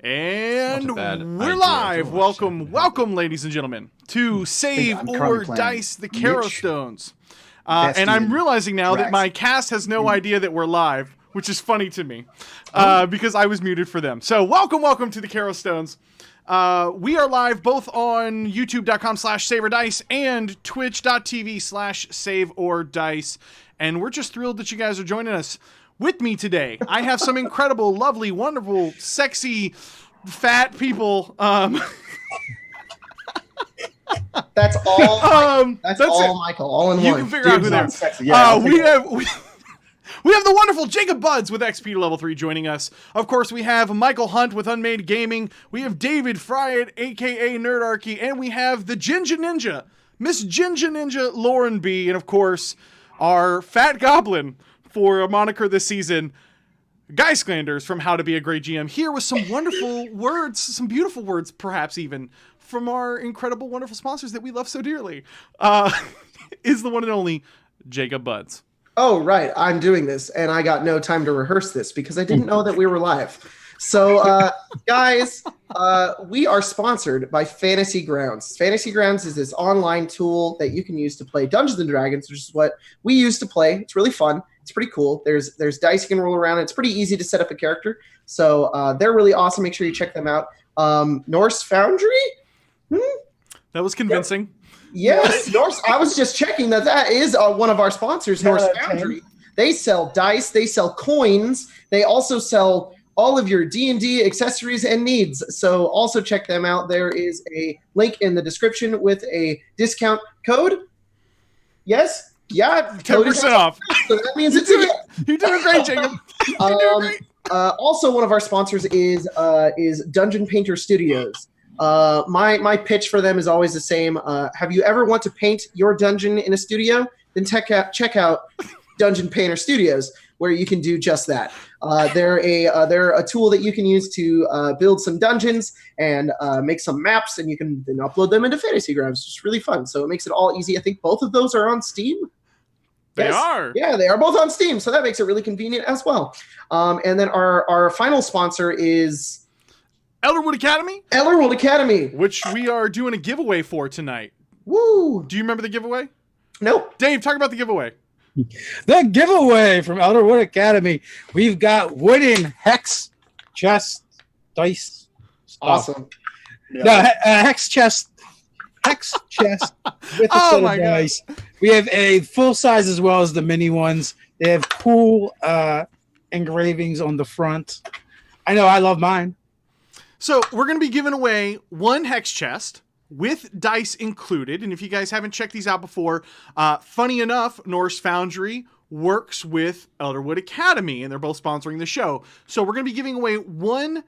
And we're live. Welcome, ladies and gentlemen, to Save or Dice the Kharos Stones. And I'm realizing now that my cast has no idea that we're live, which is funny to me, because I was muted for them. So welcome to the Kharos Stones. We are live both on youtube.com/saveordice and twitch.tv/saveordice. And we're just thrilled that you guys are joining us. With me today, I have some incredible, lovely, wonderful, sexy, fat people. That's all. That's all, Michael. All in you one. You can figure out who they're. Yeah, we have the wonderful Jacob BUDZ with XP to level 3 joining us. Of course, we have Michael Hunt with unMadeGaming. We have David FRIANT, aka Nerdarchy, and we have the XMsGinjaNinja, MsGinjaNinja Lauren B, and of course, our fat goblin for a moniker this season, SCLANDERS from How to Be a Great GM, here with some wonderful words, some beautiful words, perhaps even, from our incredible, wonderful sponsors that we love so dearly, is the one and only Jacob BUDZ. Oh, right. I'm doing this, and I got no time to rehearse this because I didn't know that we were live. So, guys, we are sponsored by Fantasy Grounds. Fantasy Grounds is this online tool that you can use to play Dungeons & Dragons, which is what we used to play. It's really fun. It's pretty cool. There's dice you can roll around. It's pretty easy to set up a character. So they're really awesome. Make sure you check them out. Norse Foundry? That was convincing. Yes, Norse. I was just checking that is one of our sponsors, Norse Foundry. They sell dice. They sell coins. They also sell all of your D&D accessories and needs. So also check them out. There is a link in the description with a discount code. Yes? Yeah, 10% off. So that means it's You're doing great, Jacob. You're doing great. Also, one of our sponsors is Dungeon Painter Studios. My pitch for them is always the same. Have you ever want to paint your dungeon in a studio? Then check out Dungeon Painter Studios, where you can do just that. They're a tool that you can use to build some dungeons and make some maps, and you can then upload them into Fantasy Grounds. It's really fun. So it makes it all easy. I think both of those are on Steam. They are. Yeah, they are both on Steam, so that makes it really convenient as well. And then our final sponsor is Elderwood Academy? Elderwood Academy. Which we are doing a giveaway for tonight. Woo! Do you remember the giveaway? Nope. Dave, talk about the giveaway. The giveaway from Elderwood Academy. We've got wooden hex chest dice. Awesome. No, hex chest with a set of dice. We have a full size as well as the mini ones. They have cool engravings on the front. I know, I love mine. So we're going to be giving away one hex chest with dice included. And if you guys haven't checked these out before, funny enough, Norse Foundry works with Elderwood Academy, and they're both sponsoring the show. So we're going to be giving away one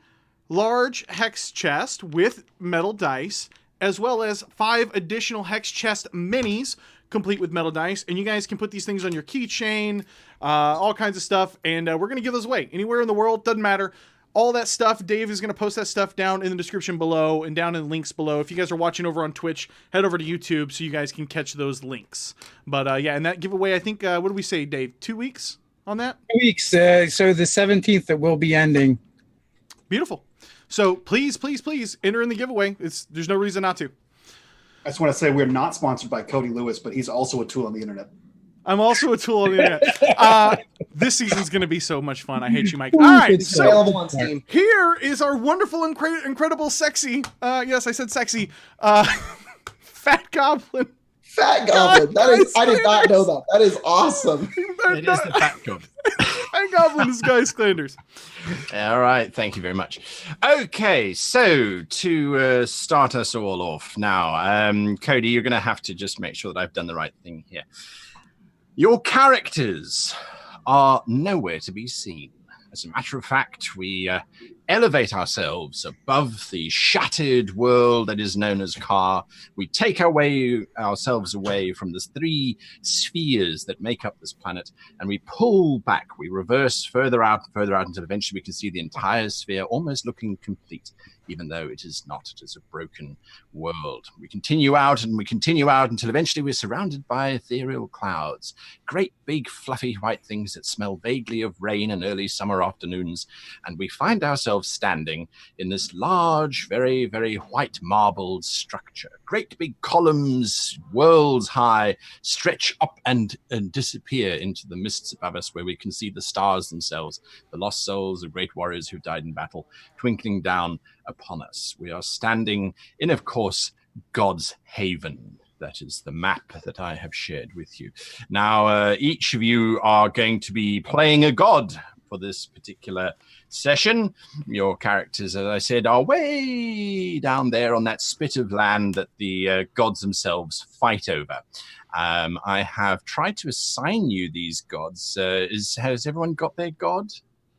large hex chest with metal dice, as well as 5 additional hex chest minis complete with metal dice. And you guys can put these things on your keychain, all kinds of stuff. And we're going to give those away anywhere in the world. Doesn't matter. All that stuff, Dave is going to post that stuff down in the description below and down in the links below. If you guys are watching over on Twitch, head over to YouTube so you guys can catch those links. But yeah, and that giveaway, I think, what did we say, Dave? 2 weeks on that? 2 weeks. So the 17th it will be ending. Beautiful. So please enter in the giveaway. There's no reason not to. I just want to say we're not sponsored by CODY Lewis, but he's also a tool on the internet. I'm also a tool on the internet. This season's going to be so much fun. I hate you, Mike. All right, so available on Steam. Here is our wonderful, incredible, sexy, yes, I said sexy, fat goblin. Fat goblin. I did not know that. That is awesome. It is the fat goblin. Fat goblin is SCLANDERS. All right, thank you very much. Okay, so to start us all off now, Cody, you're going to have to just make sure that I've done the right thing here. Your characters are nowhere to be seen. As a matter of fact, we elevate ourselves above the shattered world that is known as Kar. We take ourselves away from the 3 spheres that make up this planet, and we pull back. We reverse further out until eventually we can see the entire sphere almost looking complete. even though it is not. It is a broken world. We continue out and we continue out until eventually we're surrounded by ethereal clouds, great big fluffy white things that smell vaguely of rain and early summer afternoons, and we find ourselves standing in this large, very, very white marbled structure. Great big columns, worlds high, stretch up and disappear into the mists above us, where we can see the stars themselves, the lost souls of great warriors who died in battle, twinkling down upon us. We are standing in, of course, God's Haven. That is the map that I have shared with you. Now, each of you are going to be playing a god for this particular session. Your characters, as I said, are way down there on that spit of land that the gods themselves fight over. I have tried to assign you these gods. Has everyone got their god?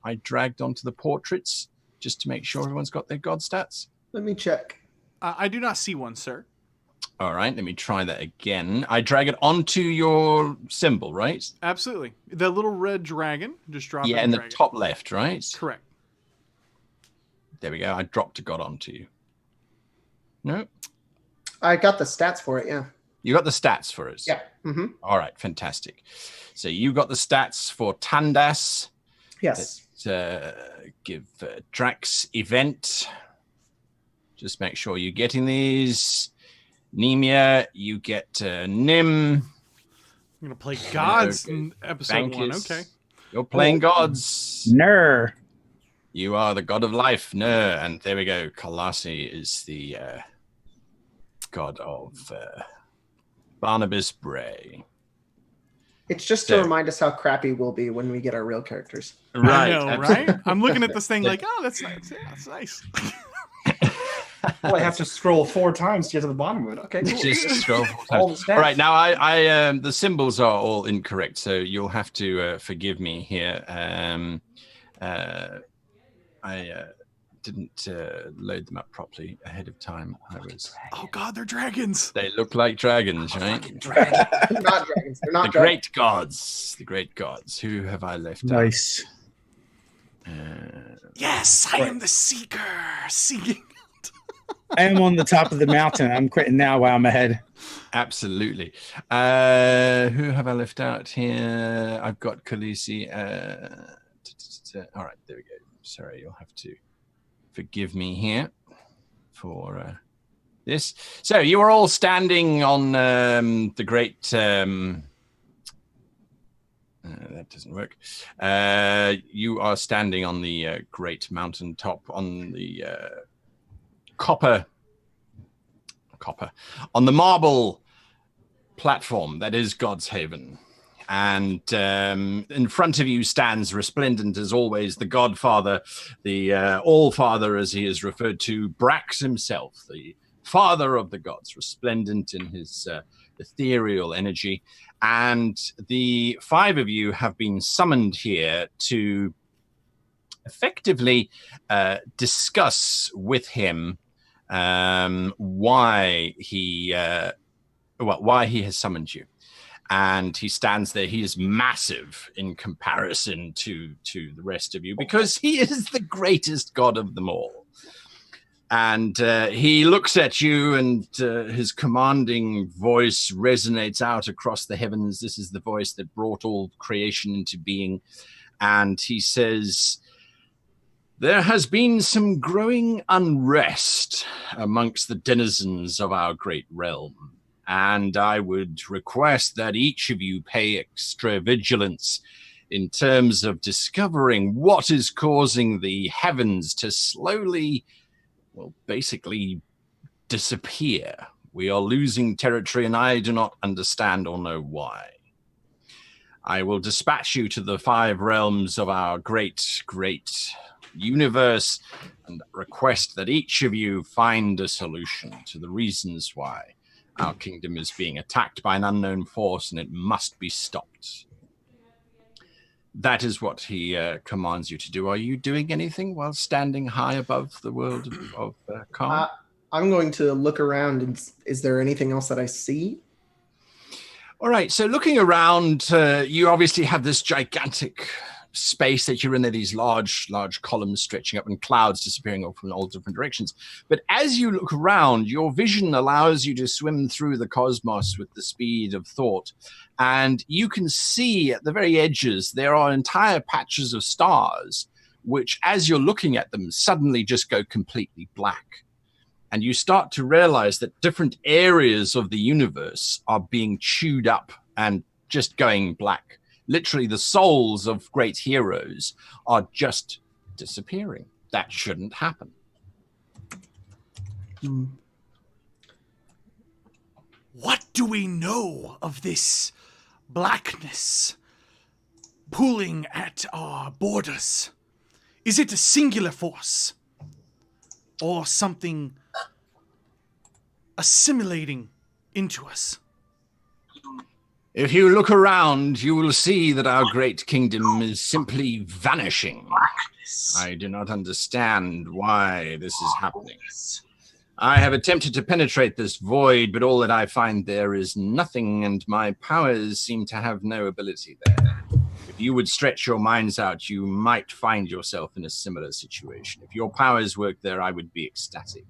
I dragged onto the portraits just to make sure everyone's got their god stats. Let me check. I do not see one, sir. All right, let me try that again. I drag it onto your symbol, right? Absolutely. The little red dragon. Just drop it. Yeah, in the top left, right? Correct. There we go. I dropped a god onto you. No? I got the stats for it, yeah. You got the stats for us? Yeah. Mm-hmm. All right, fantastic. So you got the stats for Tandas. Yes. Give Drax event. Just make sure you're getting these. Nemia, you get Nim. I'm going to play gods in episode Bankus. 1. Okay. You're playing gods. Ner. You are the god of life. Ner. And there we go. Kalasi is the god of Barnabas Bray. It's just to remind us how crappy we'll be when we get our real characters. Right. I know, right? I'm looking at this thing like, oh, that's nice. Yeah, that's nice. Well, I have to scroll 4 times to get to the bottom of it. Okay, cool. Just scroll 4 All times. the stats. All right, now I the symbols are all incorrect, so you'll have to forgive me here. I didn't load them up properly ahead of time. Oh, God, they're dragons. They look like dragons, right? They're not dragons. They're not The great gods. The great gods. Who have I left out? Nice. Yes, I am the seeker. Seeking. I am on the top of the mountain. I'm quitting now while I'm ahead. Absolutely. Who have I left out here? I've got Khaleesi. All right, there we go. Sorry, you'll have to forgive me here for this. So you are all standing on the great... that doesn't work. You are standing on the great mountain top on the... copper on the marble platform that is God's Haven, and in front of you stands resplendent as always the Godfather, the All-Father as he is referred to, Brax himself, the father of the gods, resplendent in his ethereal energy. And the 5 of you have been summoned here to effectively discuss with him why he has summoned you. And he stands there. He is massive in comparison to the rest of you because he is the greatest god of them all. And he looks at you, and his commanding voice resonates out across the heavens. This is the voice that brought all creation into being. And he says, there has been some growing unrest amongst the denizens of our great realm, and I would request that each of you pay extra vigilance in terms of discovering what is causing the heavens to slowly, well, basically disappear. We are losing territory, and I do not understand or know why. I will dispatch you to the 5 realms of our great universe and request that each of you find a solution to the reasons why our kingdom is being attacked by an unknown force, and it must be stopped. That is what he commands you to do. Are you doing anything while standing high above the world of Khan? I'm going to look around, and is there anything else that I see? All right, so looking around, you obviously have this gigantic space that you're in. There, these large columns stretching up and clouds disappearing off in all different directions. But as you look around, your vision allows you to swim through the cosmos with the speed of thought. And you can see at the very edges, there are entire patches of stars, which as you're looking at them, suddenly just go completely black. And you start to realize that different areas of the universe are being chewed up and just going black. Literally, the souls of great heroes are just disappearing. That shouldn't happen. What do we know of this blackness pulling at our borders? Is it a singular force? Or something assimilating into us? If you look around, you will see that our great kingdom is simply vanishing. I do not understand why this is happening. I have attempted to penetrate this void, but all that I find there is nothing, and my powers seem to have no ability there. If you would stretch your minds out, you might find yourself in a similar situation. If your powers worked there, I would be ecstatic,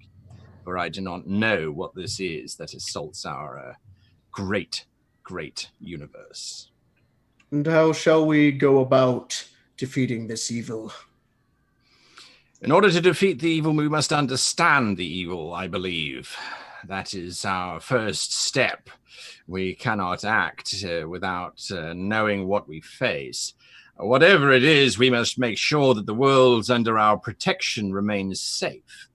for I do not know what this is that assaults our great universe. And how shall we go about defeating this evil? In order to defeat the evil, we must understand the evil, I believe. That is our first step. We cannot act without knowing what we face. Whatever it is, we must make sure that the worlds under our protection remains safe.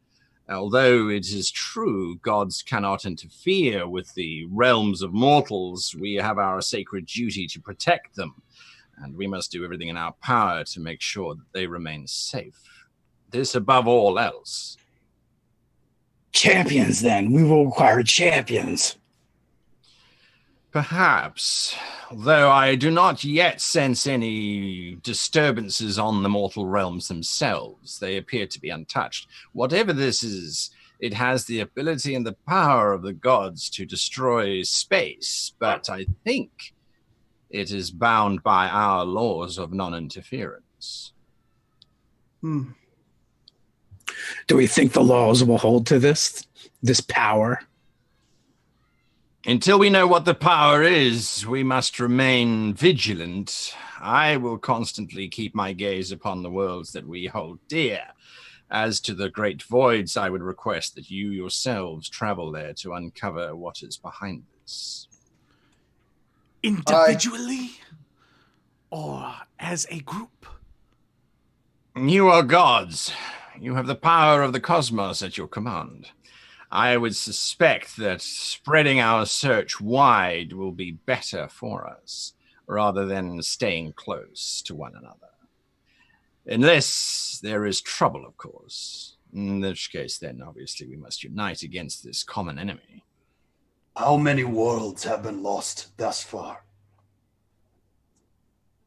Although it is true gods cannot interfere with the realms of mortals, we have our sacred duty to protect them, and we must do everything in our power to make sure that they remain safe. This above all else. Champions, then. We will require champions. Perhaps, though I do not yet sense any disturbances on the mortal realms themselves. They appear to be untouched. Whatever this is, it has the ability and the power of the gods to destroy space, but I think it is bound by our laws of non-interference. Do we think the laws will hold to this power? Until we know what the power is, we must remain vigilant. I will constantly keep my gaze upon the worlds that we hold dear. As to the great voids, I would request that you yourselves travel there to uncover what is behind this. Individually? Or as a group? You are gods. You have the power of the cosmos at your command. I would suspect that spreading our search wide will be better for us, rather than staying close to one another. Unless there is trouble, of course. In which case, then, obviously, we must unite against this common enemy. How many worlds have been lost thus far?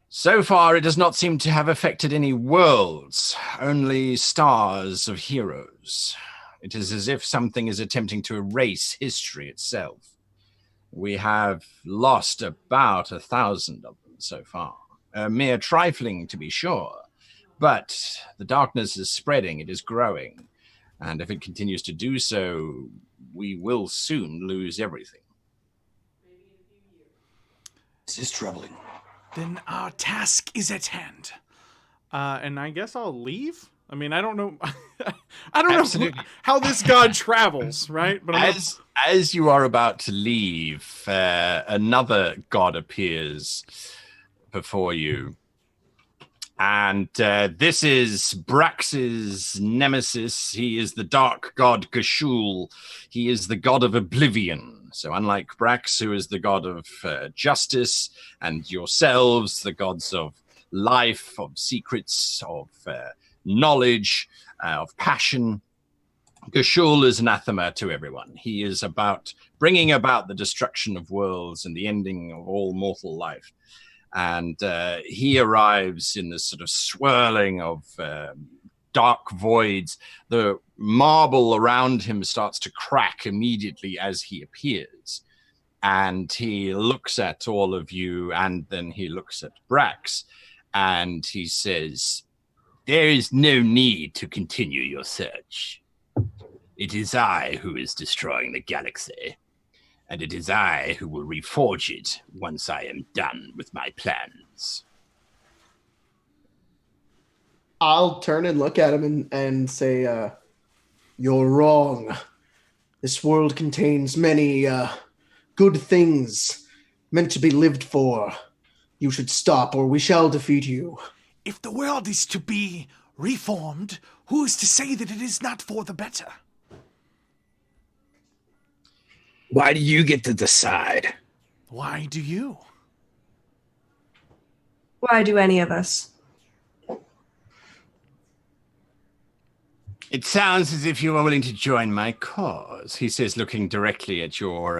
So far, it does not seem to have affected any worlds, only stars of heroes. It is as if something is attempting to erase history itself. We have lost about 1,000 of them so far. A mere trifling, to be sure. But the darkness is spreading, it is growing. And if it continues to do so, we will soon lose everything. This is troubling. Then our task is at hand. And I guess I'll leave? I mean, I don't know. I don't Absolutely. know how this god travels, right? But as you are about to leave, another god appears before you. And this is Brax's nemesis. He is the dark god Gashul. He is the god of oblivion. So unlike Brax, who is the god of justice, and yourselves, the gods of life, of secrets, of knowledge, of passion, Gashul is anathema to everyone. He is about bringing about the destruction of worlds and the ending of all mortal life. And he arrives in this sort of swirling of dark voids. The marble around him starts to crack immediately as he appears. And he looks at all of you, and then he looks at Brax. And he says, "There is no need to continue your search. It is I who is destroying the galaxy, and it is I who will reforge it once I am done with my plans." I'll turn and look at him and say, "You're wrong. This world contains many good things meant to be lived for. You should stop, or we shall defeat you." If the world is to be reformed, who is to say that it is not for the better? Why do you get to decide? Why do you? Why do any of us? "It sounds as if you are willing to join my cause," he says, looking directly at your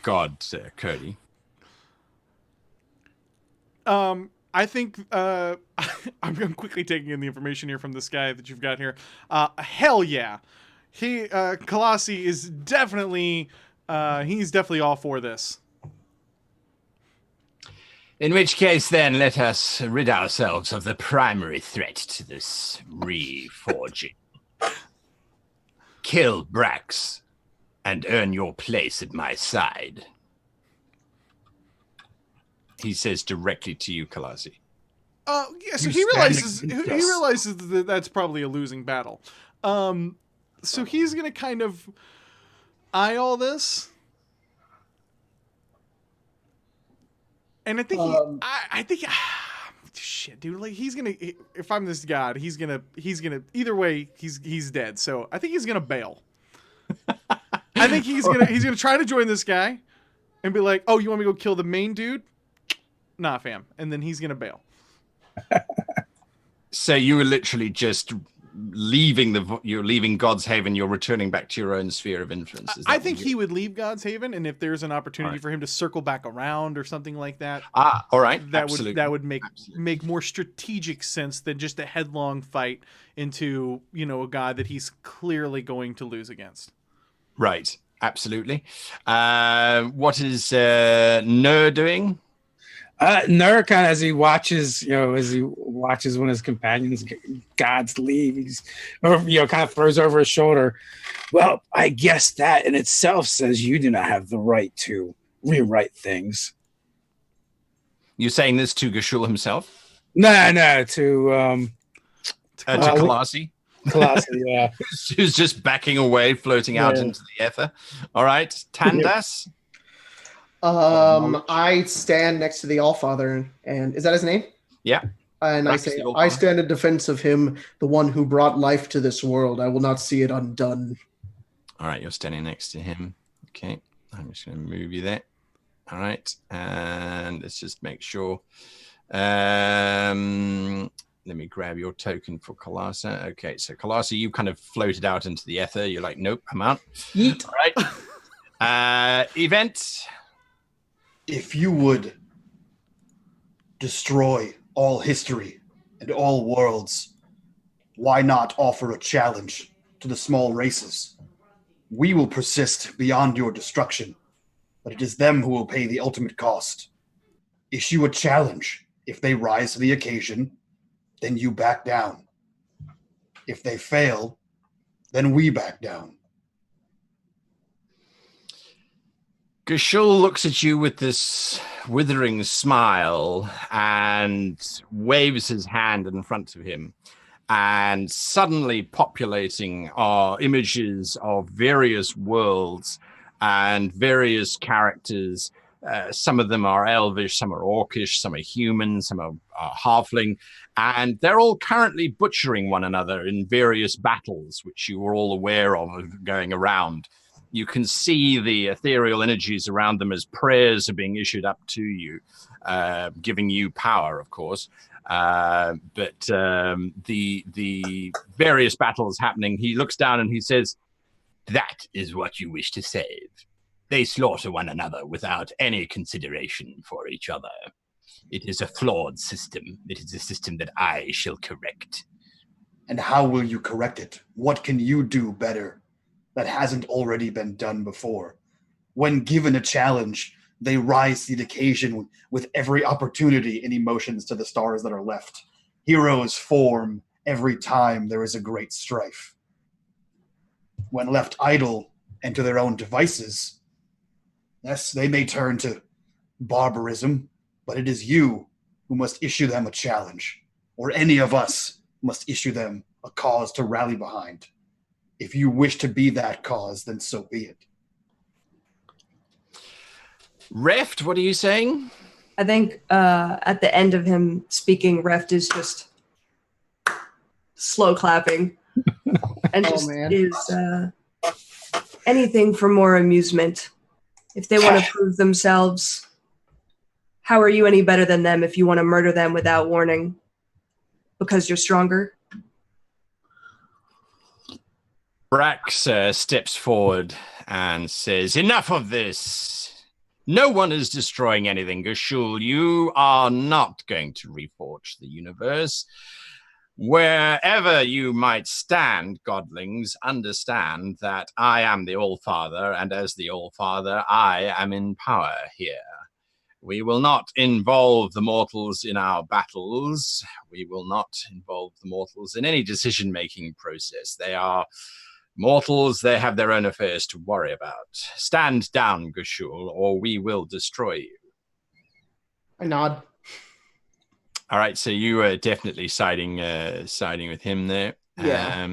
god, CODY. I think I'm quickly taking in the information here from this guy that you've got here. Hell yeah, Colossi is definitely he's definitely all for this. "In which case, then, let us rid ourselves of the primary threat to this reforging. Kill Brax and earn your place at my side." He says directly to you, Colossi. Yeah, so he realizes that that's probably a losing battle. So he's gonna kind of eye all this, and I think I think shit, dude. Like he's gonna. If I'm this god, he's gonna. Either way, he's dead. So I think he's gonna bail. I think he's gonna try to join this guy, and be like, "Oh, you want me to go kill the main dude? Nah, fam." And then he's gonna bail. So you were literally just you're leaving God's Haven. You're returning back to your own sphere of influence. I think he would leave God's Haven, and if there's an opportunity for him to circle back around or something like that, all right, that would make more strategic sense than just a headlong fight into a god that he's clearly going to lose against. Right, absolutely. What is Ner doing? Ner kind of as he watches when his companions gods leave, he's kind of throws over his shoulder. "Well, I guess that in itself says you do not have the right to rewrite things." You're saying this to Gashul himself? No, to Colossi. Colossi, yeah. Who's just backing away, floating out into the ether. All right, Tandas. I stand next to the Allfather, and is that his name? Yeah. And I say, "I stand in defense of him, the one who brought life to this world. I will not see it undone." All right, you're standing next to him. Okay, I'm just going to move you there. All right, and let's just make sure. Let me grab your token for Colossi. Okay, so Colossi, you kind of floated out into the ether. You're like, "Nope, I'm out." Yeet. All right. Event. If you would destroy all history and all worlds, why not offer a challenge to the small races? We will persist beyond your destruction, but it is them who will pay the ultimate cost. Issue a challenge. If they rise to the occasion, then you back down. If they fail, then we back down. Gashul looks at you with this withering smile and waves his hand in front of him. And suddenly populating are images of various worlds and various characters. Some of them are elvish, some are orcish, some are human, some are halfling. And they're all currently butchering one another in various battles, which you were all aware of going around. You can see the ethereal energies around them as prayers are being issued up to you, giving you power, of course. But the various battles happening, he looks down and he says, "That is what you wish to save. They slaughter one another without any consideration for each other. It is a flawed system. It is a system that I shall correct." And how will you correct it? What can you do better that hasn't already been done before? When given a challenge, They rise to the occasion with every opportunity and emotions to the stars that are left. Heroes form every time there is a great strife. When left idle and to their own devices, yes, they may turn to barbarism, but it is you who must issue them a challenge, or any of us must issue them a cause to rally behind. If you wish to be that cause, then so be it. Reft, what are you saying? I think at the end of him speaking, Reft is just slow clapping and just is anything for more amusement. If they want to prove themselves, how are you any better than them if you want to murder them without warning? Because you're stronger? Brax steps forward and says, enough of this. No one is destroying anything, Gashul. You are not going to reforge the universe. Wherever you might stand, godlings, understand that I am the All-Father, and as the All-Father, I am in power here. We will not involve the mortals in our battles. We will not involve the mortals in any decision-making process. They are mortals. They have their own affairs to worry about. Stand down, Gashul, or we will destroy you. I nod. All right, so you are definitely siding with him there. Yeah.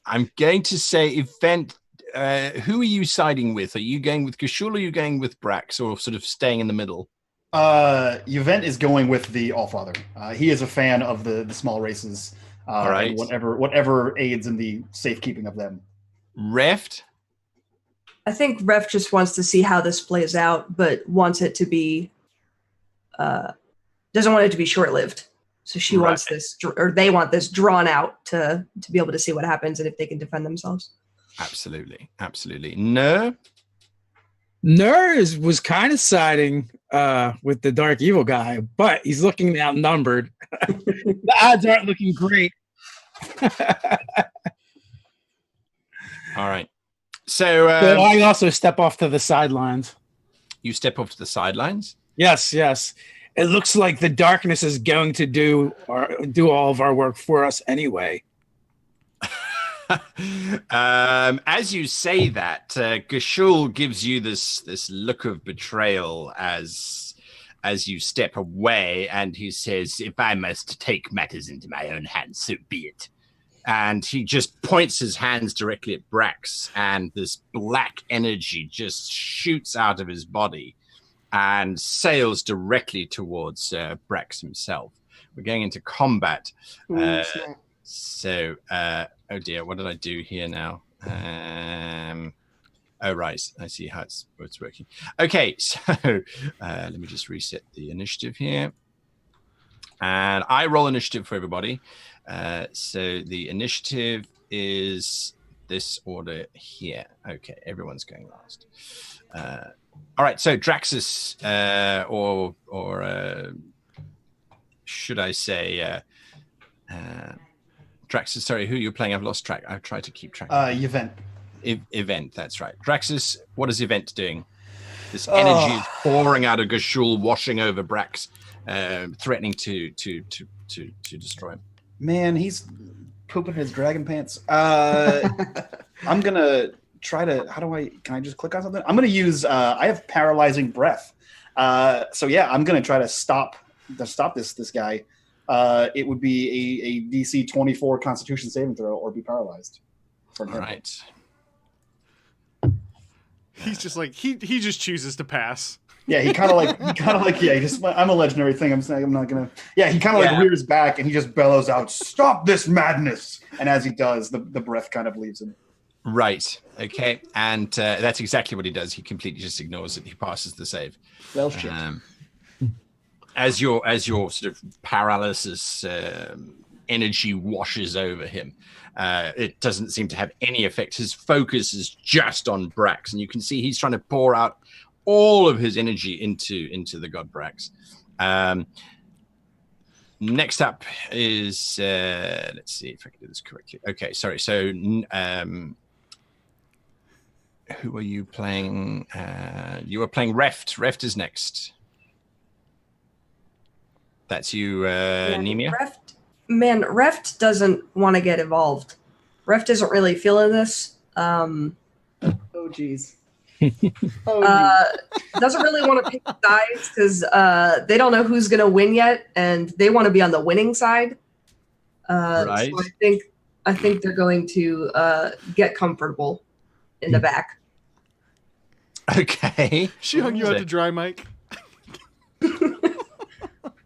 I'm going to say event. Who are you siding with? Are you going with Gashul or are you going with Brax, or sort of staying in the middle? Event is going with the Allfather. He is a fan of the small races. All right. And whatever aids in the safekeeping of them. Reft? I think Ref just wants to see how this plays out, but wants it to be, doesn't want it to be short-lived. So she wants this, or they want this drawn out to be able to see what happens and if they can defend themselves. Absolutely. Absolutely. No? Was kind of siding with the dark evil guy, but he's looking outnumbered. The odds aren't looking great. All right. So I also step off to the sidelines. You step off to the sidelines? Yes. It looks like the darkness is going to do all of our work for us anyway. As you say that, Gashul gives you this look of betrayal as you step away, and he says, if I must take matters into my own hands, so be it. And he just points his hands directly at Brax, and this black energy just shoots out of his body and sails directly towards Brax himself. We're going into combat. Oh dear, what did I do here now? Oh, right. I see how it's working. Okay, so let me just reset the initiative here. And I roll initiative for everybody. So the initiative is this order here. Okay, everyone's going last. All right, so Draxus, or should I say Draxus, sorry, who you're playing? I've lost track. I've tried to keep track. Event. Event, that's right. Draxus, what is Event doing? This energy is pouring out of Gashul, washing over Brax, threatening to destroy him. Man, he's pooping his dragon pants. I'm gonna try to. Can I just click on something? I'm gonna use. I have paralyzing breath. So yeah, I'm gonna try to stop this guy. It would be a DC 24 Constitution saving throw, or be paralyzed. All right. He's just like he just chooses to pass. Yeah, he kind of like yeah. I'm a legendary thing. I'm saying I'm not gonna. Yeah, he kind of like rears back and he just bellows out, "Stop this madness!" And as he does, the breath kind of leaves him. Right. Okay. And that's exactly what he does. He completely just ignores it. He passes the save. Well, shit. As your sort of paralysis energy washes over him, it doesn't seem to have any effect. His focus is just on Brax, and you can see he's trying to pour out all of his energy into the god Brax. Next up is let's see if I can do this correctly. Okay, sorry. So who are you playing? You are playing Reft. Reft is next. That's you, Nemia. Reft doesn't want to get involved. Reft isn't really feeling this. Oh, jeez. Doesn't really want to pick sides because they don't know who's going to win yet, and they want to be on the winning side. Right. So I think they're going to get comfortable in the back. Okay. She hung you out to dry, Mike.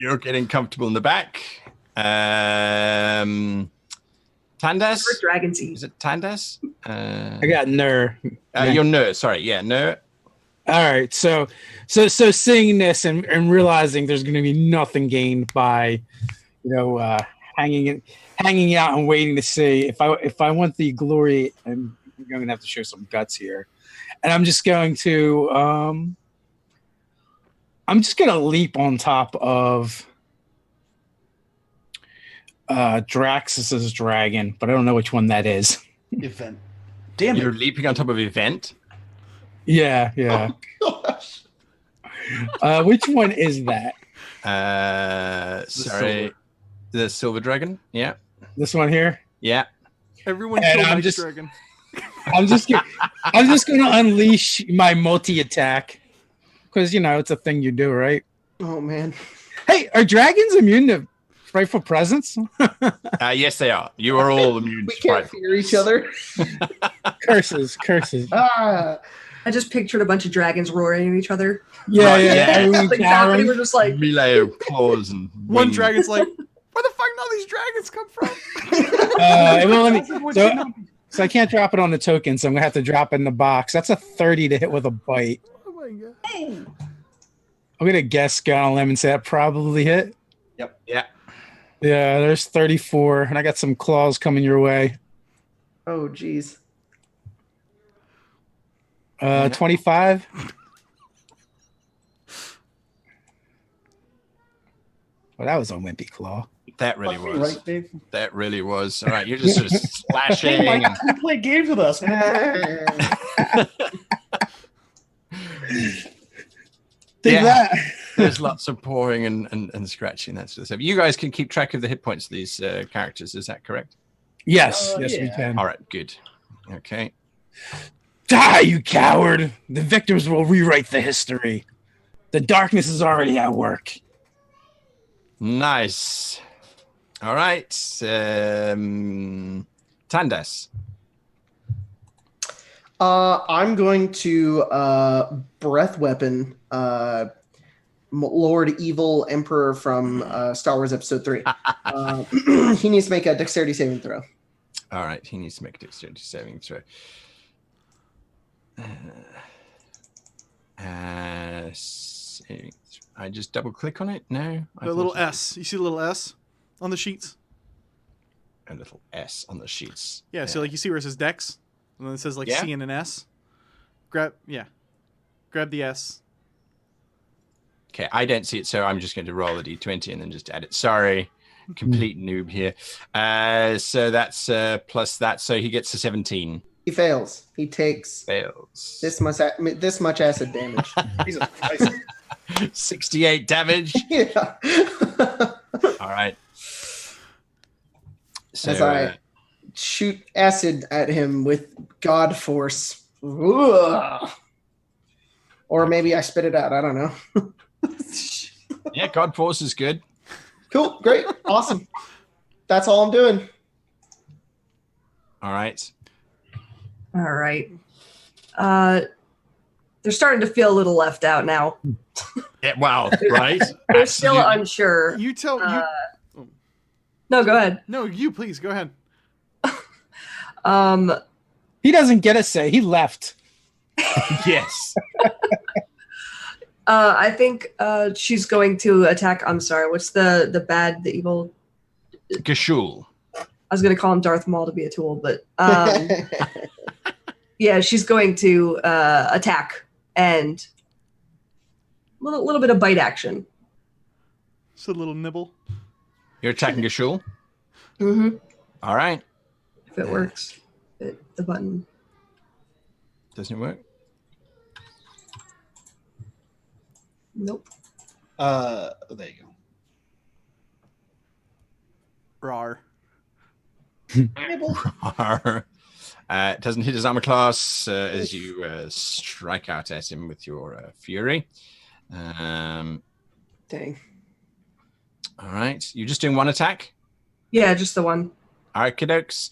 You're getting comfortable in the back. Tandas? Dragon's Eve. Is it Tandas? I got Ner. You're Ner. Sorry. Yeah, Ner. All right. So seeing this and realizing there's going to be nothing gained by, hanging out and waiting to see if I want the glory, I'm going to have to show some guts here, and I'm just going to leap on top of Draxus's dragon, but I don't know which one that is. Event. Damn it. You're leaping on top of Event? Yeah. Oh, gosh. Which one is that? Sorry. The silver dragon? Yeah. This one here? Yeah. Everyone And killed I'm Mike's just- dragon. I'm just going to unleash my multi-attack because, it's a thing you do, right? Oh, man. Hey, are dragons immune to frightful presence? Yes, they are. You are all immune We to can't fright. fear each other. Curses. Ah. I just pictured a bunch of dragons roaring at each other. Yeah, Right, yeah. yeah. Everyone's Like cowering. we're just like, Melee of claws and One wings. dragon's like, where the fuck did all these dragons come from? It won't let me. So I can't drop it on the token, so I'm going to have to drop it in the box. That's a 30 to hit with a bite. Oh my god. I'm going to guess Gone Lemon say that probably hit. Yep. Yeah. Yeah, there's 34, and I got some claws coming your way. Oh, jeez. 25. Well, that was a wimpy claw. That really Fuck me, was. right, Dave? That really was. All right, you're just sort of Hey, splashing. Mike, you play games with us. Take Yeah. that. There's lots of pawing and scratching, that sort of stuff. You guys can keep track of the hit points of these characters. Is that correct? Yes, we Yeah. can. All right, good. Okay. Die, you coward! The victors will rewrite the history. The darkness is already at work. Nice. All right. Tandas. I'm going to breath weapon Lord Evil Emperor from Star Wars Episode 3. He needs to make a dexterity saving throw. All right, he needs to make a dexterity saving throw. I just double click on it. No, The little S. You see the little S on the sheets? A little S on the sheets. Yeah, so like you see where it says Dex, and then it says like Yeah. C and an S. Grab the S. Okay, I don't see it, so I'm just going to roll a d20 and then just add it. Sorry, complete noob here. So that's plus that, so he gets a 17. He fails. He takes Fails. this much acid damage. Jesus Christ. 68 damage. Yeah. All right. So, As I shoot acid at him with God force. Ugh. Or maybe I spit it out. I don't know. yeah, God Force is good. Cool. Great. Awesome. That's all I'm doing. All right. all right. They're starting to feel a little left out now. Yeah, wow, right? They're still Absolute- unsure. You tell you. No, go ahead. No, you please go ahead. He doesn't get a say. He left. Yes. I think she's going to attack. I'm sorry. What's the evil? Gashul. I was going to call him Darth Maul to be a tool, but yeah, she's going to attack and a little bit of bite action. Just a little nibble. You're attacking Gashul? Mm-hmm. All right. If it works, hit the button. Doesn't it work? Nope. There you go. Rar. It doesn't hit his armor class as you strike out at him with your fury. Dang. All right. You're just doing one attack? Yeah, just the one. Arkadokes.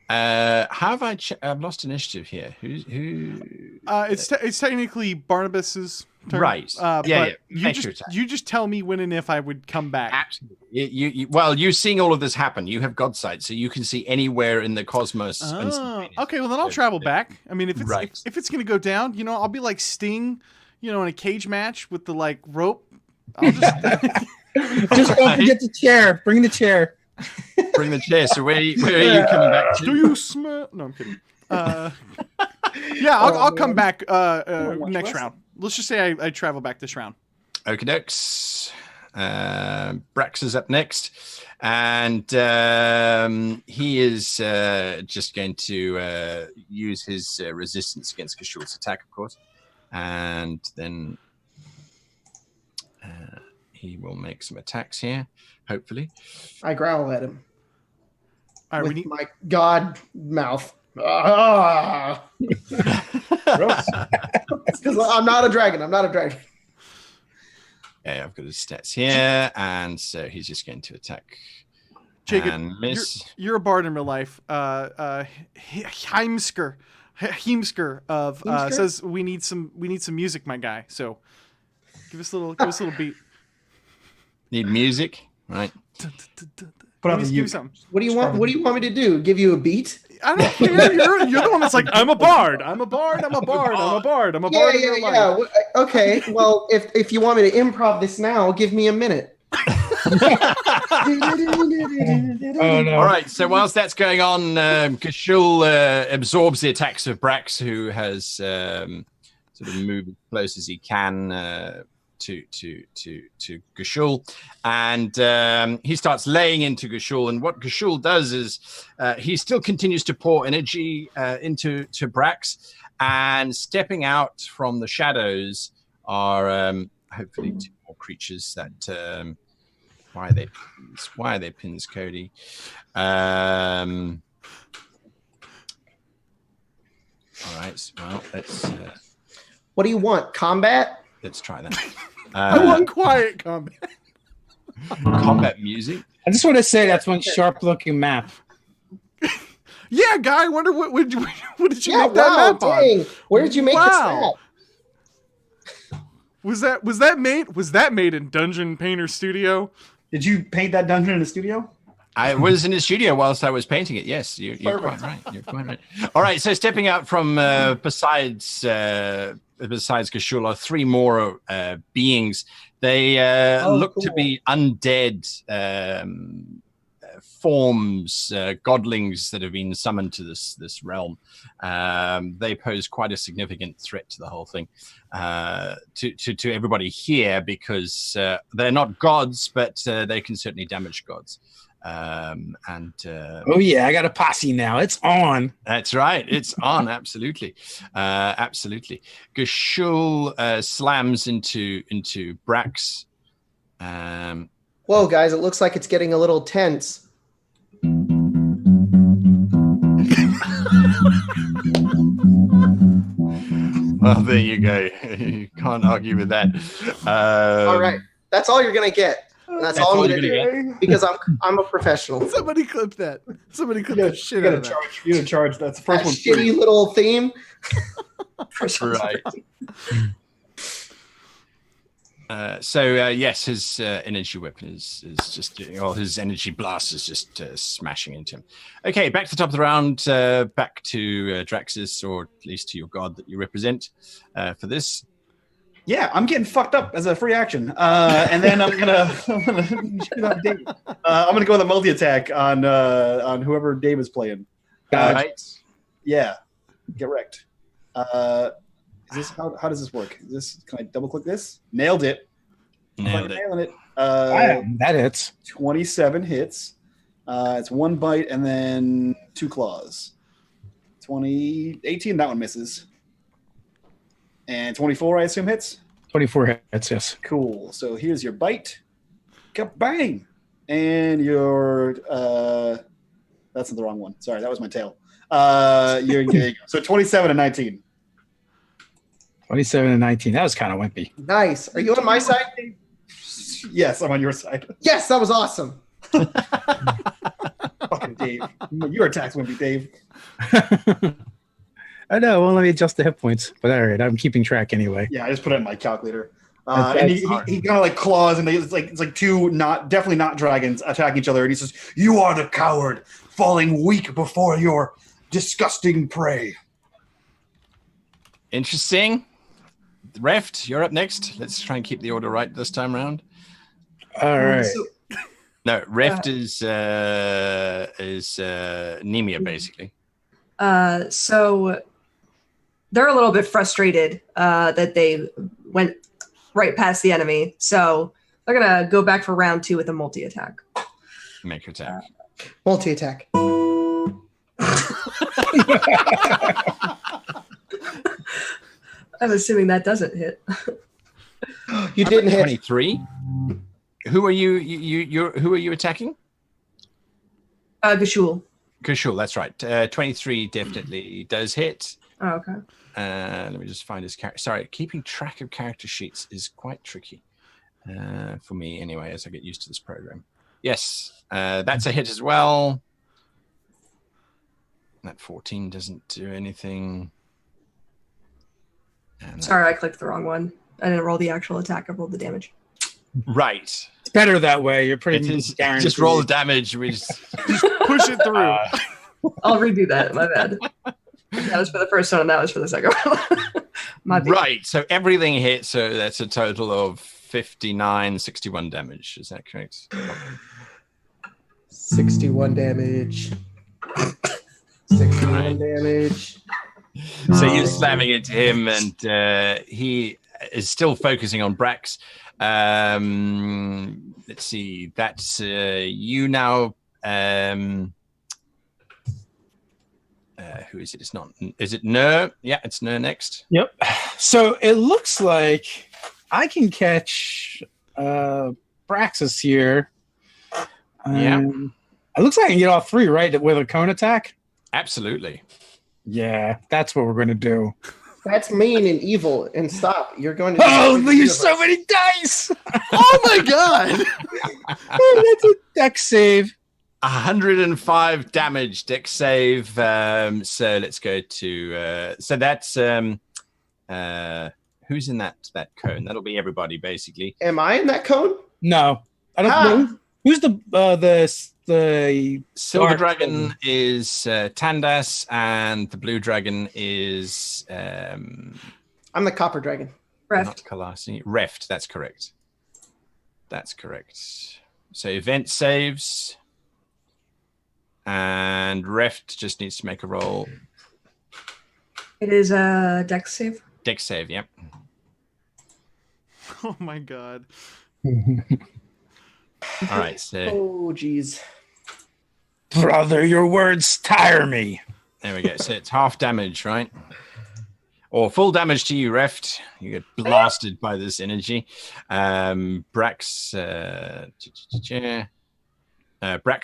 Have I've lost initiative here. Who? It's technically Barnabas's turn. Right. But you just tell me when and if I would come back. Absolutely. Well, you're seeing all of this happen. You have God sight, so you can see anywhere in the cosmos. Okay, well then I'll travel back. I mean, if it's gonna go down, I'll be like Sting, in a cage match with the like rope. I'll just just don't forget the chair. Bring the chair. Bring the chair. So where are you coming back to? Do you smell? No, I'm kidding. I'll come back next round. Let's just say I travel back this round. Okie dokes. Brax is up next. And he is just going to use his resistance against Kashul's attack, of course. And then he will make some attacks here, hopefully. I growl at him. All right, with my god mouth. Because I'm not a dragon. Yeah, I've got his stats here, and so he's just going to attack. Jacob, and miss. You're a bard in real life. Heimsker of says we need some music, my guy. So give us a little beat. Need music, right? Put on give me something. What do you want me to do? Give you a beat? I don't care. You're the one that's like, I'm a bard. I'm a bard. I'm a bard. Yeah. Okay. Well, if you want me to improv this now, give me a minute. Oh, no. All right. So whilst that's going on, Kashul absorbs the attacks of Brax, who has sort of moved as close as he can to Kashul, and he starts laying into Kashul. And what Kashul does is he still continues to pour energy into Brax, and stepping out from the shadows are hopefully two more creatures that. Why are they pins, Cody? All right. Well, let's. What do you want? Combat? Let's try that. I want quiet combat. Combat music. I just want to say that's one sharp-looking map. Yeah, guy. I wonder what did you make that map dang. on? Where did you make this map? Was that made in Dungeon Painter Studio? Did you paint that dungeon in the studio? I was in the studio whilst I was painting it. Yes, you're quite right. You're quite right. All right, so stepping out from besides Kashul are three more beings. They look to be undead forms, godlings that have been summoned to this realm. They pose quite a significant threat to the whole thing, to everybody here, because they're not gods, but they can certainly damage gods. Oh yeah, I got a posse now. It's on. That's right. It's on. Absolutely. Absolutely. Kashul slams into Brax. Whoa, guys! It looks like it's getting a little tense. Well, there you go. You can't argue with that. All right, that's all you're gonna get. And that's all I'm gonna do because I'm a professional. Somebody clip that. Somebody clip the shit out of that. You gotta charge. That's the first That one. shitty little theme. Right. Yes, his energy weapon is just doing, or his energy blast is just smashing into him. Okay, back to the top of the round. Back to Draxus, or at least to your god that you represent for this. Yeah, I'm getting fucked up as a free action, and then I'm gonna shoot out Dave. I'm gonna go with a multi attack on whoever Dave is playing. Right. Yeah, get wrecked. Is this how does this work? Can I double click this? Nailed it. Nailed it. Nailing it. That hits. 27 hits. It's one bite and then two claws. 18. That one misses. And 24, I assume, hits? 24 hits, yes. Cool. So here's your bite. Bang! And your that's the wrong one. Sorry, that was my tail. So 27 and 19. 27 and 19. That was kind of wimpy. Nice. Are you on my side? Yes, I'm on your side. Yes, that was awesome. Fucking Dave. Your attack's wimpy, Dave. I know. Well, let me adjust the hit points. But all right, I'm keeping track anyway. Yeah, I just put it in my calculator. And he kind of like claws, and it's like two definitely not dragons attacking each other. And he says, "You are the coward, falling weak before your disgusting prey." Interesting. Reft, you're up next. Let's try and keep the order right this time around. All right. No, Reft is Nemia, basically. So they're a little bit frustrated that they went right past the enemy. So they're going to go back for round 2 with a multi-attack. Make your attack. Multi-attack. I'm assuming that doesn't hit. You didn't hit. 23. Who are you? Who are you attacking? Gashul. Kushul, that's right. 23 definitely does hit. Oh, okay. Let me just find his character. Sorry, keeping track of character sheets is quite tricky for me anyway, as I get used to this program. Yes, that's a hit as well. That 14 doesn't do anything. And Sorry, I clicked the wrong one. I didn't roll the actual attack. I rolled the damage. right. It's better that way. You're pretty guaranteed. Just roll the damage. We just Push it through. I'll redo that. My bad. That was for the first one, and that was for the second one. My bad. right. So everything hits. So that's a total of 61 damage. Is that correct? 61 damage. 61 damage. So you're slamming into him, and he is still focusing on Brax. Let's see. That's you now. Who is it? It's not. Is it Ner? Yeah, it's Ner next. Yep. So it looks like I can catch Braxis here. Yeah. It looks like I can get all 3, right, with a cone attack? Absolutely. Yeah, that's what we're going to do. That's mean and evil. And stop. You're going to. Oh, there's so many dice! Oh my god! Oh, that's a dex save. 105 damage, dex save. So let's go to. So that's who's in that cone? That'll be everybody, basically. Am I in that cone? No, I don't know. Who's the Silver Dragon is Tandas, and the Blue Dragon is I'm the Copper Dragon. Reft. not Kalasi. Reft, that's correct. So event saves, and Reft just needs to make a roll. It is a dex save. Dex save, yep. Oh my god. All right, so Oh, geez. Brother, your words tire me. there we go. So it's half damage, right? Or full damage to you, Reft. You get blasted by this energy. Brax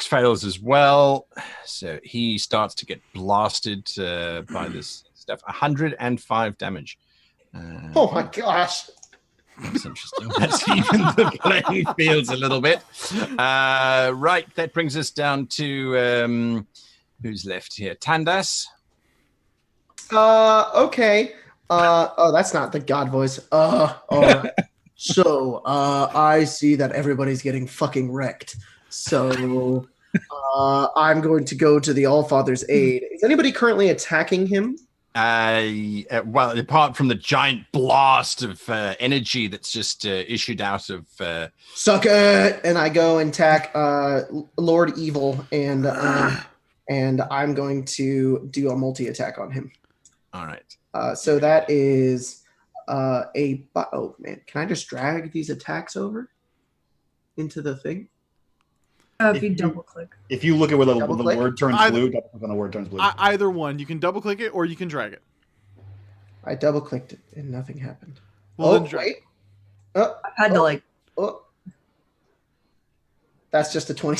fails as well. So he starts to get blasted by this stuff. 105 damage. Oh my gosh. That's interesting. That's even the playing fields a little bit. Right, that brings us down to who's left here? Tandas. Okay. Oh, that's not the god voice. All right. So, I see that everybody's getting fucking wrecked. So, I'm going to go to the Allfather's aid. Is anybody currently attacking him? Well, apart from the giant blast of energy that's just issued out of Suck it! And I go and attack Lord Evil, and I'm going to do a multi-attack on him. all right. So that is oh man, can I just drag these attacks over into the thing? If you double click. If you look at where the Double-click? word turns Either- blue, double click on the word turns blue. Either one. You can double click it or you can drag it. I double clicked it and nothing happened. Well, oh, then wait. Oh, I had to like. oh. That's just a 20.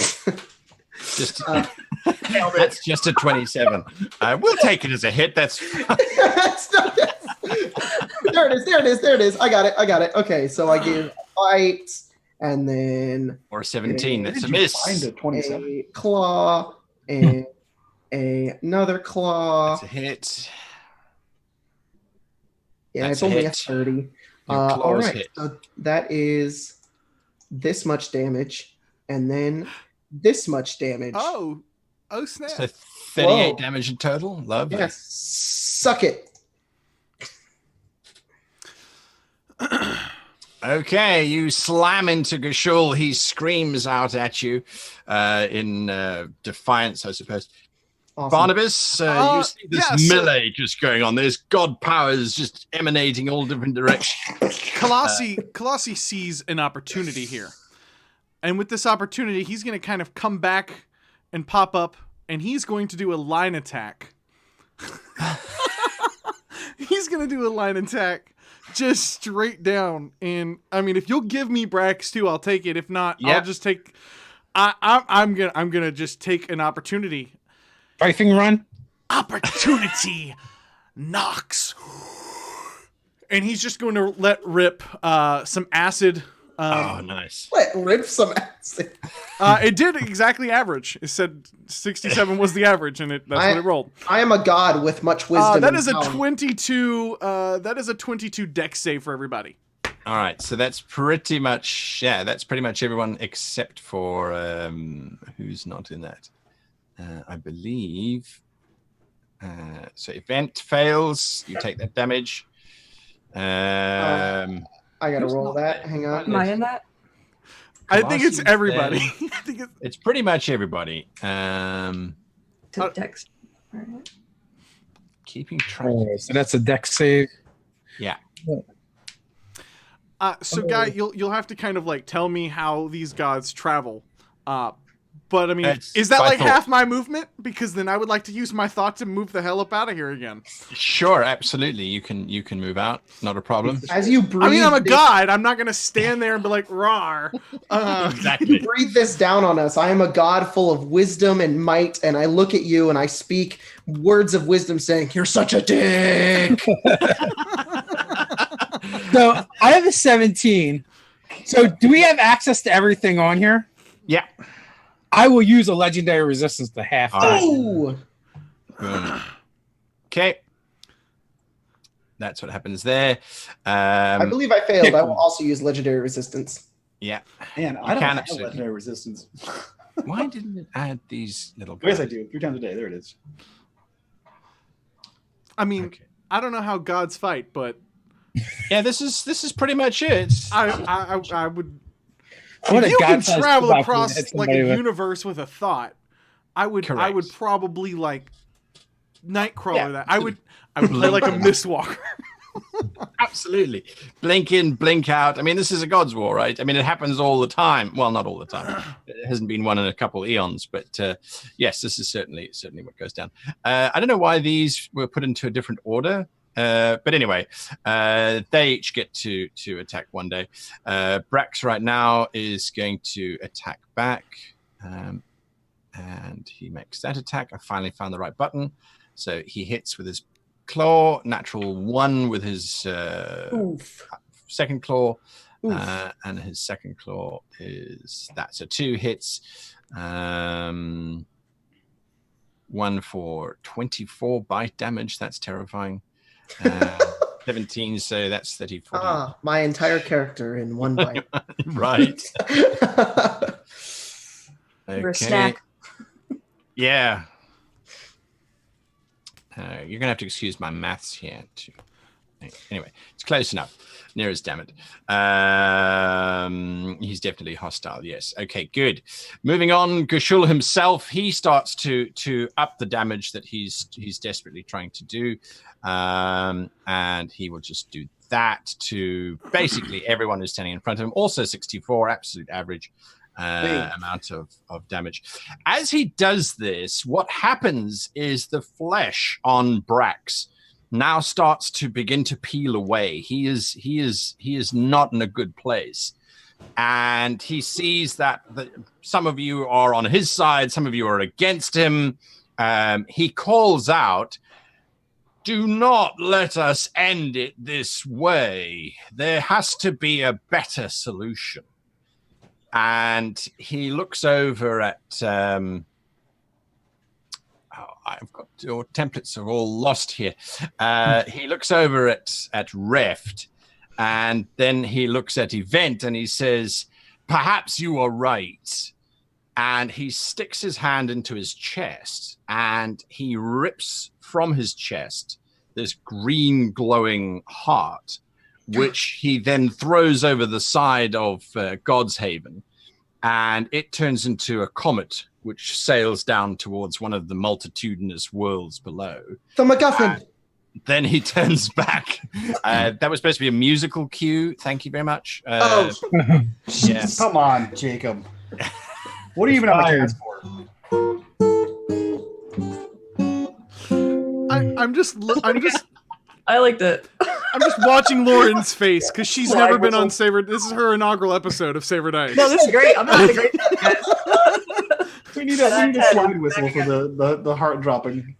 Just that's just a 27. We'll take it as a hit. That's It's not that. There it is. I got it. Okay, so I give a fight and then or 17. That's a Did you miss. find a 27? a claw and another claw. That's a hit. Yeah, That's it's only a hit. 30. Your All claws right, hit. so that is this much damage, and then this much damage. Oh snap! So 38 Whoa. damage in total. Lovely. Yes, suck it. Okay, you slam into Gashul. He screams out at you in defiance, I suppose. Awesome. Barnabas, you see this yeah, so- melee just going on. There's god powers just emanating all different directions. Colossi sees an opportunity here. And with this opportunity, he's going to kind of come back and pop up, and he's going to do a line attack. He's going to do a line attack just straight down. And, I mean, if you'll give me Brax too, I'll take it. If not, Yeah. I'll just take... I'm gonna just take an opportunity. Strafing run. Opportunity knocks. And he's just going to let rip some acid. Oh, nice. Let rip some acid. It did exactly average. It said 67 was the average, and that's what it rolled. I am a god with much wisdom. That and is a power. 22. That is a 22 dex save for everybody. All right, so that's pretty much everyone except for who's not in that. I believe. So event fails, you take that damage. I gotta who's roll not that. there? Hang on. Am I in that? I think it's Colossi's everybody. there. I think it's, It's pretty much everybody. To the text. All right. Keeping track. Oh, so that's a dex save. Yeah. so Guy, you'll have to kind of like tell me how these gods travel. But I mean, It's is that by like thought. half my movement? Because then I would like to use my thought to move the hell up out of here again. Sure, absolutely. You can move out. Not a problem. As you breathe, I mean, I'm a this- god. I'm not gonna stand there and be like, "Rawr." Exactly. breathe this down on us. I am a god full of wisdom and might, and I look at you and I speak words of wisdom, saying, "You're such a dick." So I have a 17. So do we have access to everything on here? Yeah. I will use a legendary resistance to half All that. right. Ooh. Boom. Okay. That's what happens there. I believe I failed. I will also use legendary resistance. Yeah. Man, You I don't can have absolutely. legendary resistance. Why didn't it add these little Yes, guys? I do. 3 times a day. There it is. I mean, Okay. I don't know how gods fight, but Yeah, this is pretty much it. I would. What If a you can god-sized travel football across field hit like somebody a with. universe with a thought, I would Correct. probably like Nightcrawler Yeah. that. I would play like a Mistwalker. Absolutely. Blink in, blink out. I mean, this is a God's War, right? I mean, it happens all the time. Well, not all the time. It hasn't been one in a couple eons, but yes, this is certainly what goes down. I don't know why these were put into a different order. But anyway, they each get to attack one day. Brax right now is going to attack back. And he makes that attack. I finally found the right button. So he hits with his claw, natural 1 with his Oof. second claw. Oof. And his second claw is that. So 2 hits. 1 for 24 bite damage. That's terrifying. 17, so that's 30, 40. My entire character in one bite. Right. For a snack. Yeah. You're going to have to excuse my maths here, too. Anyway, it's close enough. Nearest, damn it. He's definitely hostile, yes. Okay, good. Moving on, Gashul himself, he starts to up the damage that he's desperately trying to do. And he will just do that to basically everyone who's standing in front of him. Also 64, absolute average amount of damage. As he does this, what happens is the flesh on Brax now starts to begin to peel away. He is not in a good place. And he sees that some of you are on his side, some of you are against him. He calls out, "Do not let us end it this way. There has to be a better solution." And he looks over at... I've got your templates are all lost here. He looks over at Reft, and then he looks at Event, and he says, "Perhaps you are right." And he sticks his hand into his chest, and he rips from his chest this green glowing heart, which he then throws over the side of God's Haven, and it turns into a comet which sails down towards one of the multitudinous worlds below. The MacGuffin. Then he turns back. That was supposed to be a musical cue. Thank you very much. Yes. Come on, Jacob. What are you even on the cast for? I liked it. I'm just watching Lauren's face because she's never been on Saber. This is her inaugural episode of Saber Dice. No, this is great. I'm having a great time, guys. We need a slide whistle for the heart dropping.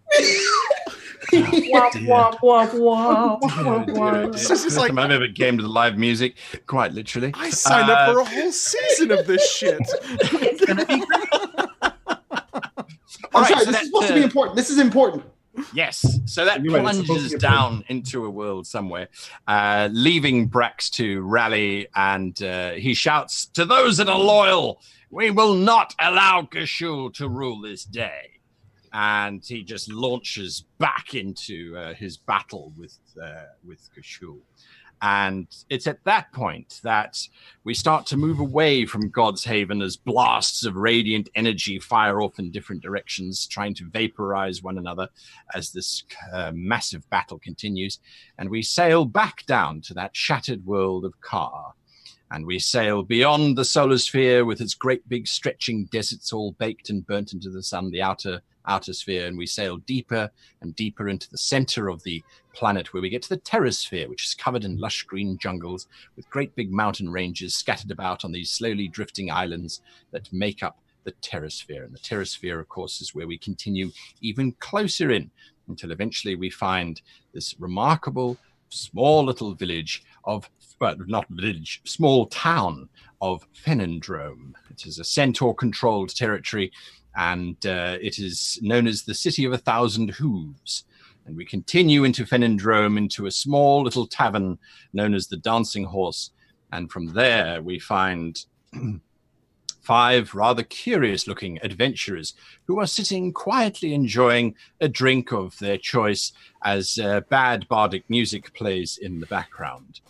Womp, womp, womp, womp, womp, womp. This is like I've ever game to the live music, quite literally. I signed up for a whole season of this shit. It's gonna be great. I'm sorry, this is supposed to be important. This is important. Yes, so that plunges down into a world somewhere, leaving Brax to rally, and he shouts, "To those that are loyal, we will not allow Kashul to rule this day." And he just launches back into his battle with Kashul. And it's at that point that we start to move away from God's Haven as blasts of radiant energy fire off in different directions, trying to vaporize one another as this massive battle continues. And we sail back down to that shattered world of Ka. And we sail beyond the solar sphere with its great big stretching deserts all baked and burnt into the sun, the outer sphere, and we sail deeper and deeper into the center of the planet, where we get to the terrasphere, which is covered in lush green jungles with great big mountain ranges scattered about on these slowly drifting islands that make up the terrasphere. And the terrasphere, of course, is where we continue even closer in until eventually we find this remarkable small little village of, well, not village, small town of Fenendrome. It is a centaur-controlled territory, and it is known as the City of 1,000 Hooves. And we continue into Fenendrome, into a small little tavern known as the Dancing Horse. And from there, we find 5 rather curious-looking adventurers who are sitting quietly enjoying a drink of their choice as bad bardic music plays in the background.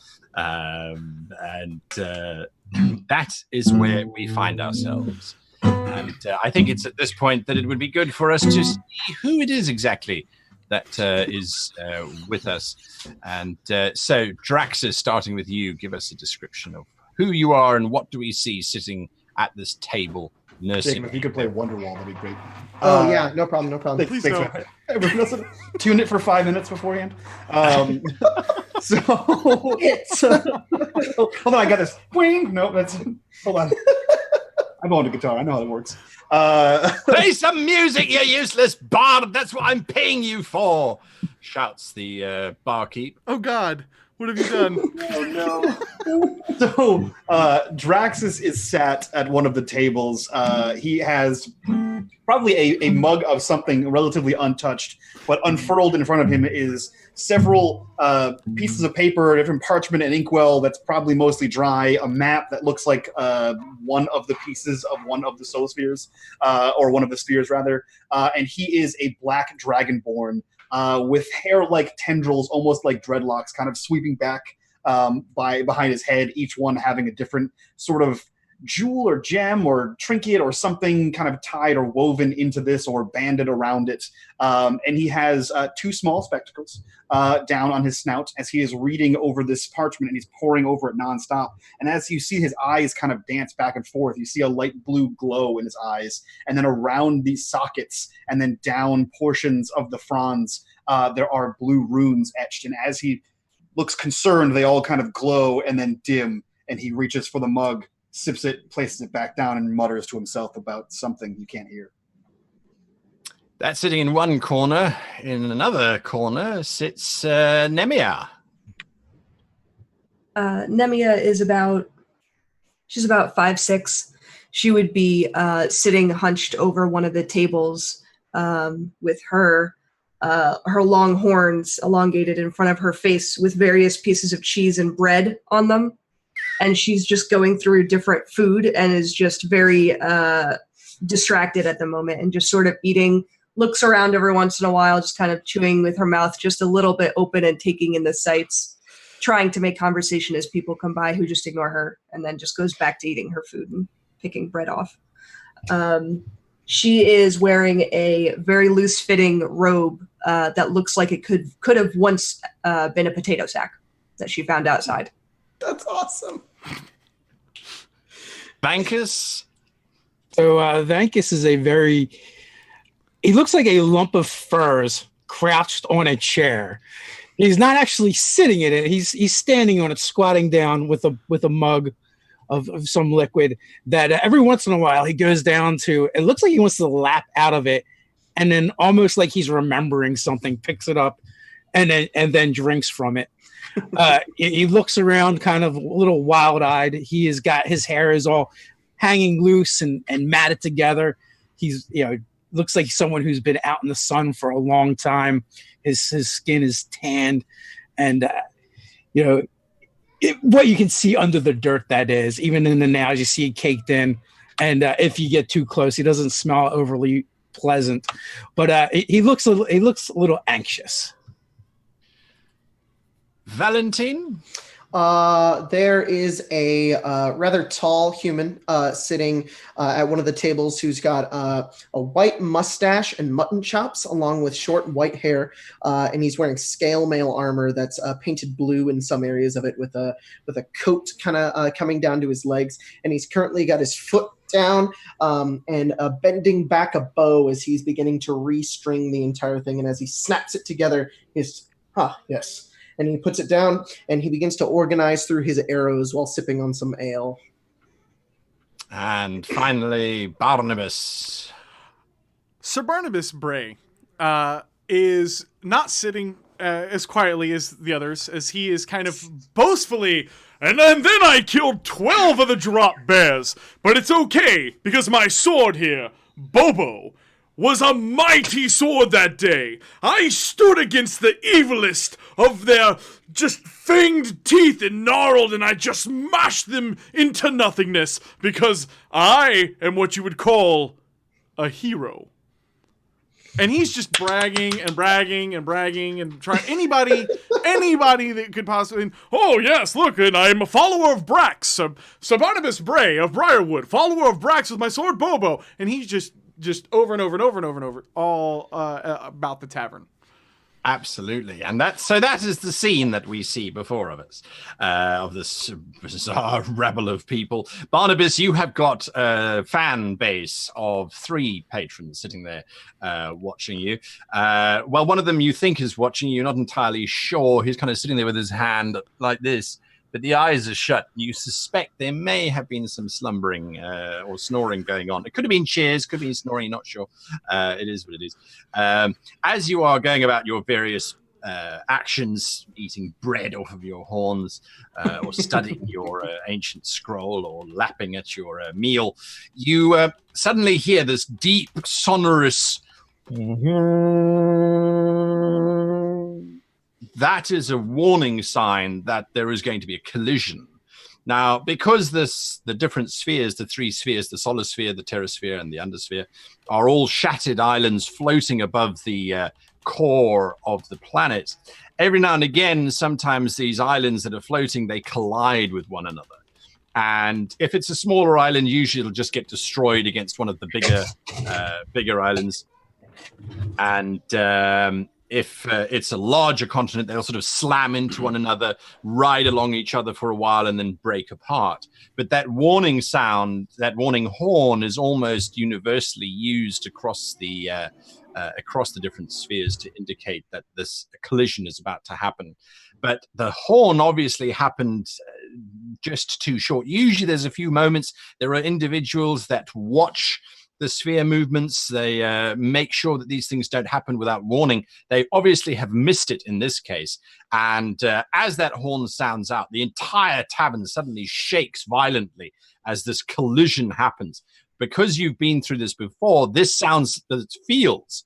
That is where we find ourselves. And I think it's at this point that it would be good for us to see who it is exactly that is with us. And so, Draxus, starting with you, give us a description of who you are and what do we see sitting at this table nursing. Jacob, if you could play Wonderwall, that'd be great. Oh, yeah, no problem. Please don't. Tune it for 5 minutes beforehand. So it's... hold on, I got this. Wing! No, that's... Hold on. I'm going to guitar. I know how it works. Play some music, you useless bard. That's what I'm paying you for, shouts the barkeep. Oh, God. What have you done? Oh, no. So, Draxus is sat at one of the tables. He has probably a mug of something relatively untouched, but unfurled in front of him is several pieces of paper, different parchment and inkwell that's probably mostly dry, a map that looks like one of the pieces of one of the soul spheres, or one of the spheres, rather. And he is a black dragonborn with hair like tendrils, almost like dreadlocks, kind of sweeping back behind his head, each one having a different sort of jewel or gem or trinket or something kind of tied or woven into this or banded around it. And he has 2 small spectacles down on his snout as he is reading over this parchment, and he's poring over it nonstop. And as you see his eyes kind of dance back and forth, you see a light blue glow in his eyes. And then around these sockets and then down portions of the fronds, there are blue runes etched. And as he looks concerned, they all kind of glow and then dim. And he reaches for the mug, sips it, places it back down, and mutters to himself about something you can't hear. That's sitting in one corner. In another corner sits Nemia. Nemia is she's about 5'6". She would be sitting hunched over one of the tables with her long horns elongated in front of her face with various pieces of cheese and bread on them. And she's just going through different food and is just very distracted at the moment and just sort of eating, looks around every once in a while, just kind of chewing with her mouth just a little bit open and taking in the sights, trying to make conversation as people come by who just ignore her, and then just goes back to eating her food and picking bread off. She is wearing a very loose-fitting robe that looks like it could have once been a potato sack that she found outside. That's awesome. Vankus? So Vankus is he looks like a lump of furs crouched on a chair. He's not actually sitting in it. He's standing on it, squatting down with a mug of some liquid that every once in a while he goes down to. It looks like he wants to lap out of it, and then almost like he's remembering something, picks it up and then drinks from it. He looks around kind of a little wild-eyed. He has got his hair is all hanging loose and matted together. He's, looks like someone who's been out in the sun for a long time. His skin is tanned, and what you can see under the dirt, that is, even in the nails, you see it caked in. And if you get too close, he doesn't smell overly pleasant, but he looks a little anxious. Valentine? There is a rather tall human sitting at one of the tables who's got a white mustache and mutton chops along with short white hair, and he's wearing scale mail armor that's painted blue in some areas of it with a coat kind of coming down to his legs, and he's currently got his foot down and bending back a bow as he's beginning to restring the entire thing, and as he snaps it together, yes. And he puts it down, and he begins to organize through his arrows while sipping on some ale. And finally, Barnabas. Sir Barnabas Bray is not sitting as quietly as the others, as he is kind of boastfully, and then I killed 12 of the drop bears, but it's okay, because my sword here, Bobo, was a mighty sword that day. I stood against the evilest of their just fanged teeth and gnarled, and I just mashed them into nothingness because I am what you would call a hero. And he's just bragging and trying anybody that could possibly. Oh yes, look, and I'm a follower of Brax, Sir Barnabas Bray of Briarwood, follower of Brax with my sword Bobo, and he's just over and over, all about the tavern. Absolutely. And that is the scene that we see before of us, of this bizarre rabble of people. Barnabas, you have got a fan base of 3 patrons sitting there watching you. Well, one of them you think is watching you, not entirely sure. He's kind of sitting there with his hand like this, but the eyes are shut. You suspect there may have been some slumbering or snoring going on. It could have been cheers, could have been snoring, not sure. It is what it is. As you are going about your various actions, eating bread off of your horns, or studying your ancient scroll, or lapping at your meal, you suddenly hear this deep, sonorous... That is a warning sign that there is going to be a collision. Now, because the different spheres, the 3 spheres, the solar sphere, the terrasphere, and the undersphere, are all shattered islands floating above the core of the planet, every now and again, sometimes these islands that are floating, they collide with one another. And if it's a smaller island, usually it'll just get destroyed against one of the bigger islands. And if it's a larger continent, they'll sort of slam into one another, ride along each other for a while, and then break apart. But that warning sound, that warning horn, is almost universally used across the different spheres to indicate that this collision is about to happen. But the horn obviously happened just too short. Usually there's a few moments. There are individuals that watch the sphere movements. They make sure that these things don't happen without warning. They obviously have missed it in this case. And as that horn sounds out, the entire tavern suddenly shakes violently as this collision happens. Because you've been through this before, this feels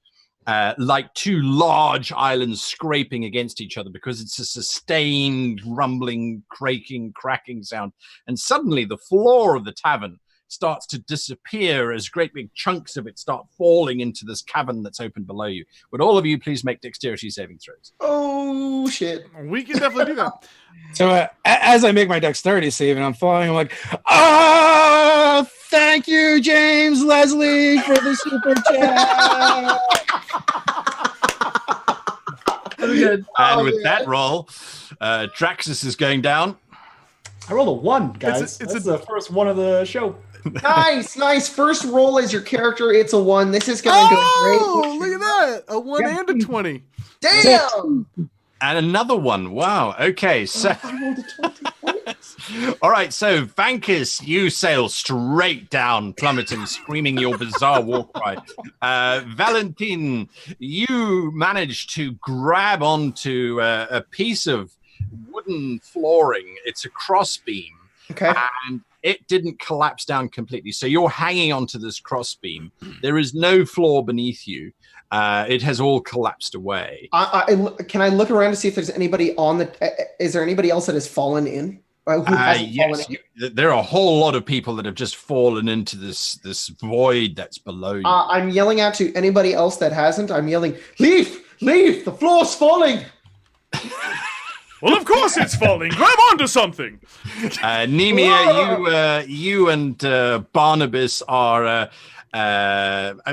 like two large islands scraping against each other, because it's a sustained rumbling, cracking sound. And suddenly the floor of the tavern starts to disappear as great big chunks of it start falling into this cavern that's open below you. Would all of you please make dexterity saving throws? Oh, shit. We can definitely do that. So as I make my dexterity save and I'm falling, I'm like, oh, thank you, James Leslie, for the super chat. Good. And with that roll, Draxus is going down. I rolled a 1, guys. It's the first one of the show. Nice. First roll as your character, it's a 1. This is going to go great. Oh, look at that. A 1 and a 20. Damn! And another one. Wow. Okay. So, I rolled a 20. all right. So, Vankus, you sail straight down, plummeting, screaming your bizarre war cry. Valentin, you managed to grab onto a piece of wooden flooring. It's a crossbeam. Okay. And it didn't collapse down completely. So you're hanging onto this crossbeam. There is no floor beneath you. It has all collapsed away. Can I look around to see if there's anybody on the... Is there anybody else that has fallen in? Who hasn't fallen in? There are a whole lot of people that have just fallen into this void that's below you. I'm yelling out to anybody else that hasn't. I'm yelling, leave! The floor's falling! Well, of course it's falling. Grab onto something. Nemia, you and Barnabas are,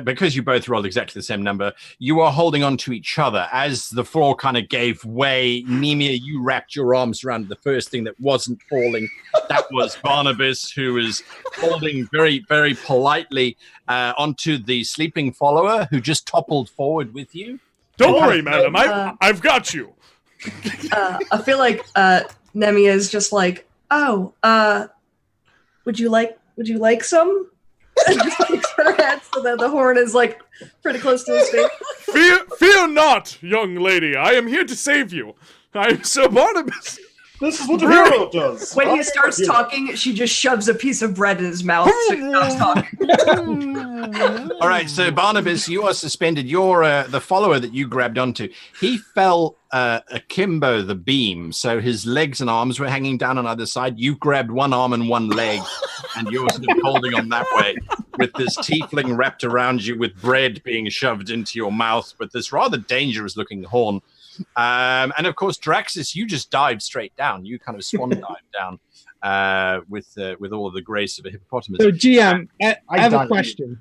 because you both rolled exactly the same number, you are holding on to each other. As the floor kind of gave way, Nemia, you wrapped your arms around the first thing that wasn't falling. That was Barnabas, who is holding very, very politely onto the sleeping follower who just toppled forward with you. Don't worry, madam. I've got you. I feel like Nemia is just like, oh, would you like some? And just takes her head so that the horn is like pretty close to his face. Fear not, young lady. I am here to save you. I'm Sir Barnabas. This is what a hero does. When he starts talking, she just shoves a piece of bread in his mouth so he stops talking. All right, so Barnabas, you are suspended. You're the follower that you grabbed onto. He fell akimbo the beam, so his legs and arms were hanging down on either side. You grabbed one arm and one leg, and you're sort of holding on that way with this tiefling wrapped around you with bread being shoved into your mouth with this rather dangerous-looking horn. And of course, Draxus, you just dived straight down. You kind of swan dived down with all of the grace of a hippopotamus. So, GM, I have a question.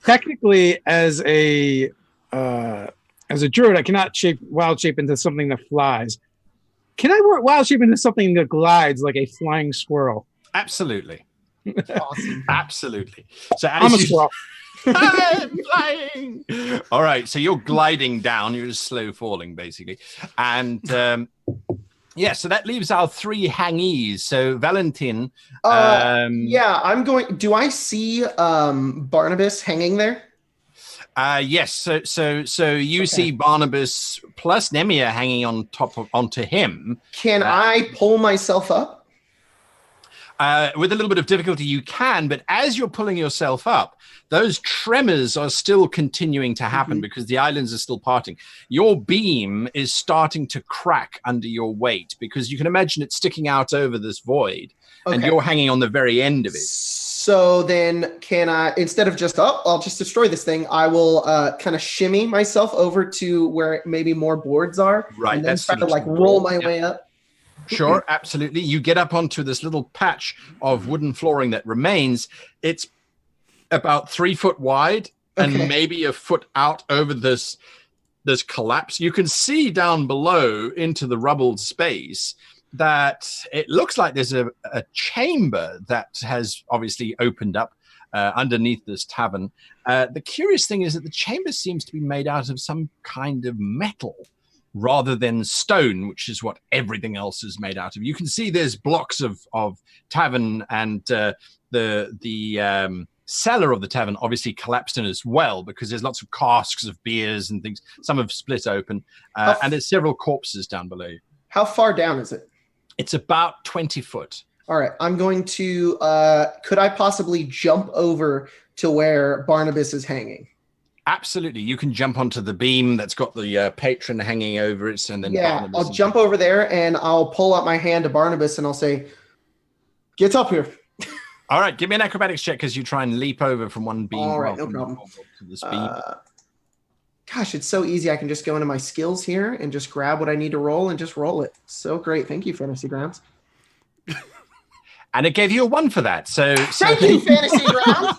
Technically, as a druid, I cannot wild shape into something that flies. Can I wild shape into something that glides like a flying squirrel? Absolutely. Awesome. Absolutely. So I'm a squirrel. I'm flying. All right, so you're gliding down. You're just slow falling, basically. And yeah, so that leaves our 3 hangees. So Valentin. Yeah, I'm going. Do I see Barnabas hanging there? Yes. So you see Barnabas plus Nemia hanging onto him. Can I pull myself up? With a little bit of difficulty, you can, but as you're pulling yourself up, those tremors are still continuing to happen because the islands are still parting. Your beam is starting to crack under your weight because you can imagine it sticking out over this void, and you're hanging on the very end of it. So then can I, instead of just, I'll just destroy this thing, I will kind of shimmy myself over to where maybe more boards are. Right. And then try to like roll my way up. Sure, absolutely. You get up onto this little patch of wooden flooring that remains. It's about 3 foot wide and maybe a foot out over this collapse. You can see down below into the rubbled space that it looks like there's a chamber that has obviously opened up underneath this tavern. The curious thing is that the chamber seems to be made out of some kind of metal rather than stone, which is what everything else is made out of. You can see there's blocks of tavern, and the cellar of the tavern obviously collapsed in as well, because there's lots of casks of beers and things. Some have split open, and there's several corpses down below. How far down is it? It's about 20 foot. All right, I'm going to, could I possibly jump over to where Barnabas is hanging? Absolutely. You can jump onto the beam that's got the patron hanging over it. And then Barnabas I'll jump over there and I'll pull out my hand to Barnabas and I'll say, get up here. All right, give me an acrobatics check as you try and leap over from one beam. All right, no problem. To this beam. Gosh, it's so easy. I can just go into my skills here and just grab what I need to roll and just roll it. So great. Thank you, Fantasy Grounds. And it gave you a 1 for that. So thank you, Fantasy Grounds.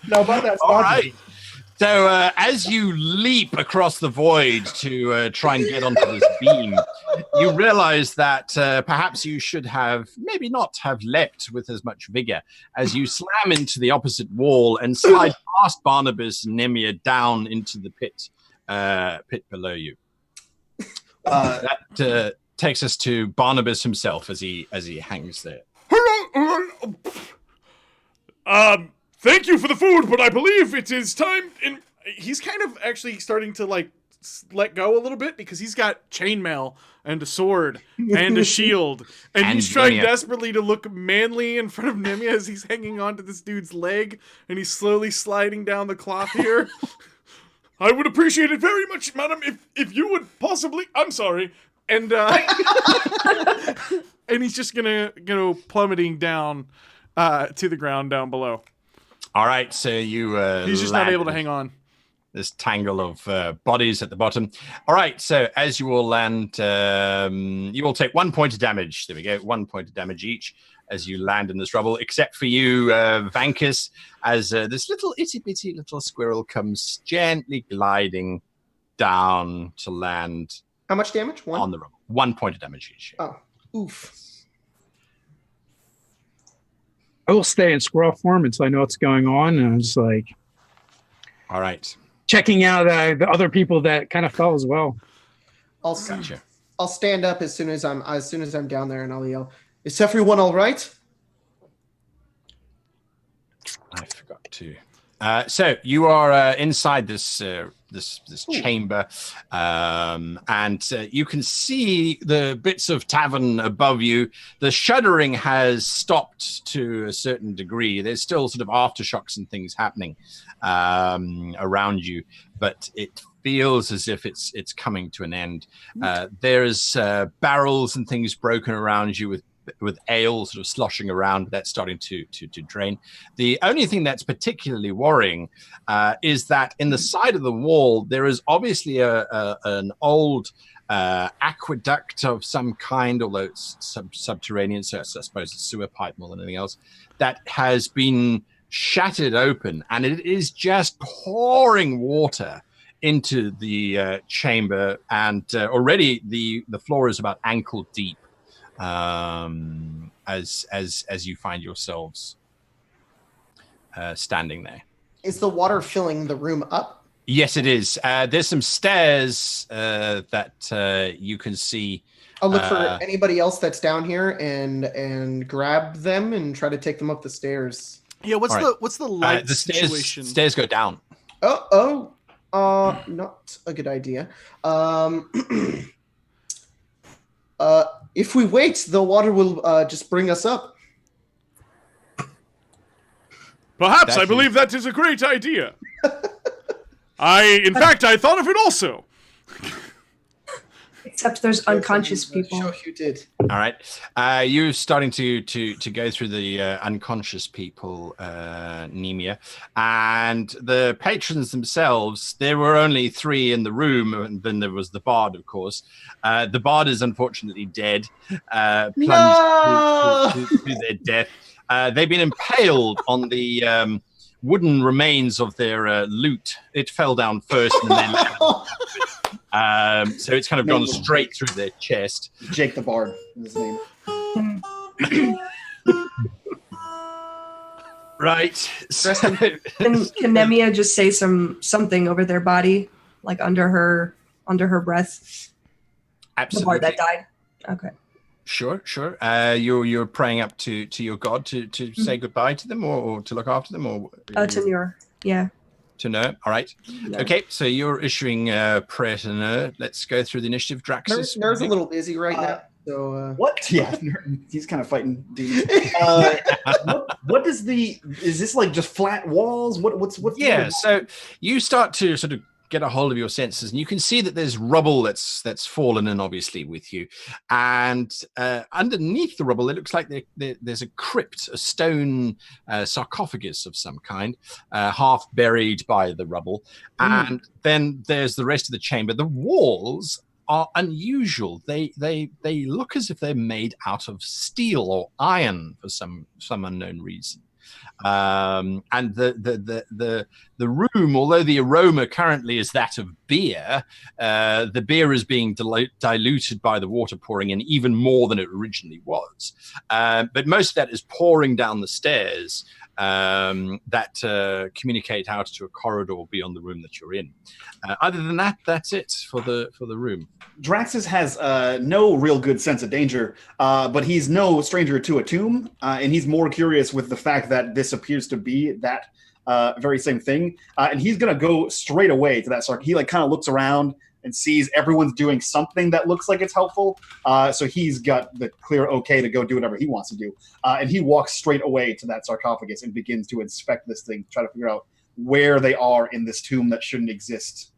No, but that's all right. So as you leap across the void to try and get onto this beam, you realize that perhaps you should have maybe not have leapt with as much vigor as you slam into the opposite wall and slide past Barnabas and Nemia down into the pit below you. That takes us to Barnabas himself as he hangs there. Thank you for the food, but I believe it is time. He's kind of actually starting to like let go a little bit because he's got chainmail and a sword and a shield, and he's trying desperately to look manly in front of Nemia as he's hanging onto this dude's leg, and he's slowly sliding down the cloth here. I would appreciate it very much, madam, if you would possibly. I'm sorry, and and he's just gonna go plummeting down to the ground down below. All right, so you he's just not able to hang on. This tangle of bodies at the bottom. All right, so as you all land, you all take 1 point of damage. There we go, 1 point of damage each as you land in this rubble, except for you, Vankus, as this little itty-bitty little squirrel comes gently gliding down to land. How much damage? 1? On the rubble. 1 point of damage each. Oh, oof. I will stay in squirrel form until I know what's going on, and I'm just like, all right, checking out the other people that kind of fell as well. I'll stand up as soon as I'm down there, and I'll yell, "Is everyone all right?" I forgot to. So you are inside this chamber, and you can see the bits of tavern above you. The shuddering has stopped to a certain degree. There's still sort of aftershocks and things happening around you, but it feels as if it's coming to an end. There's barrels and things broken around you with ale sort of sloshing around. That's starting to drain. The only thing that's particularly worrying is that in the side of the wall there is obviously an old aqueduct of some kind, although it's subterranean, so I suppose it's sewer pipe more than anything else, that has been shattered open, and it is just pouring water into the chamber, and already the floor is about ankle deep. As you find yourselves standing there. Is the water filling the room up? Yes, it is. There's some stairs that you can see. I'll look for anybody else that's down here and grab them and try to take them up the stairs. Yeah, what's the light situation? Stairs go down. Not a good idea. If we wait, the water will just bring us up. Perhaps. I believe that is a great idea. In fact, I thought of it also. Except there's unconscious people. Show you did. All right. You're starting to go through the unconscious people, Nemia. And the patrons themselves, there were only 3 in the room, and then there was the bard, of course. The bard is unfortunately dead, plunged to their death. They've been impaled on the wooden remains of their loot. It fell down first and then so it's kind of gone straight through their chest. Jake the Bard is his name. Right. So, Can Nemia just say something over their body, like under her breath? absolutely. The bard that died. Okay. Sure. You're praying up to your god to say goodbye to them or to look after them or To Nur. Yeah. To Nur. All right. No. Okay. So you're issuing prayer to Nur. Let's go through the initiative. Draxus. Nur's a little busy right now. So What? Yeah, he's kind of fighting demons. What is this like just flat walls? What's Yeah. So you start to sort of get a hold of your senses, and you can see that there's rubble that's fallen in, obviously, with you. And underneath the rubble, it looks like there's a crypt, a stone sarcophagus of some kind, half buried by the rubble. And then there's the rest of the chamber. The walls are unusual. They look as if they're made out of steel or iron for some unknown reason. And the room, although the aroma currently is that of beer, the beer is being diluted by the water pouring in even more than it originally was. But most of that is pouring down the stairs that communicate out to a corridor beyond the room that you're in. Other than that, that's it for the room. Draxus has no real good sense of danger, but he's no stranger to a tomb, and he's more curious with the fact that this appears to be that very same thing. And he's going to go straight away to that circle. He kind of looks around and sees everyone's doing something that looks like it's helpful. So he's got the clear okay to go do whatever he wants to do. And he walks straight away to that sarcophagus and begins to inspect this thing, try to figure out where they are in this tomb that shouldn't exist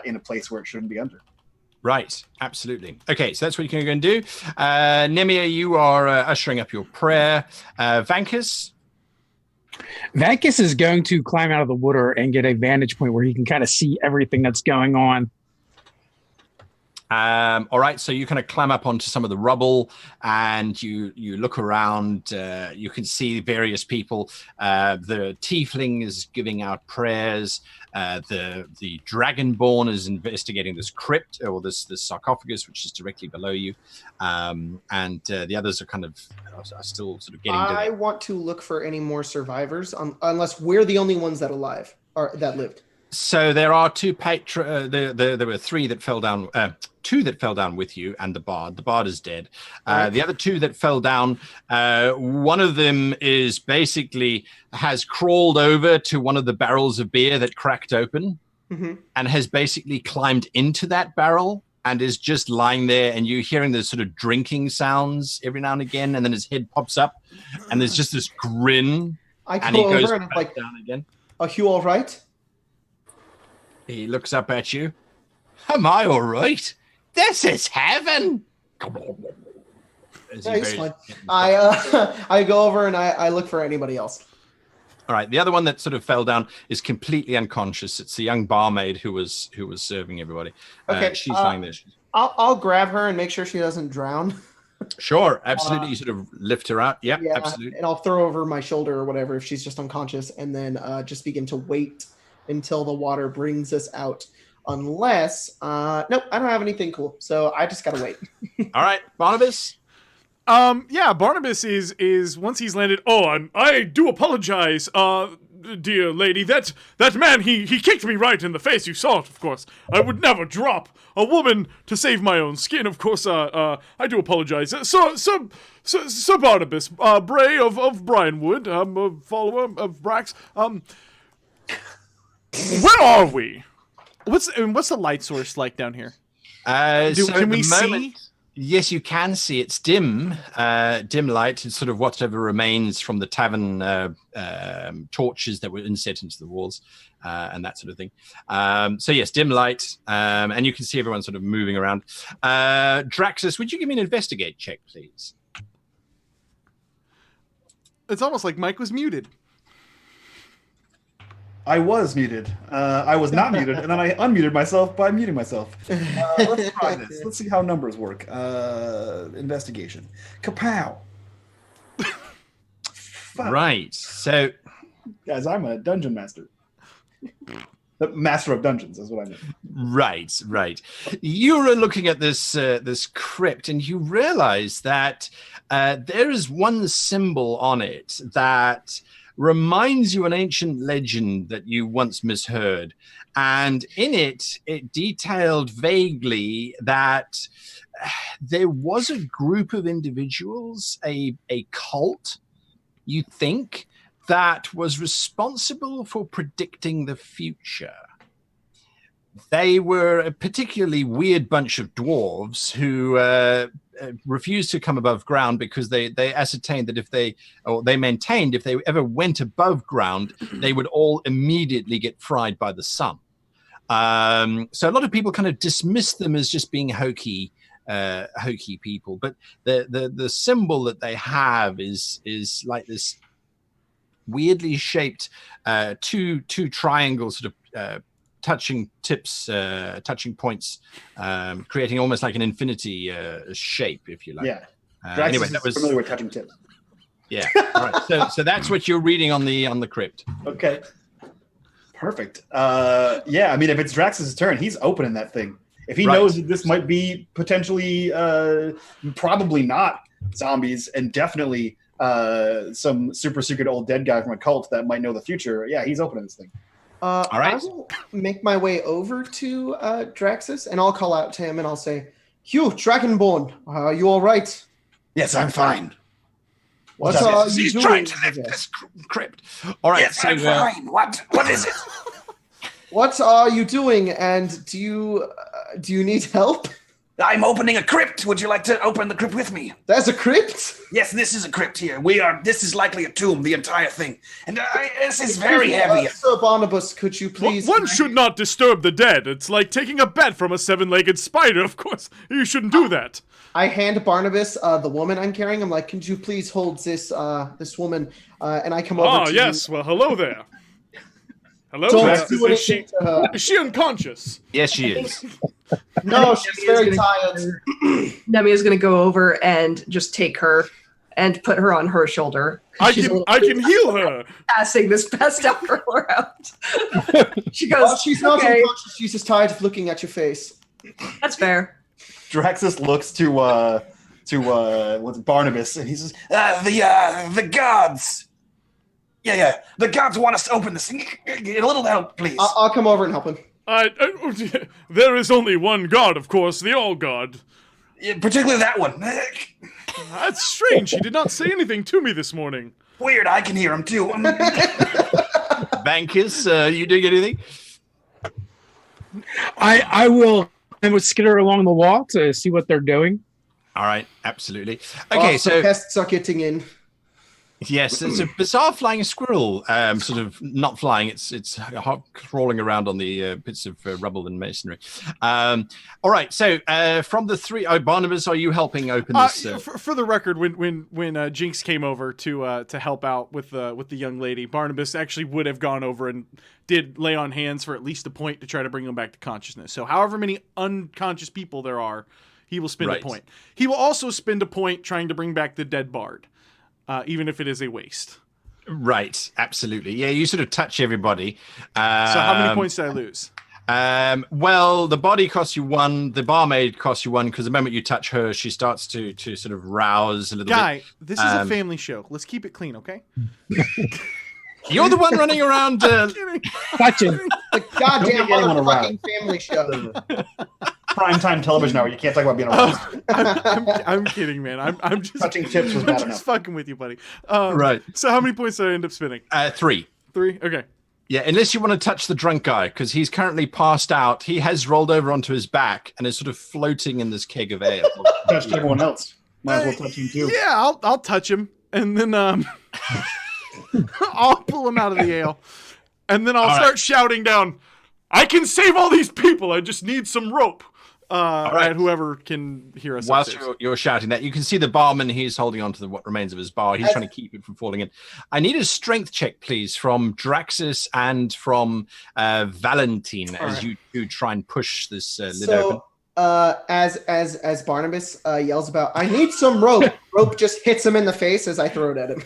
in a place where it shouldn't be under. Right, absolutely. Okay, so that's what you can go and do. Nemia, you are ushering up your prayer. Vankus? Vankus is going to climb out of the water and get a vantage point where he can kind of see everything that's going on. All right, so you kind of climb up onto some of the rubble and you look around. You can see various people. The tiefling is giving out prayers. The dragonborn is investigating this crypt or this sarcophagus, which is directly below you. And the others are are still sort of getting to I want to look for any more survivors, unless we're the only ones that that lived. So there are two there were 3 that fell down, 2 that fell down with you, and the bard. The bard is dead. The other 2 that fell down, one of them is basically has crawled over to one of the barrels of beer that cracked open, and has basically climbed into that barrel and is just lying there, and you're hearing the sort of drinking sounds every now and again, and then his head pops up, and there's just this grin, and he goes back down again. Are you all right? He looks up at you. Am I all right? This is heaven. Yeah, he's fine. I go over and I look for anybody else. All right. The other one that sort of fell down is completely unconscious. It's the young barmaid who was serving everybody. Okay, she's lying there. I'll grab her and make sure she doesn't drown. Sure, absolutely. You sort of lift her out. Yep, yeah, absolutely. And I'll throw over my shoulder or whatever if she's just unconscious, and then just begin to wait until the water brings us out. Unless, nope, I don't have anything cool, so I just gotta wait. All right, Barnabas. Yeah, Barnabas is once he's landed. Oh, I do apologize, dear lady. That man, he kicked me right in the face. You saw it, of course. I would never drop a woman to save my own skin. Of course, I do apologize. Sir Barnabas, Bray of Brianwood, a follower of Brax. Where are we? What's the light source like down here? Can we see? Yes, you can see it's dim light. It's sort of whatever remains from the tavern torches that were inset into the walls and that sort of thing. So yes, dim light, and you can see everyone sort of moving around. Draxus, would you give me an investigate check, please? It's almost like Mike was muted. I was muted. I was not muted, and then I unmuted myself by muting myself. Let's try this. Let's see how numbers work. Investigation. Kapow. Right. So, guys, I'm a dungeon master. The master of dungeons is what I mean. Right. You're looking at this this crypt, and you realize that there is one symbol on it that reminds you an ancient legend that you once misheard. And in it detailed vaguely that there was a group of individuals, a cult, you think, that was responsible for predicting the future. They were a particularly weird bunch of dwarves who refused to come above ground because they ascertained that they maintained if they ever went above ground, they would all immediately get fried by the sun. So a lot of people kind of dismiss them as just being hokey people, but the symbol that they have is like this weirdly shaped two triangles sort of touching points, creating almost like an infinity shape, if you like. Yeah. Anyway, that was familiar with touching tips. Yeah. All right. So that's what you're reading on the crypt. Okay. Perfect. Yeah. I mean, if it's Drax's turn, he's opening that thing. If he knows that this might be potentially, probably not zombies, and definitely some super secret old dead guy from a cult that might know the future. Yeah, he's opening this thing. All right. I will make my way over to Draxus, and I'll call out to him, and I'll say, "Hugh, Dragonborn, are you all right?" Yes, I'm fine. What are you He's doing? trying to lift this crypt. All right. Yes, I'm fine. What is it? What are you doing? And do you need help? I'm opening a crypt. Would you like to open the crypt with me? There's a crypt? Yes, this is a crypt here. This is likely a tomb, the entire thing. And this is very heavy. Sir Barnabas, could you please... One should not disturb the dead. It's like taking a bet from a seven-legged spider, of course. You shouldn't do that. I hand Barnabas the woman I'm carrying. I'm like, could you please hold this woman? And I come over to yes. Well, hello there. Hello Don't there. do anything to her. Is she unconscious? Yes, she is. No, she's very tired. Nemia's going to go over and just take her and put her on her shoulder. I can heal her. Passing this pest out around. She goes, she's not unconscious. She's just tired of looking at your face. That's fair. Draxus looks to what's Barnabas, and he says, The gods. Yeah. The gods want us to open this thing. Get a little help, please. I'll come over and help him. There is only one god, of course, the All-God. Yeah, particularly that one. That's strange. He did not say anything to me this morning. Weird, I can hear him too. Bankus, you doing anything? I will skitter along the wall to see what they're doing. All right, absolutely. Okay, so pests are getting in. yes, it's a bizarre flying squirrel. Sort of not flying; it's crawling around on the bits of rubble and masonry. All right, so from the three, Barnabas, are you helping open this? For the record, when Jinx came over to help out with the young lady, Barnabas actually would have gone over and did lay on hands for at least a point to try to bring them back to consciousness. So, however many unconscious people there are, he will spend a point. He will also spend a point trying to bring back the dead bard. Even if it is a waste. Right, absolutely. Yeah, you sort of touch everybody. So how many points did I lose? Well, the body costs you 1. The barmaid costs you 1 because the moment you touch her, she starts to sort of rouse a little bit. Guy, this is a family show. Let's keep it clean, okay? You're the one running around touching. The goddamn motherfucking family show. Primetime television hour. You can't talk about being a I'm kidding, man. I'm just touching tips was bad enough. Fucking with you, buddy. Right. So how many points did I end up spending? 3. 3? Okay. Yeah, unless you want to touch the drunk guy, because he's currently passed out. He has rolled over onto his back and is sort of floating in this keg of ale. Touched everyone else. Might as well touch him too. Yeah, I'll touch him, and then I'll pull him out of the ale, and then I'll start shouting down, "I can save all these people. I just need some rope." At whoever can hear us. Whilst you're shouting that, you can see the barman. He's holding on to what remains of his bar. He's trying to keep it from falling in. I need a strength check, please, from Draxus and from Valentine as you two try and push this lid open. As Barnabas yells about, "I need some rope," rope just hits him in the face as I throw it at him.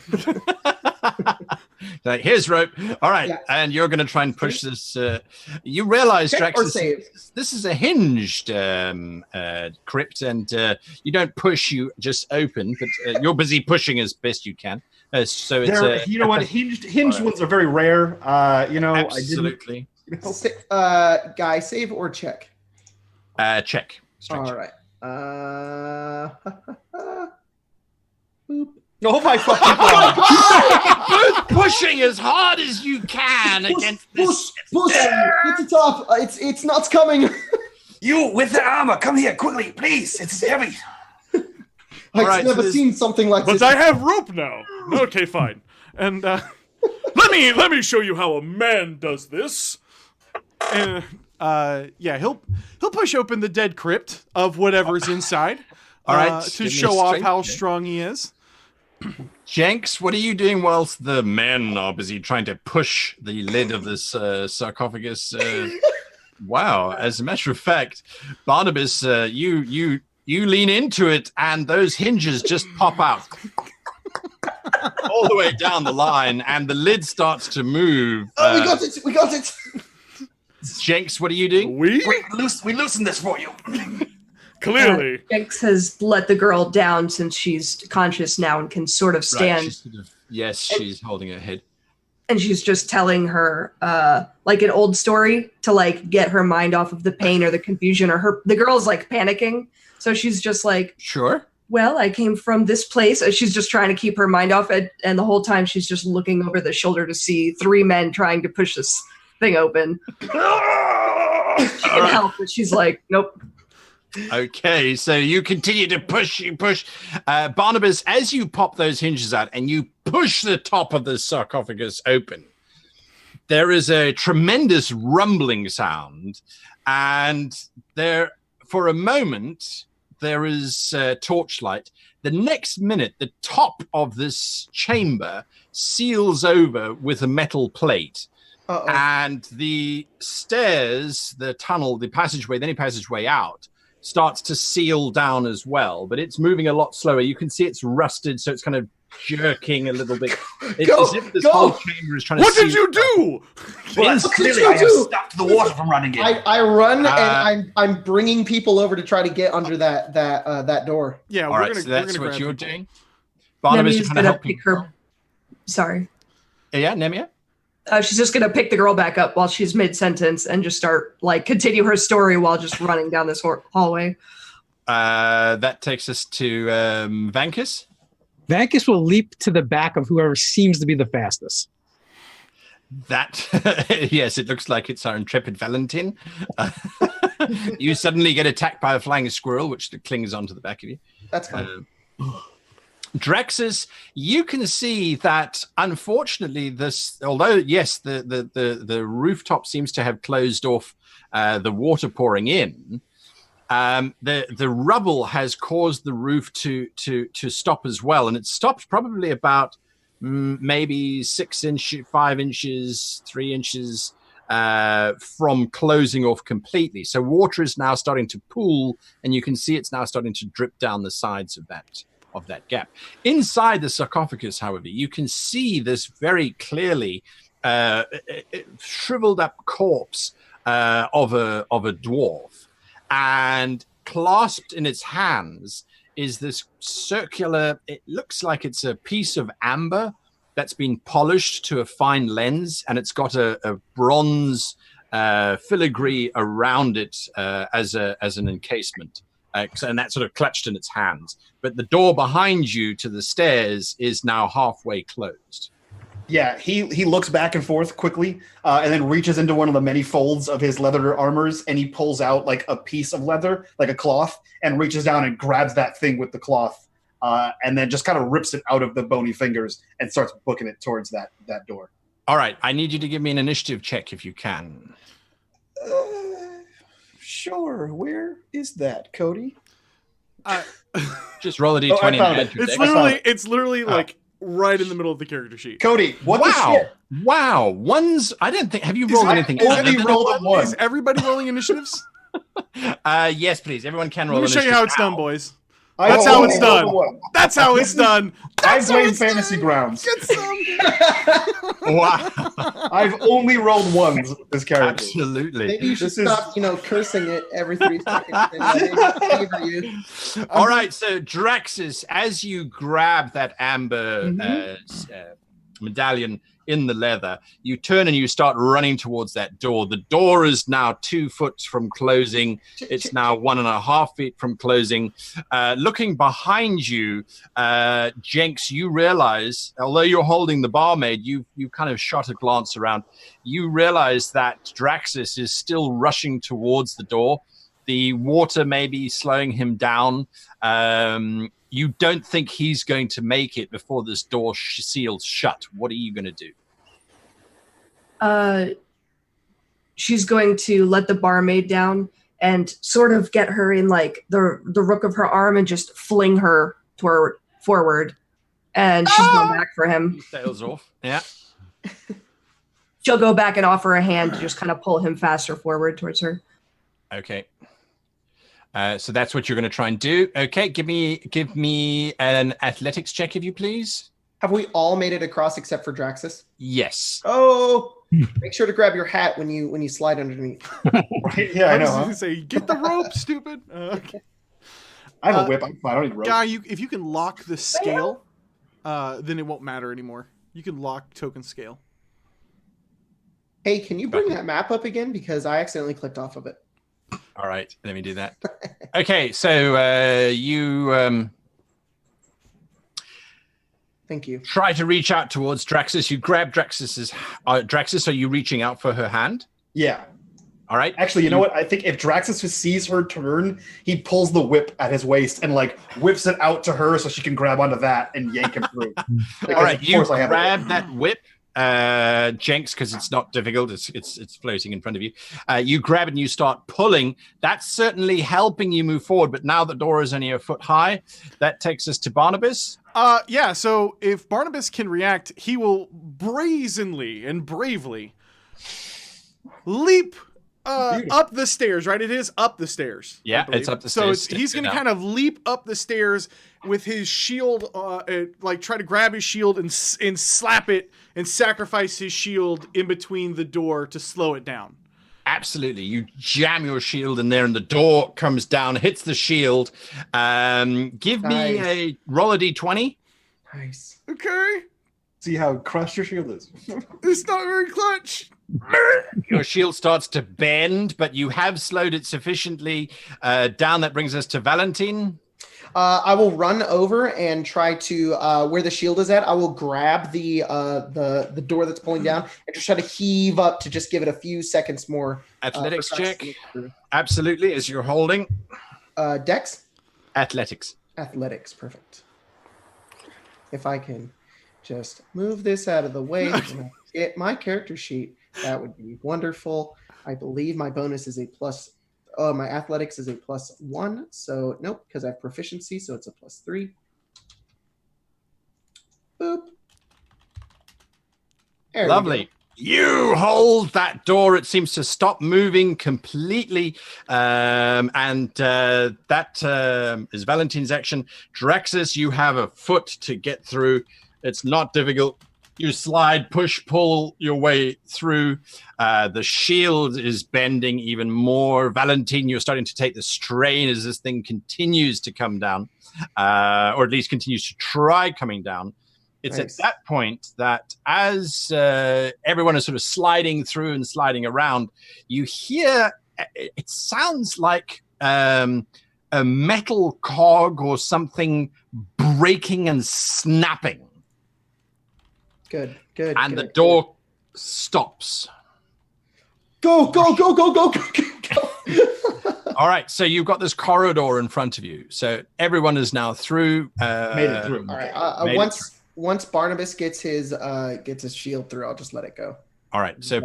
Like, here's rope. All right, and you're going to try and push this. You realize, Draxus, this is a hinged crypt, and you don't push, you just open. But you're busy pushing as best you can. So it's you know what? Hinged ones are very rare. Absolutely. Guy, save or check? Check. All right. Boop. Oh my fucking god! Pushing as hard as you can against this. Push! Get the top. It's not coming. You with the armor, come here quickly, please. It's heavy. I've never seen something like this. But I have rope now. Okay, fine. And let me show you how a man does this. And he'll push open the dead crypt of whatever's inside. All right, to show off how strong he is. Jenks, what are you doing whilst the men are busy trying to push the lid of this sarcophagus? Wow, as a matter of fact, Barnabas, you lean into it and those hinges just pop out all the way down the line and the lid starts to move. Oh, we got it! Jenks, what are you doing? We loosened this for you. Clearly. Jenks has let the girl down since she's conscious now and can sort of stand. Right, she's holding her head. And she's just telling her like an old story to like get her mind off of the pain or the confusion or the girl's like panicking. So she's just like, sure. Well, I came from this place. She's just trying to keep her mind off it. And the whole time she's just looking over the shoulder to see three men trying to push this thing open. She can help, but she's like, nope. Okay, so you continue to push. Barnabas, as you pop those hinges out and you push the top of the sarcophagus open, there is a tremendous rumbling sound. And there, for a moment, there is torchlight. The next minute, the top of this chamber seals over with a metal plate. Uh-oh. And the stairs, the tunnel, the passageway, any passageway out, starts to seal down as well, but it's moving a lot slower. You can see it's rusted, so it's kind of jerking a little bit. It's as if this whole chamber is trying to. What did you do? Well, clearly I have stopped the water from running in. I run and I'm bringing people over to try to get under that door. Yeah, all right. So that's what you're doing. Barnabas, you're trying to help people. Sorry. Yeah, Nemia. She's just going to pick the girl back up while she's mid-sentence and just start, like, continue her story while just running down this hallway. That takes us to Vankus. Vankus will leap to the back of whoever seems to be the fastest. That, yes, it looks like it's our intrepid Valentine. You suddenly get attacked by a flying squirrel, which clings onto the back of you. That's fine. Draxus, you can see that unfortunately this, although yes, the rooftop seems to have closed off the water pouring in, the rubble has caused the roof to stop as well, and it stopped probably about maybe 6 inches, 5 inches, 3 inches from closing off completely. So water is now starting to pool, and you can see it's now starting to drip down the sides of that gap. Inside the sarcophagus, however, you can see this very clearly shriveled up corpse of a dwarf, and clasped in its hands is this circular, it looks like it's a piece of amber that's been polished to a fine lens, and it's got a bronze filigree around it as an encasement. And that's sort of clutched in its hands. But the door behind you to the stairs is now halfway closed. Yeah, he looks back and forth quickly, and then reaches into one of the many folds of his leather armors, and he pulls out like a piece of leather, like a cloth, and reaches down and grabs that thing with the cloth, and then just kind of rips it out of the bony fingers and starts booking it towards that door. All right, I need you to give me an initiative check if you can. Sure. Where is that, Cody? Just roll a d20 and add your dex. It's literally like right in the middle of the character sheet. Cody, what the shit? Wow. Have you rolled anything? Only rolled a 1. Is everybody rolling initiatives? Yes, please. Everyone can roll Let me show you initiative. how it's done, boys. That's how it's done. That's how it's done. I blame Fantasy Grounds. Get some. Wow. I've only rolled 1s with this character. Absolutely. Maybe you should stop, cursing it every 3 seconds. Favor you. All right, so Draxus, as you grab that amber medallion in the leather, you turn and you start running towards that door. The door is now 2 foot from closing. It's now 1.5 feet from closing. Looking behind you, Jenks, you realize, although you're holding the barmaid, you kind of shot a glance around. You realize that Draxus is still rushing towards the door. The water may be slowing him down. You don't think he's going to make it before this door seals shut. What are you going to do? She's going to let the barmaid down and sort of get her in like the rook of her arm and just fling her forward. And she's going back for him. Sails off. Yeah. She'll go back and offer a hand to just kind of pull him faster forward towards her. Okay. So that's what you're going to try and do. Okay, give me an athletics check, if you please. Have we all made it across except for Draxus? Yes. Oh, make sure to grab your hat when you slide underneath. Right? Yeah, I know. I was going to say, get the rope, stupid. Okay. I have a whip. I'm fine. I don't need rope. Guy, if you can lock the scale, then it won't matter anymore. You can lock token scale. Hey, can you bring that map up again? Because I accidentally clicked off of it. All right, let me do that. Okay, so you thank you. Try to reach out towards Draxus. You grab Draxus's Draxus. Are you reaching out for her hand? Yeah. All right. Actually, you know what? I think if Draxus sees her turn, he pulls the whip at his waist and like whips it out to her so she can grab onto that and yank him through. All right, you grab that whip. Jenks, because it's not difficult, it's floating in front of you. You grab it and you start pulling. That's certainly helping you move forward, but now the door is only a foot high. That takes us to Barnabas. Yeah, so if Barnabas can react, he will brazenly and bravely leap up the stairs, right? It is up the stairs. Yeah, it's up the stairs. So he's going to kind of leap up the stairs with his shield, like try to grab his shield and slap it and sacrifice his shield in between the door to slow it down. Absolutely. You jam your shield in there and the door comes down, hits the shield. Give me a roll a d20. Nice. Okay. See how crushed your shield is. It's not very clutch. Your shield starts to bend, but you have slowed it sufficiently down. That brings us to Valentine. I will run over and try to where the shield is at. I will grab the door that's pulling down and just try to heave up to just give it a few seconds more. Athletics check. Absolutely, as you're holding. Dex? Athletics. Athletics, perfect. If I can just move this out of the way and get my character sheet, that would be wonderful. I believe my bonus is a plus. Oh, my athletics is a +1. So nope, because I have proficiency, so it's a +3. Boop. There Lovely. You hold that door. It seems to stop moving completely. That is Valentine's action. Draxus, you have a foot to get through. It's not difficult. You slide, push, pull your way through. The shield is bending even more. Valentine, you're starting to take the strain as this thing continues to come down, or at least continues to try coming down. It's nice. At that point that as everyone is sort of sliding through and sliding around, you hear, it sounds like a metal cog or something breaking and snapping. Good. And the door stops. Go. All right, so you've got this corridor in front of you. So everyone is now through. Made it through. All right. Once Barnabas gets his shield through, I'll just let it go. All right, so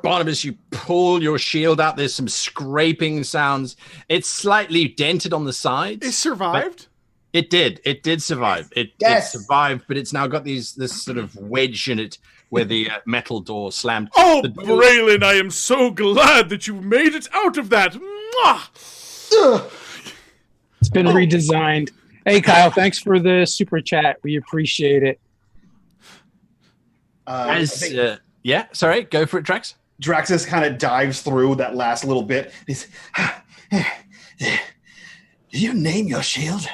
Barnabas, you pull your shield out. There's some scraping sounds. It's slightly dented on the sides. It survived? It did. It did survive. It survived, but it's now got this sort of wedge in it where the metal door slammed. Oh, Braylon, I am so glad that you made it out of that. Mwah! It's been redesigned. Hey, Kyle, thanks for the super chat. We appreciate it. Yeah, sorry, go for it, Drax. Draxus kind of dives through that last little bit. He's, do you name your shield?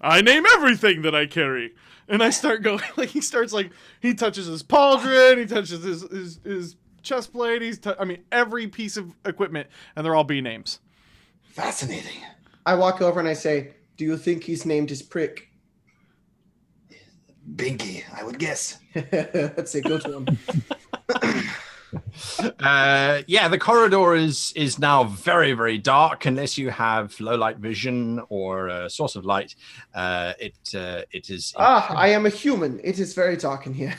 I name everything that I carry. And I start going, like, he touches his pauldron, he touches his chest plate, every piece of equipment, and they're all B names. Fascinating. I walk over and I say, do you think he's named his prick? Binky, I would guess. That's a good one. The corridor is now very, very dark unless you have low light vision or a source of light. It is. I am a human. It is very dark in here.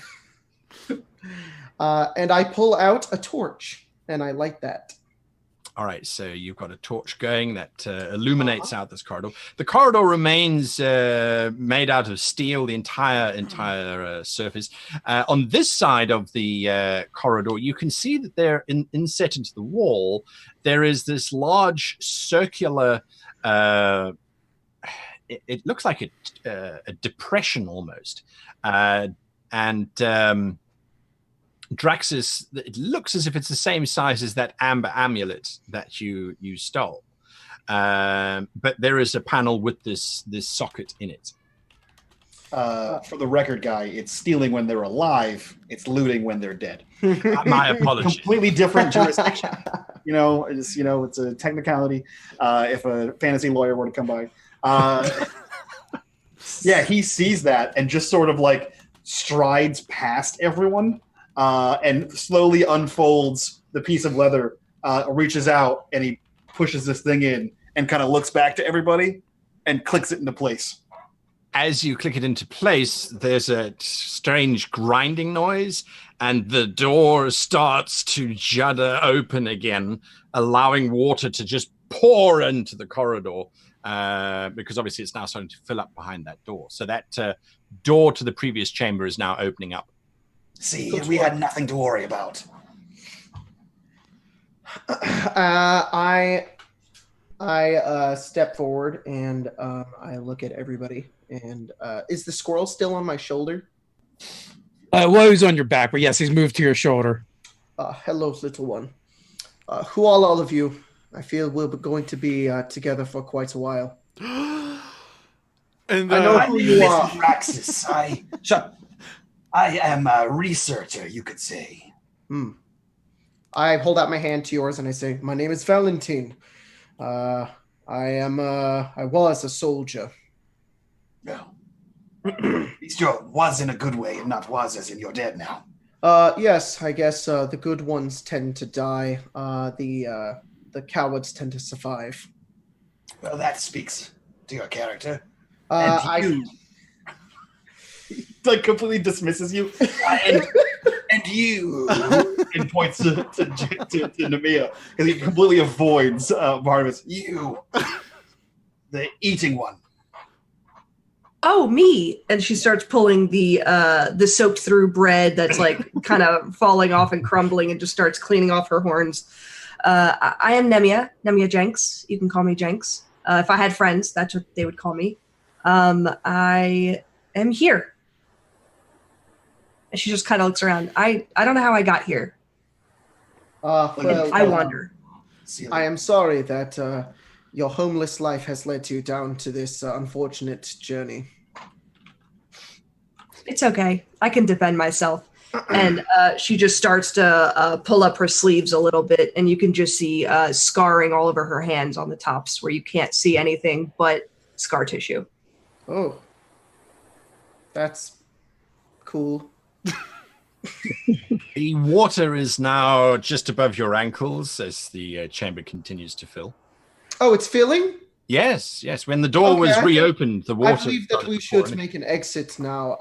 And I pull out a torch and I light that. All right, so you've got a torch going that illuminates out this corridor. The corridor remains made out of steel, the entire surface. On this side of the corridor, you can see that there, inset into the wall, there is this large circular. It looks like a depression almost, and. Draxus, it looks as if it's the same size as that amber amulet that you stole, but there is a panel with this socket in it. For the record, guy, it's stealing when they're alive. It's looting when they're dead. My apologies. Completely different jurisdiction. It's a technicality. If a fantasy lawyer were to come by, he sees that and just sort of like strides past everyone. And slowly unfolds the piece of leather, reaches out, and he pushes this thing in and kind of looks back to everybody and clicks it into place. As you click it into place, there's a strange grinding noise, and the door starts to judder open again, allowing water to just pour into the corridor, because obviously it's now starting to fill up behind that door. So that door to the previous chamber is now opening up. See, we had nothing to worry about. I step forward and I look at everybody. And is the squirrel still on my shoulder? Well, he's on your back, but yes, he's moved to your shoulder. Hello, little one. Who are all of you? I feel we're going to be together for quite a while. And I know who you are. Praxis. I am a researcher, you could say. I hold out my hand to yours and I say, my name is Valentine. I was a soldier. Well, at least you was in a good way and not was as in you're dead now. Yes, I guess the good ones tend to die. The cowards tend to survive. Well, that speaks to your character. Like completely dismisses you, and you, and points to Nemea because he completely avoids Barnabas. You, the eating one. Oh, me! And she starts pulling the soaked through bread that's like kind of falling off and crumbling, and just starts cleaning off her horns. I am Nemea Jenks. You can call me Jenks. If I had friends, that's what they would call me. I am here. And she just kind of looks around. I don't know how I got here. I wonder. I am sorry that your homeless life has led you down to this unfortunate journey. It's okay. I can defend myself. And she just starts to pull up her sleeves a little bit, and you can just see scarring all over her hands on the tops where you can't see anything but scar tissue. Oh. That's cool. The water is now just above your ankles as the chamber continues to fill. Oh, it's filling? Yes. When the door was reopened, the water... I believe that we should make an exit now.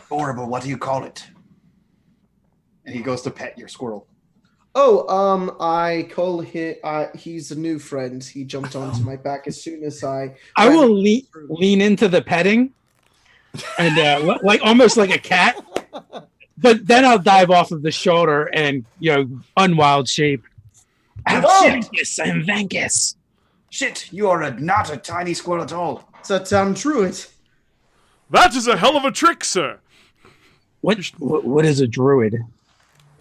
Horrible, what do you call it? And he goes to pet your squirrel. Oh, I call him. He's a new friend. He jumped onto my back as soon as I will lean into the petting, and like almost like a cat. But then I'll dive off of the shoulder and unwild shape. I'm Vankus. Shit, you are not a tiny squirrel at all. It's a town druid. That is a hell of a trick, sir. What is a druid?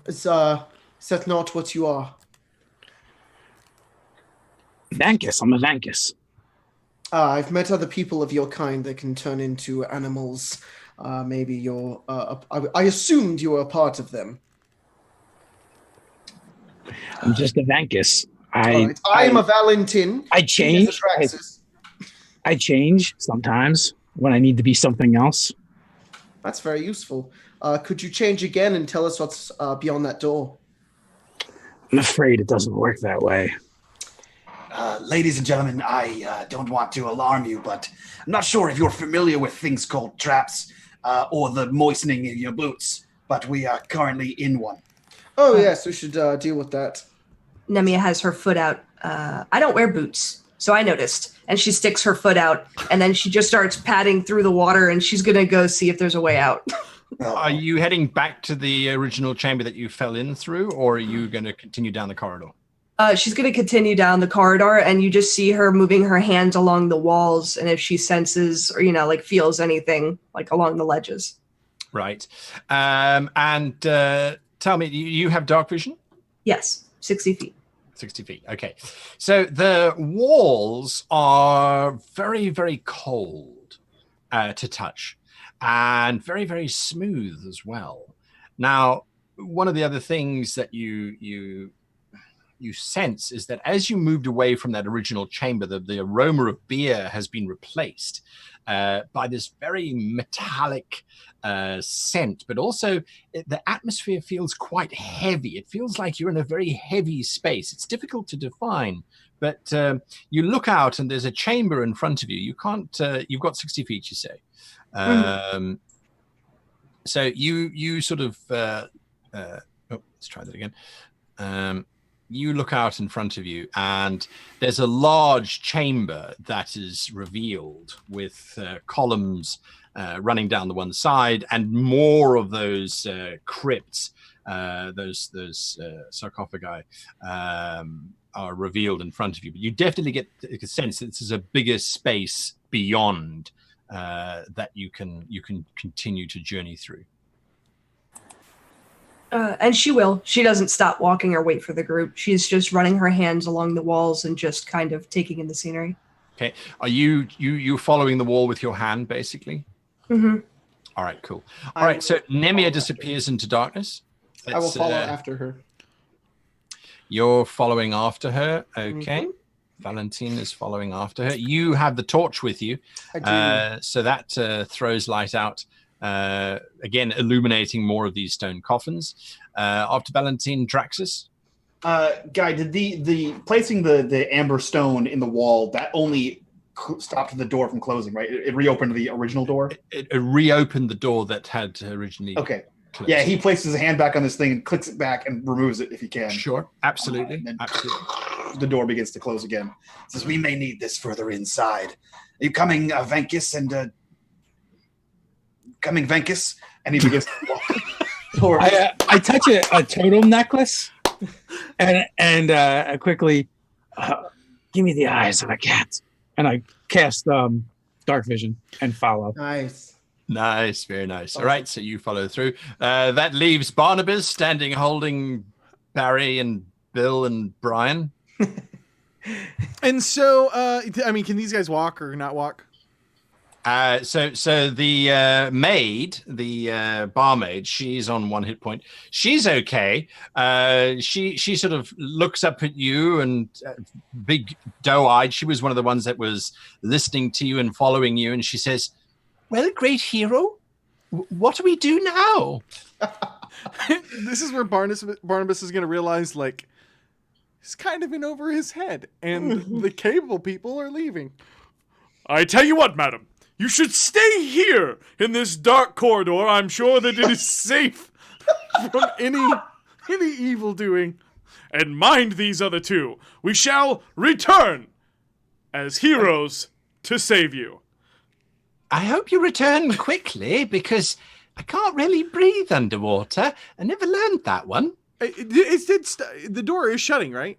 Is that not what you are? Vankus. I'm a Vankus. I've met other people of your kind that can turn into animals. Maybe you're... I assumed you were a part of them. I'm just a Vankus. I am a Valentin. I change. I change sometimes when I need to be something else. That's very useful. Could you change again and tell us what's beyond that door? I'm afraid it doesn't work that way. Ladies and gentlemen, I don't want to alarm you, but I'm not sure if you're familiar with things called traps or the moistening in your boots, but we are currently in one. Oh, yes, we should deal with that. Nemia has her foot out. I don't wear boots, so I noticed. And she sticks her foot out, and then she just starts padding through the water, and she's going to go see if there's a way out. Are you heading back to the original chamber that you fell in through, or are you going to continue down the corridor? She's going to continue down the corridor, and you just see her moving her hands along the walls, and if she senses or, feels anything, along the ledges. Right. And tell me, you have dark vision? Yes, 60 feet. 60 feet. Okay. So the walls are very, very cold to touch and very, very smooth as well. Now, one of the other things that you sense is that as you moved away from that original chamber, the aroma of beer has been replaced by this very metallic scent, but also the atmosphere feels quite heavy. It feels like you're in a very heavy space. It's difficult to define, but you look out and there's a chamber in front of you. You can't. You've got 60 feet, you say. So you sort of. Let's try that again. You look out in front of you, and there's a large chamber that is revealed with columns running down the one side, and more of those crypts, those sarcophagi, are revealed in front of you. But you definitely get a sense that this is a bigger space beyond that you can continue to journey through. And she will. She doesn't stop walking or wait for the group. She's just running her hands along the walls and just kind of taking in the scenery. Okay. Are you following the wall with your hand, basically? Mm-hmm. All right, cool. All right, so Nemia disappears into darkness. I will follow after her. You're following after her. Okay. Mm-hmm. Valentine is following after her. You have the torch with you. I do. So that throws light out. Again, illuminating more of these stone coffins. After Valentine, Draxus. Guy, did the placing the amber stone in the wall, that only stopped the door from closing, right? It reopened the original door? It reopened the door that had originally Okay. closed. Yeah, he places his hand back on this thing and clicks it back and removes it if he can. Sure, absolutely. And then Absolutely. the door begins to close again. Says, we may need this further inside. Are you coming, Vankus, and... Coming, Vankus? And he begins to walk. I touch a totem necklace, and I quickly give me the eyes of a cat, and I cast dark vision and follow. Nice, very nice. All right, so you follow through. That leaves Barnabas standing, holding Barry and Bill and Brian. And so, can these guys walk or not walk? So the maid, the barmaid, she's on 1 hit point. She's okay. She sort of looks up at you and big doe-eyed. She was one of the ones that was listening to you and following you. And she says, "Well, great hero, What do we do now? This is where Barnabas is going to realize, like, he's kind of in over his head, and the capable people are leaving. I tell you what, madam, you should stay here in this dark corridor. I'm sure that it is safe from any evil doing. And mind these other two. We shall return as heroes to save you. I hope you return quickly, because I can't really breathe underwater. I never learned that one. The door is shutting, right?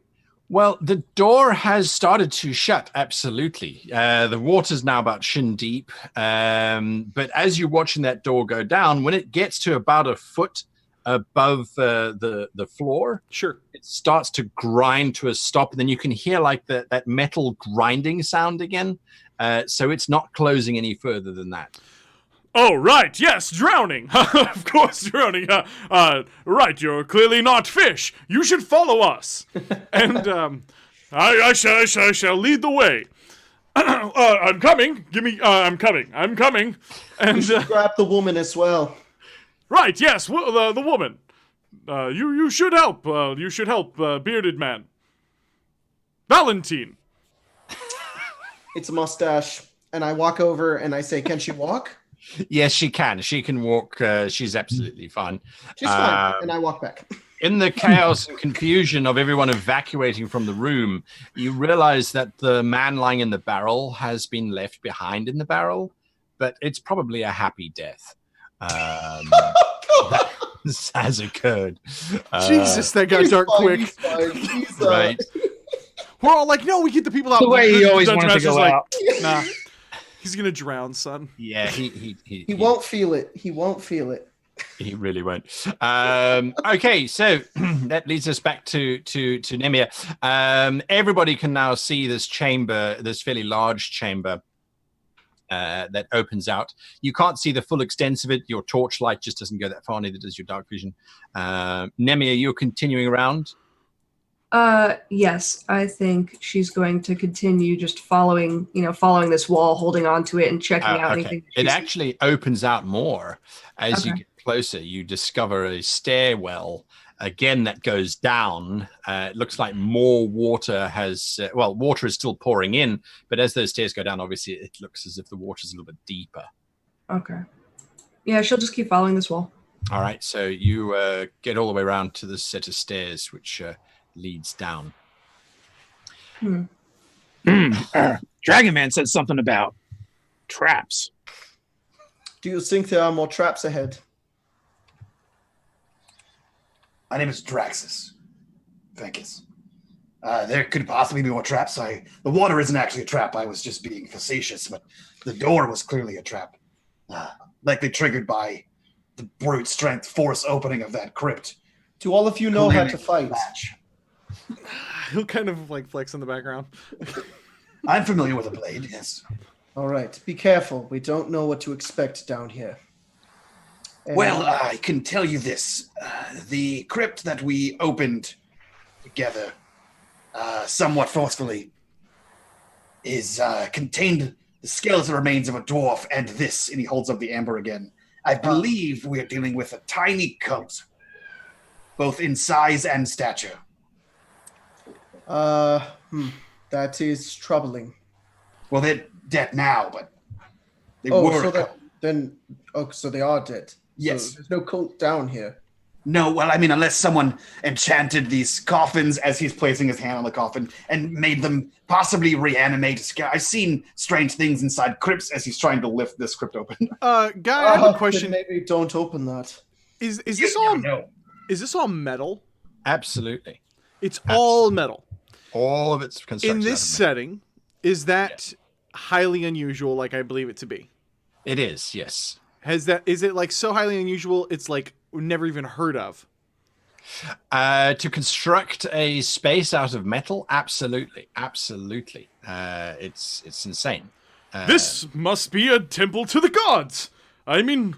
Well, the door has started to shut, absolutely. The water's now about shin deep. But as you're watching that door go down, when it gets to about a foot above the floor, sure, it starts to grind to a stop. And then you can hear like that metal grinding sound again. So it's not closing any further than that. Oh, right, yes, drowning. Of course, drowning. Right, you're clearly not fish. You should follow us. And I shall lead the way. I'm coming. I'm coming. And you should grab the woman as well. Right, yes, the woman. You should help. You should help, bearded man. Valentine. It's a mustache. And I walk over and I say, can she walk? Yes, she can. She can walk. She's absolutely fine. She's fine. And I walk back. In the chaos and confusion of everyone evacuating from the room, you realize that the man lying in the barrel has been left behind in the barrel, but it's probably a happy death. That has occurred. Jesus, that got dark quick. He's right. We're all like, no, we get the people out. The way he always wanted to go out. Nah. He's gonna drown, son. Yeah, he won't feel it. He won't feel it. He really won't. Okay, so that leads us back to Nemia. Everybody can now see this chamber, this fairly large chamber that opens out. You can't see the full extent of it. Your torchlight just doesn't go that far, neither does your dark vision. Nemia, you're continuing around. Yes, I think she's going to continue just following this wall, holding on to it and checking out anything. It actually opens out more as you get closer. You discover a stairwell again that goes down. It looks like more water water is still pouring in, but as those stairs go down, obviously it looks as if the water's a little bit deeper. Okay. Yeah, she'll just keep following this wall. All right, so you get all the way around to this set of stairs, which leads down. Dragon Man said something about traps. Do you think there are more traps ahead? My name is Draxus. Venkis. There could possibly be more traps. The water isn't actually a trap. I was just being facetious, but the door was clearly a trap. Likely triggered by the brute strength force opening of that crypt. Do all of you know how to fight? He'll kind of like flex in the background. I'm familiar with a blade, yes. All right, be careful. We don't know what to expect down here. And well, I can tell you this. The crypt that we opened together somewhat forcefully is contained the skeleton remains of a dwarf and this, and he holds up the amber again. I believe we are dealing with a tiny cult, both in size and stature. That is troubling. Well, they're dead now, but they were. So they are dead. Yes. So there's no cult down here. No, well, I mean, unless someone enchanted these coffins as he's placing his hand on the coffin and made them possibly reanimate. I've seen strange things inside crypts as he's trying to lift this crypt open. Guy, I have a question. Maybe don't open that. Is this all metal? Absolutely. It's all metal. All of it's constructed in this setting. Is that highly unusual, like I believe it to be? It is, yes. Is it like so highly unusual it's like never even heard of? To construct a space out of metal, absolutely. It's insane. This must be a temple to the gods. I mean,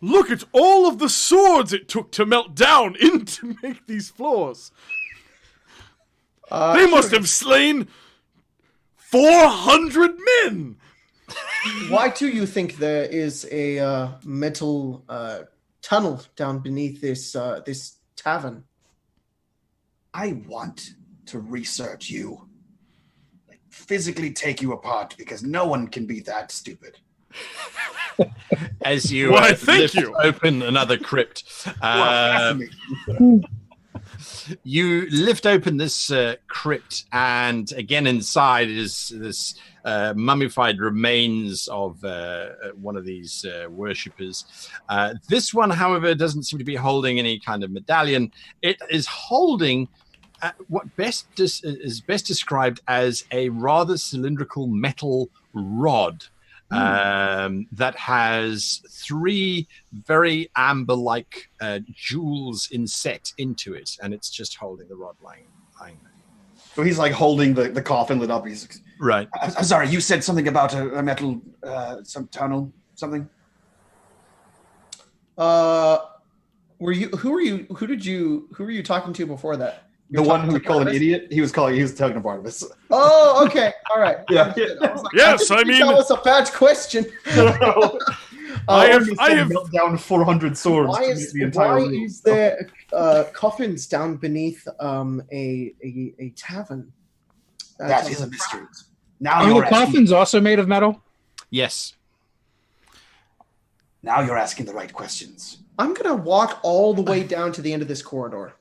look at all of the swords it took to melt down to make these floors. They must have slain 400 men. Why do you think there is a metal tunnel down beneath this this tavern? I want to research you. Like, physically take you apart because no one can be that stupid. As you Why, thank lift you. open another crypt, you lift open this crypt, and again inside is this mummified remains of one of these worshippers. This one, however, doesn't seem to be holding any kind of medallion. It is holding what is best described as a rather cylindrical metal rod. That has 3 very amber-like jewels inset into it, and it's just holding the rod lying there. So he's like holding the coffin lid up. He's Right. I'm sorry, you said something about a metal, some tunnel, something? Were you? Who were you? Who were you talking to before that? the one who we called an idiot. He was talking to Barnabas. Oh, okay, all right. Yeah. I was like, Yes, I I mean- that was a bad question. I have melt down 400 swords Why to is meet the entire room. is there coffins down beneath a tavern? That is a mystery. Now Are the you're asking, coffins also made of metal? Yes. now you're asking the right questions. I'm gonna walk all the way down to the end of this corridor.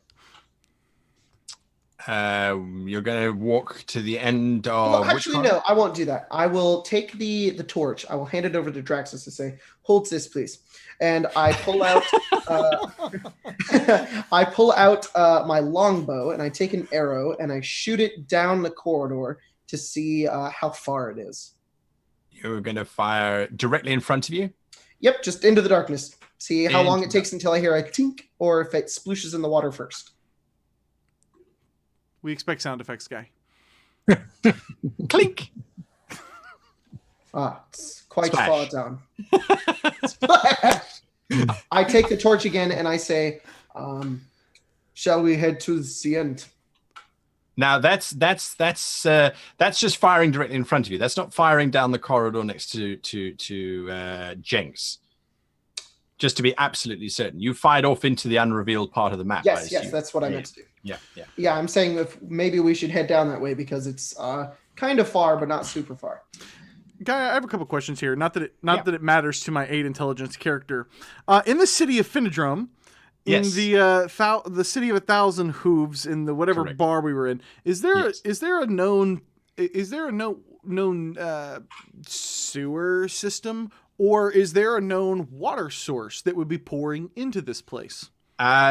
You're going to walk to the end of... Well, which actually, corridor? no, I won't do that. I will take the torch. I will hand it over to Draxus to say, "Hold this, please." And I pull out, my longbow, and I take an arrow and I shoot it down the corridor to see how far it is. You're going to fire directly in front of you? Yep, just into the darkness. See how long it Into takes until I hear a tink, or if it splooshes in the water first. We expect sound effects, guy. Clink! It's quite Splash. far down. Splash! I take the torch again and I say, "Shall we head to the end?" Now that's just firing directly in front of you. That's not firing down the corridor next to Jenks. Just to be absolutely certain, you fired off into the unrevealed part of the map. Yes, that's what I meant to do. Yeah. Yeah, I'm saying if maybe we should head down that way because it's kind of far, but not super far. Guy, I have a couple questions here. Not that it matters to my 8 intelligence character. In the city of Finodrome, in Yes. the city of 1,000 hooves, in the whatever Correct. bar we were in, is there a known sewer system, or is there a known water source that would be pouring into this place?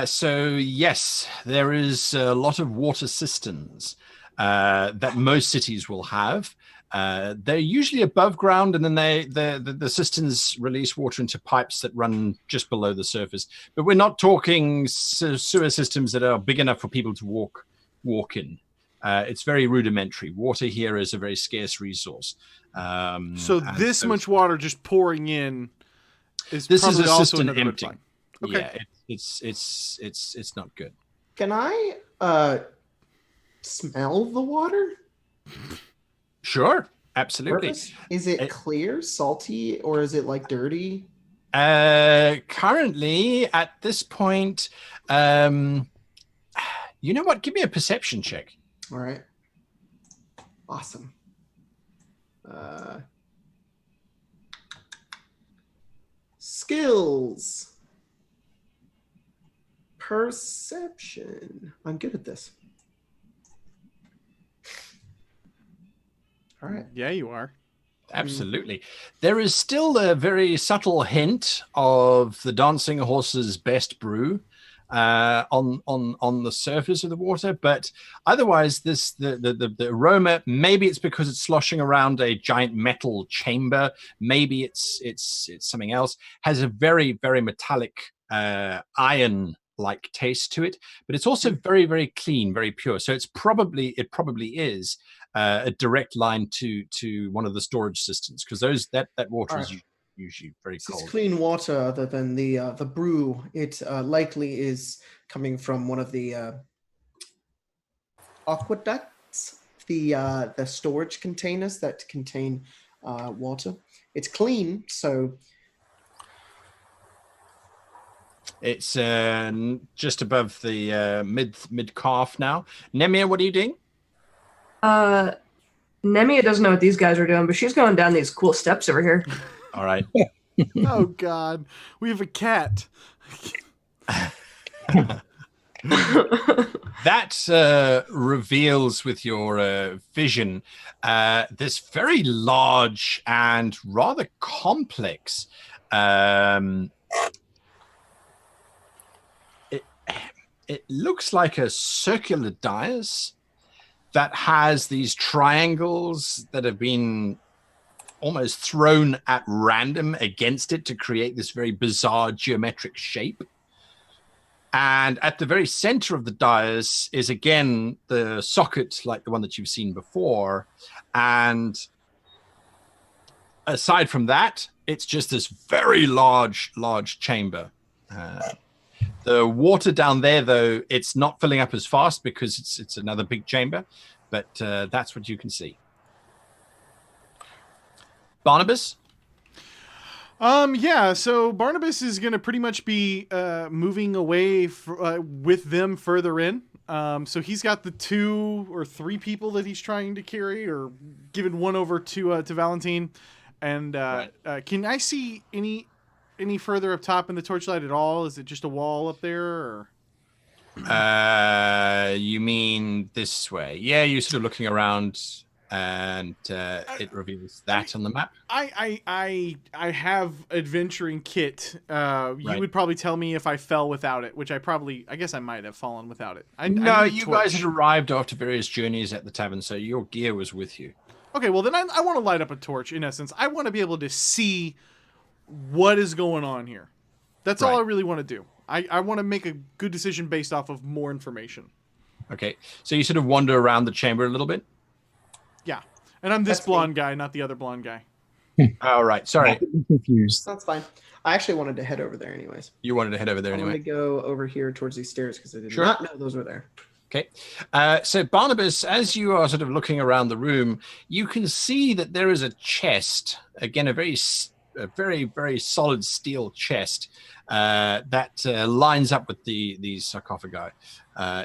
So yes, there is a lot of water cisterns that most cities will have. They're usually above ground, and then the cisterns release water into pipes that run just below the surface. But we're not talking sewer systems that are big enough for people to walk in. It's very rudimentary. Water here is a very scarce resource. So this much water just pouring in is This probably is a also cistern another red empty. flag. Okay. Yeah, it's not good. Can I smell the water? Sure, absolutely. Is it clear, salty, or is it like dirty? Currently, at this point, you know what? Give me a perception check. All right. Awesome. Skills. Perception. I'm good at this. All right. Yeah, you are. Absolutely. There is still a very subtle hint of the dancing horse's best brew on the surface of the water, but otherwise, the aroma. Maybe it's because it's sloshing around a giant metal chamber. Maybe it's something else. Has a very, very metallic iron-like taste to it, but it's also very, very clean, very pure. So it probably is a direct line to one of the storage systems, because that water is usually very cold. It's clean water other than the brew. It likely is coming from one of the aqueducts, the storage containers that contain water. It's clean, so... It's just above the mid calf now. Nemia, what are you doing? Nemia doesn't know what these guys are doing, but she's going down these cool steps over here. All right. Oh, God. We have a cat. That reveals with your vision this very large and rather complex it looks like a circular dais that has these triangles that have been almost thrown at random against it to create this very bizarre geometric shape. And at the very center of the dais is again the socket like the one that you've seen before. And aside from that, it's just this very large chamber. The water down there, though, it's not filling up as fast because it's another big chamber, but that's what you can see. Barnabas? Yeah, so Barnabas is going to pretty much be moving away with them further in. So he's got the 2 or 3 people that he's trying to carry, or giving one over to Valentine. And Right. Can I see any further up top in the torchlight at all? Is it just a wall up there? Or? You mean this way? Yeah, you're sort of looking around, and it reveals that on the map. I have adventuring kit. You Right. would probably tell me if I fell without it, which I guess I might have fallen without it. I No, need a you torch. guys had arrived after various journeys at the tavern, so your gear was with you. Okay, well then I want to light up a torch. In essence, I want to be able to see what is going on here. That's all Right. I really want to do. I want to make a good decision based off of more information. Okay, so you sort of wander around the chamber a little bit. Yeah, and I'm this That's blonde guy, not the other blonde guy. All right, sorry. I'm confused. That's fine. I actually wanted to head over there anyways. You wanted to head over there I anyway. wanted to go over here towards these stairs because I did Sure. not know those were there. Okay. So Barnabas, as you are sort of looking around the room, you can see that there is a chest, again, a very, very solid steel chest that lines up with these sarcophagi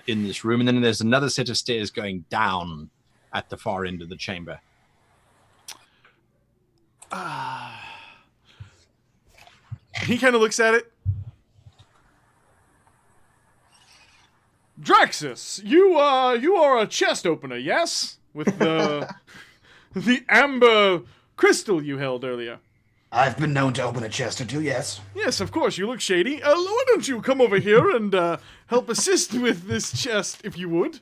in this room. And then there's another set of stairs going down at the far end of the chamber. He kind of looks at it. Draxus, you are a chest opener, yes? With the the amber crystal you held earlier. I've been known to open a chest or two, yes. Yes, of course, you look shady. Why don't you come over here and help assist with this chest, if you would?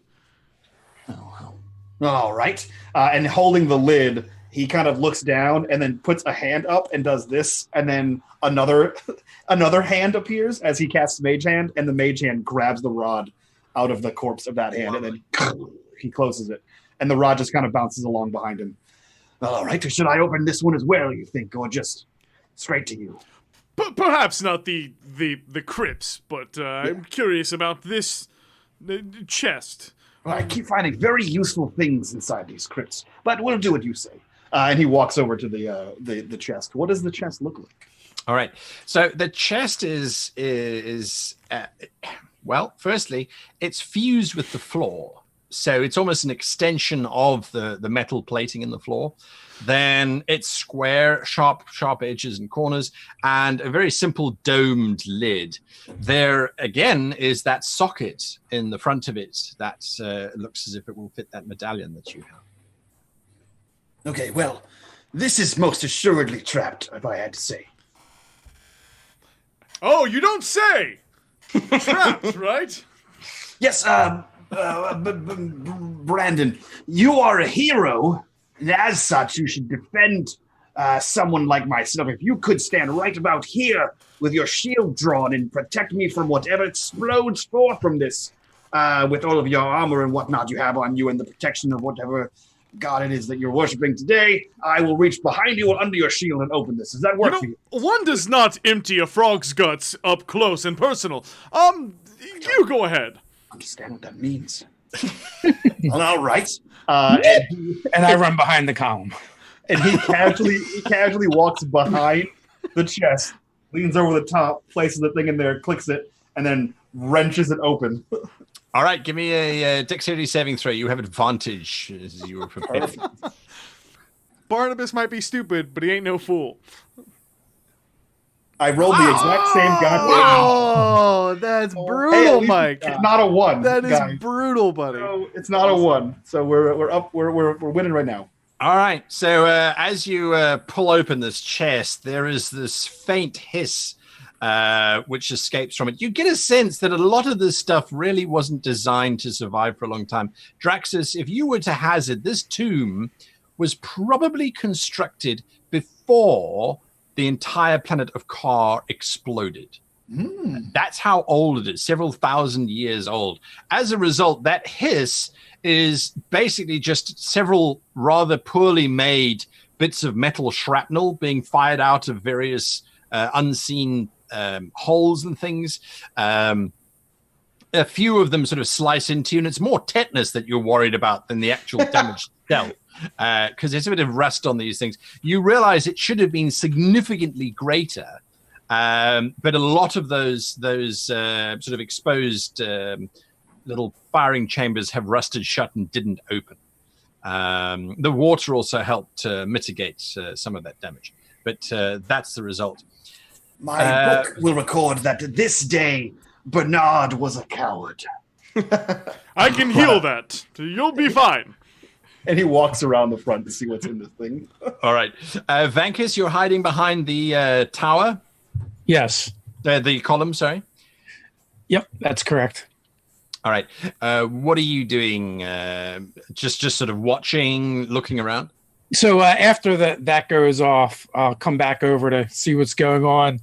All right. And holding the lid, he kind of looks down and then puts a hand up and does this, and then another hand appears as he casts Mage Hand, and the Mage Hand grabs the rod out of the corpse of that hand, and then he closes it, and the rod just kind of bounces along behind him. All right, or should I open this one as well, you think, or just straight to you? Perhaps not the crypts, but I'm curious about this chest. Well, I keep finding very useful things inside these crypts, but we'll do what you say. And he walks over to the chest. What does the chest look like? All right. So the chest is well, firstly, it's fused with the floor. So it's almost an extension of the metal plating in the floor. Then it's square, sharp edges and corners, and a very simple domed lid. There, again, is that socket in the front of it that looks as if it will fit that medallion that you have. Okay, well, this is most assuredly trapped, if I had to say. Oh, you don't say! Trapped, right? Yes, Brandon, you are a hero, and as such, you should defend someone like myself. If you could stand right about here with your shield drawn and protect me from whatever explodes forth from this, with all of your armor and whatnot you have on you and the protection of whatever god it is that you're worshiping today, I will reach behind you and under your shield and open this. Does that work for you? One does not empty a frog's guts up close and personal. You go ahead. Understand what that means. Well, all right. And I run behind the column. and he casually walks behind the chest, leans over the top, places the thing in there, clicks it, and then wrenches it open. All right, give me a dexterity saving throw. You have advantage as you were prepared. Barnabas might be stupid, but he ain't no fool. I rolled the exact same goddamn. Oh, that's brutal, Mike. It's not a 1. That is guys. brutal, buddy. No, it's not a 1. So we're up. We're winning right now. All right. So as you pull open this chest, there is this faint hiss which escapes from it. You get a sense that a lot of this stuff really wasn't designed to survive for a long time. Draxus, if you were to hazard, this tomb was probably constructed before the entire planet of Kar exploded. That's how old it is, several thousand years old. As a result, that hiss is basically just several rather poorly made bits of metal shrapnel being fired out of various unseen holes and things. A few of them sort of slice into you, and it's more tetanus that you're worried about than the actual damage itself. Because there's a bit of rust on these things. You realize it should have been significantly greater, but a lot of those sort of exposed little firing chambers have rusted shut and didn't open. The water also helped mitigate some of that damage, but that's the result. My book will record that this day Bernard was a coward. I can heal that. You'll be fine. And he walks around the front to see what's in this thing. All right. Vankus, you're hiding behind the tower? Yes. The column, sorry? Yep, that's correct. All right. What are you doing? Just sort of watching, looking around? So after that goes off, I'll come back over to see what's going on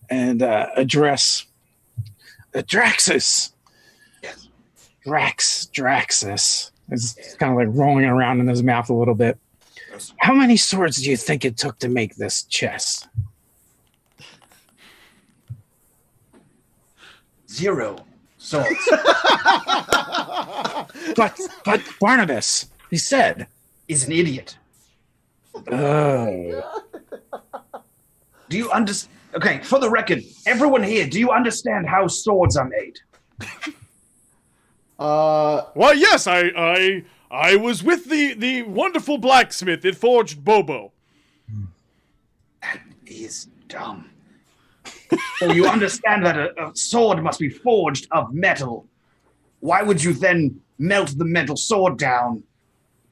and address Draxus. Yes. Draxus. It's kind of like rolling around in his mouth a little bit. How many swords do you think it took to make this chest? 0 swords. But Barnabas, he said, is an idiot. oh, Do you understand? Okay, for the record, everyone here, do you understand how swords are made? Why, yes, I was with the wonderful blacksmith that forged Bobo. That is dumb. So you understand that a sword must be forged of metal. Why would you then melt the metal sword down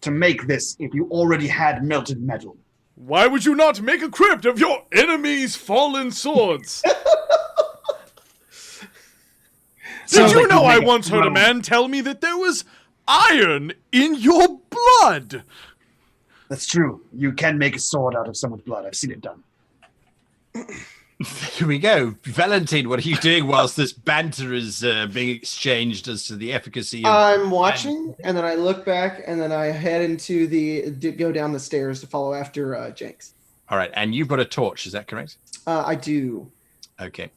to make this if you already had melted metal? Why would you not make a crypt of your enemy's fallen swords? Did you know I once heard a man tell me that there was iron in your blood? That's true. You can make a sword out of someone's blood. I've seen it done. Here we go. Valentine, what are you doing whilst this banter is being exchanged as to the efficacy of... I'm watching, and then I look back, and then I head into go down the stairs to follow after Jenks. All right, and you've got a torch, is that correct? I do. Okay.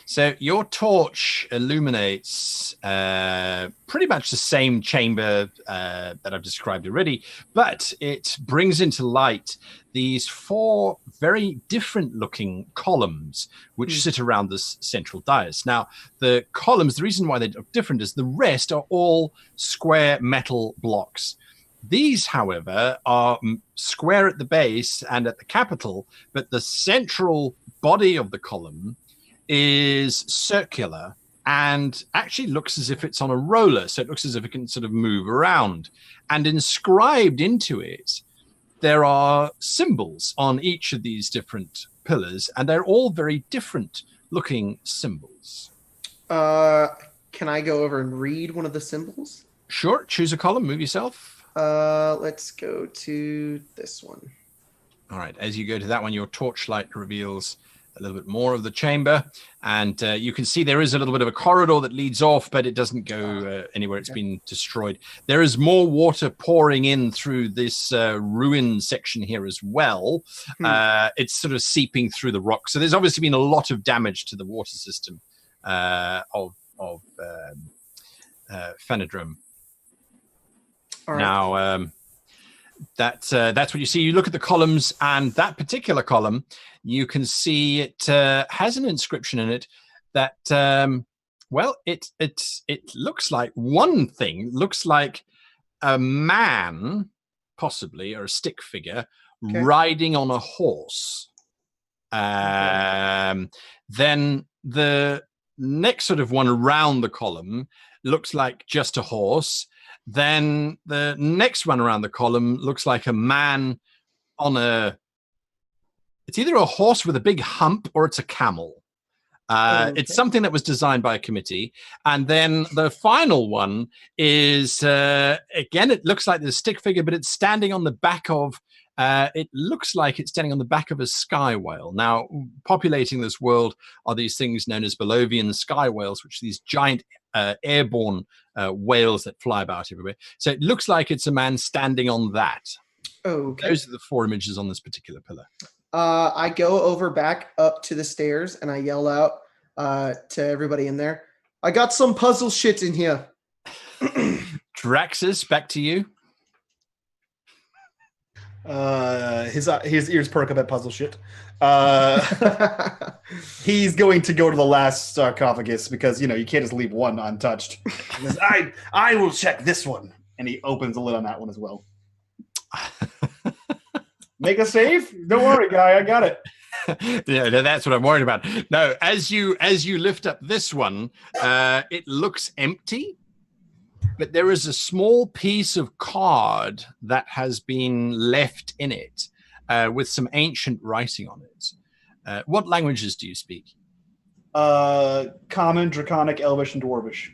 So your torch illuminates pretty much the same chamber that I've described already, but it brings into light these 4 very different looking columns which sit around this central dais. Now, the columns, the reason why they look different is the rest are all square metal blocks. These, however, are square at the base and at the capital, but the central body of the column is circular and actually looks as if it's on a roller. So it looks as if it can sort of move around. And inscribed into it, there are symbols on each of these different pillars, and they're all very different looking symbols. Can I go over and read one of the symbols? Sure. Choose a column. Move yourself. Let's go to this one. All right. As you go to that one, your torchlight reveals a little bit more of the chamber, and you can see there is a little bit of a corridor that leads off, but it doesn't go anywhere. It's been destroyed. There is more water pouring in through this ruin section here as well. It's sort of seeping through the rock. So there's obviously been a lot of damage to the water system of Phenodrome. All right. Now, That's what you see. You look at the columns, and that particular column, you can see it has an inscription in it that, well, it looks like one thing looks like a man, possibly, or a stick figure, riding on a horse. Then the next sort of one around the column looks like just a horse. Then the next one around the column looks like a man on it's either a horse with a big hump or it's a camel. It's something that was designed by a committee. And then the final one is, again, it looks like the stick figure, but it's standing on the back of, it looks like it's standing on the back of a sky whale. Now, populating this world are these things known as Bolovian sky whales, which are these giant airborne whales that fly about everywhere. So it looks like it's a man standing on that. Okay. Those are the 4 images on this particular pillar. I go over back up to the stairs and I yell out to everybody in there, I got some puzzle shit in here. Draxus, back to you. His ears perk up at puzzle shit. He's going to go to the last sarcophagus because you can't just leave one untouched. He says, I will check this one, and he opens the lid on that one as well. Make a save. Don't worry, guy. I got it. Yeah, that's what I'm worried about. No, as you lift up this one, it looks empty. But there is a small piece of card that has been left in it with some ancient writing on it. What languages do you speak? Common, Draconic, Elvish, and Dwarvish.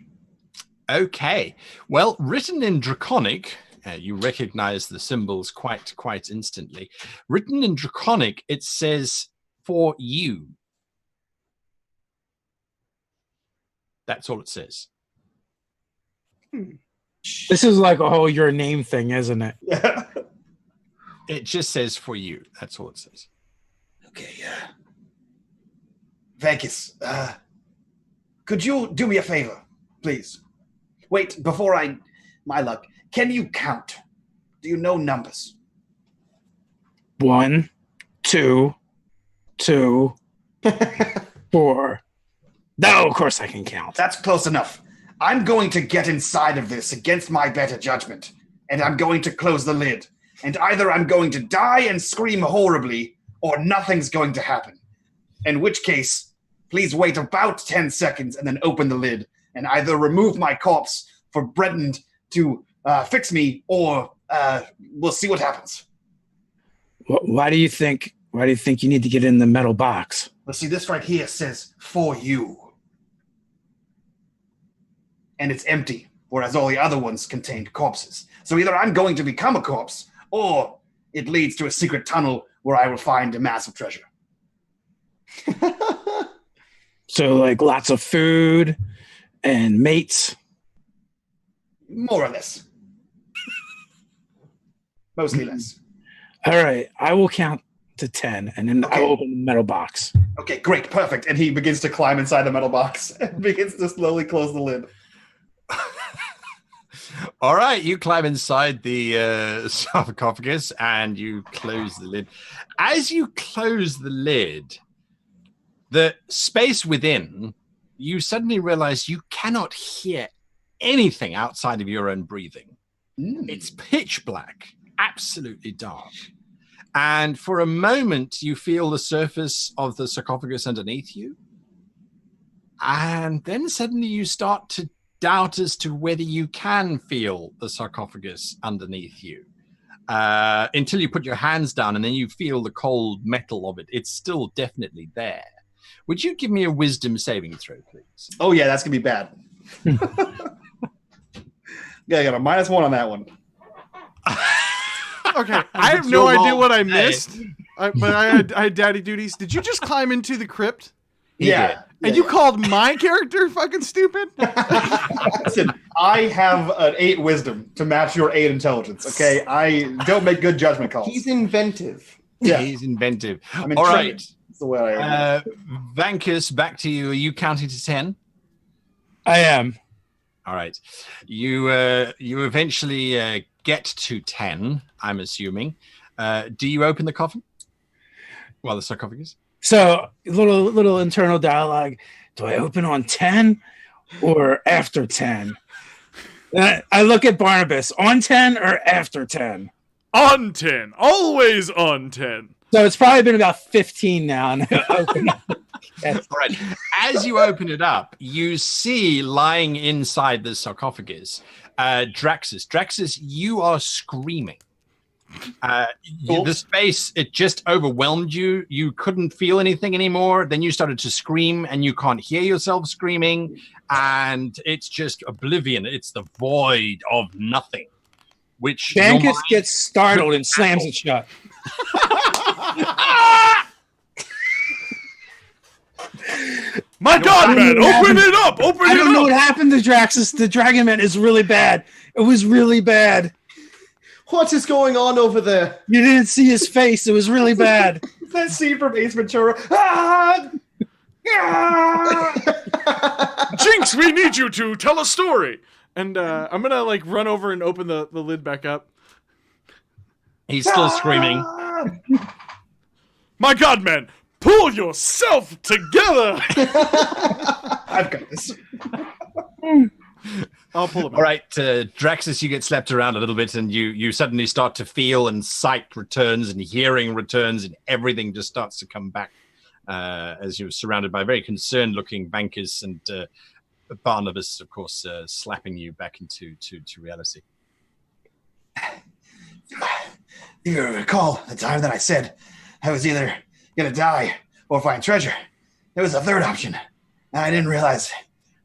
Okay. Well, written in Draconic, you recognize the symbols quite instantly. Written in Draconic, it says, for you. That's all it says. This is like a whole your name thing, isn't it? Yeah. It just says for you. That's all it says. Okay, Vegas, could you do me a favor, please? Wait, before my luck, can you count? Do you know numbers? 1, 2, 2, 4. No, of course I can count. That's close enough. I'm going to get inside of this against my better judgment, and I'm going to close the lid. And either I'm going to die and scream horribly, or nothing's going to happen. In which case, please wait about 10 seconds and then open the lid, and either remove my corpse for Brenton to fix me, or we'll see what happens. Why do you think you need to get in the metal box? Well, see, this right here says, for you. And it's empty, whereas all the other ones contained corpses. So either I'm going to become a corpse, or it leads to a secret tunnel where I will find a massive treasure. So, like, lots of food and mates? More or less. Mostly less. All right, I will count to 10, and then I'll open the metal box. Okay, great, perfect. And he begins to climb inside the metal box and begins to slowly close the lid. All right, you climb inside the sarcophagus and you close the lid. As you close the lid, the space within, you suddenly realize you cannot hear anything outside of your own breathing. It's pitch black, absolutely dark. And for a moment, you feel the surface of the sarcophagus underneath you. And then suddenly you start to doubt as to whether you can feel the sarcophagus underneath you until you put your hands down and then you feel the cold metal of it. It's still definitely there. Would you give me a wisdom saving throw, please? Oh, yeah, that's going to be bad. Yeah, I got a -1 on that one. Okay, I have no idea what I missed, but I had daddy duties. Did you just climb into the crypt? Yeah. And you called my character fucking stupid? Listen, I have an 8 wisdom to match your 8 intelligence, okay? I don't make good judgment calls. He's inventive. Yeah. He's inventive. I'm All right. That's the way I am. Vankus, back to you. Are you counting to 10? I am. All right. You eventually get to 10, I'm assuming. Do you open the coffin? Well, the sarcophagus? So little internal dialogue. Do I open on 10 or after 10? I look at Barnabas. On 10 or after 10? On 10. Always on 10. So it's probably been about 15 now. All right. As you open it up, you see lying inside the sarcophagus, Draxus. Draxus, you are screaming. The space, it just overwhelmed you. You couldn't feel anything anymore. Then you started to scream, and you can't hear yourself screaming. And it's just oblivion. It's the void of nothing. Which Bankus gets startled and slams it shut. My God, man! Open it up! Open it up! I don't know what happened to Draxus. The Dragon Man is really bad. It was really bad. What is going on over there? You didn't see his face. It was really bad. That scene from Ace Ventura. Ah! Ah! Jinx, we need you to tell a story. And I'm gonna like run over and open the lid back up. He's still screaming. My God, man! Pull yourself together! I've got this. I'll pull him out. All right, Draxus, you get slapped around a little bit, and you suddenly start to feel, and sight returns, and hearing returns, and everything just starts to come back as you're surrounded by very concerned-looking bankers, and Barnabas, of course, slapping you back into reality. You recall the time that I said I was either going to die or find treasure? There was a third option, and I didn't realize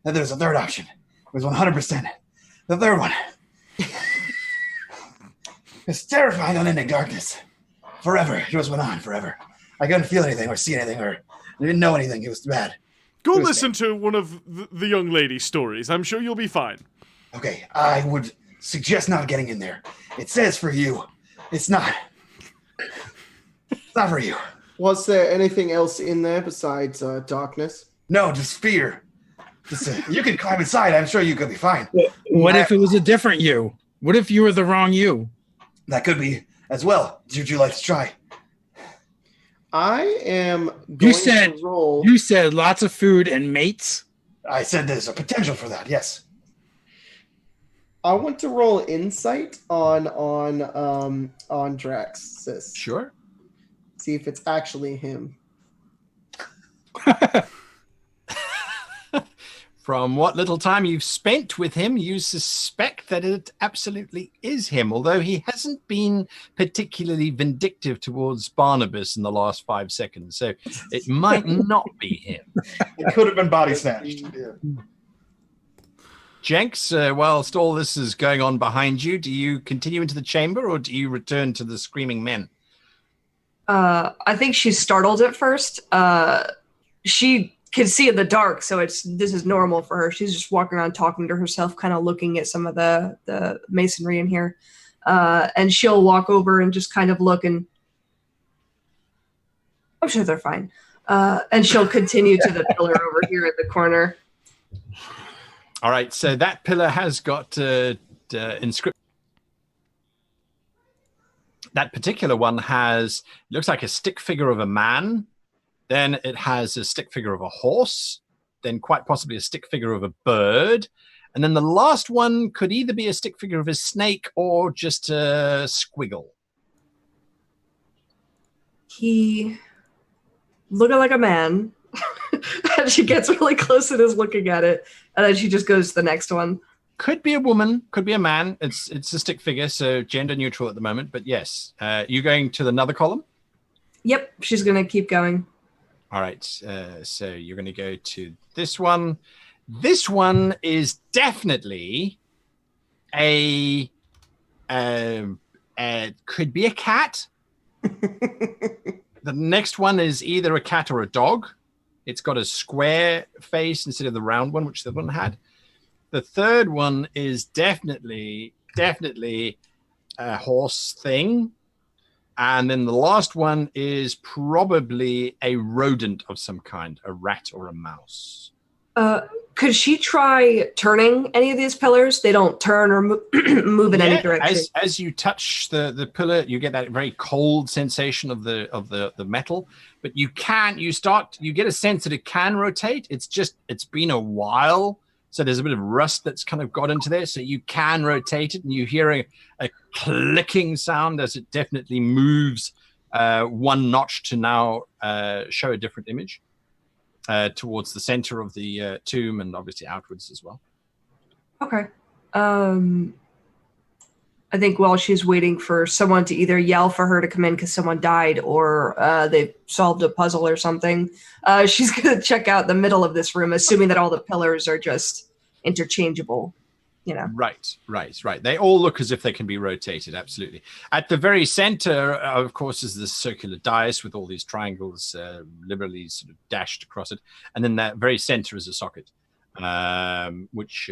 that there was a third option. It was 100% the third one. It's terrifying, unending darkness. Forever. It just went on forever. I couldn't feel anything or see anything, or I didn't know anything. It was bad. Go listen to one of the young lady's stories. I'm sure you'll be fine. Okay, I would suggest not getting in there. It says for you. It's not. It's not for you. Was there anything else in there besides darkness? No, just fear. You could climb inside. I'm sure you could be fine. What if it was a different you? What if you were the wrong you? That could be as well. Would you like to try? I am going to roll. You said lots of food and mates. I said there's a potential for that. Yes. I want to roll insight on Draxus. Sure. See if it's actually him. From what little time you've spent with him, you suspect that it absolutely is him, although he hasn't been particularly vindictive towards Barnabas in the last 5 seconds, so it might not be him. It could have been body snatched. Yeah. Jenks, whilst all this is going on behind you, do you continue into the chamber or do you return to the screaming men? I think she's startled at first. She can see in the dark, so this is normal for her. She's just walking around talking to herself, kind of looking at some of the masonry in here. And she'll walk over and just kind of look, and I'm sure they're fine. And she'll continue to the pillar over here at the corner. All right, so that pillar has got inscription. That particular one looks like a stick figure of a man. Then it has a stick figure of a horse. Then quite possibly a stick figure of a bird. And then the last one could either be a stick figure of a snake or just a squiggle. He looking like a man. And she gets really close and is looking at it. And then she just goes to the next one. Could be a woman, could be a man. It's a stick figure, so gender neutral at the moment. But yes, you going to another column? Yep, she's going to keep going. All right, so you're going to go to this one. This one is definitely could be a cat. The next one is either a cat or a dog. It's got a square face instead of the round one, which the other one had. The third one is definitely a horse thing. And then the last one is probably a rodent of some kind, a rat or a mouse. Could she try turning any of these pillars? They don't turn or move in any direction. As you touch the pillar, you get that very cold sensation of the metal. But you get a sense that it can rotate. It's been a while, so there's a bit of rust that's kind of got into there. So you can rotate it, and you hear a clicking sound as it definitely moves one notch to now show a different image. Towards the center of the tomb and obviously outwards as well. Okay. I think while she's waiting for someone to either yell for her to come in because someone died or they solved a puzzle or something, she's going to check out the middle of this room, assuming that all the pillars are just interchangeable. Right. They all look as if they can be rotated, absolutely. At the very center, of course, is this circular dais with all these triangles liberally sort of dashed across it. And then that very center is a socket, which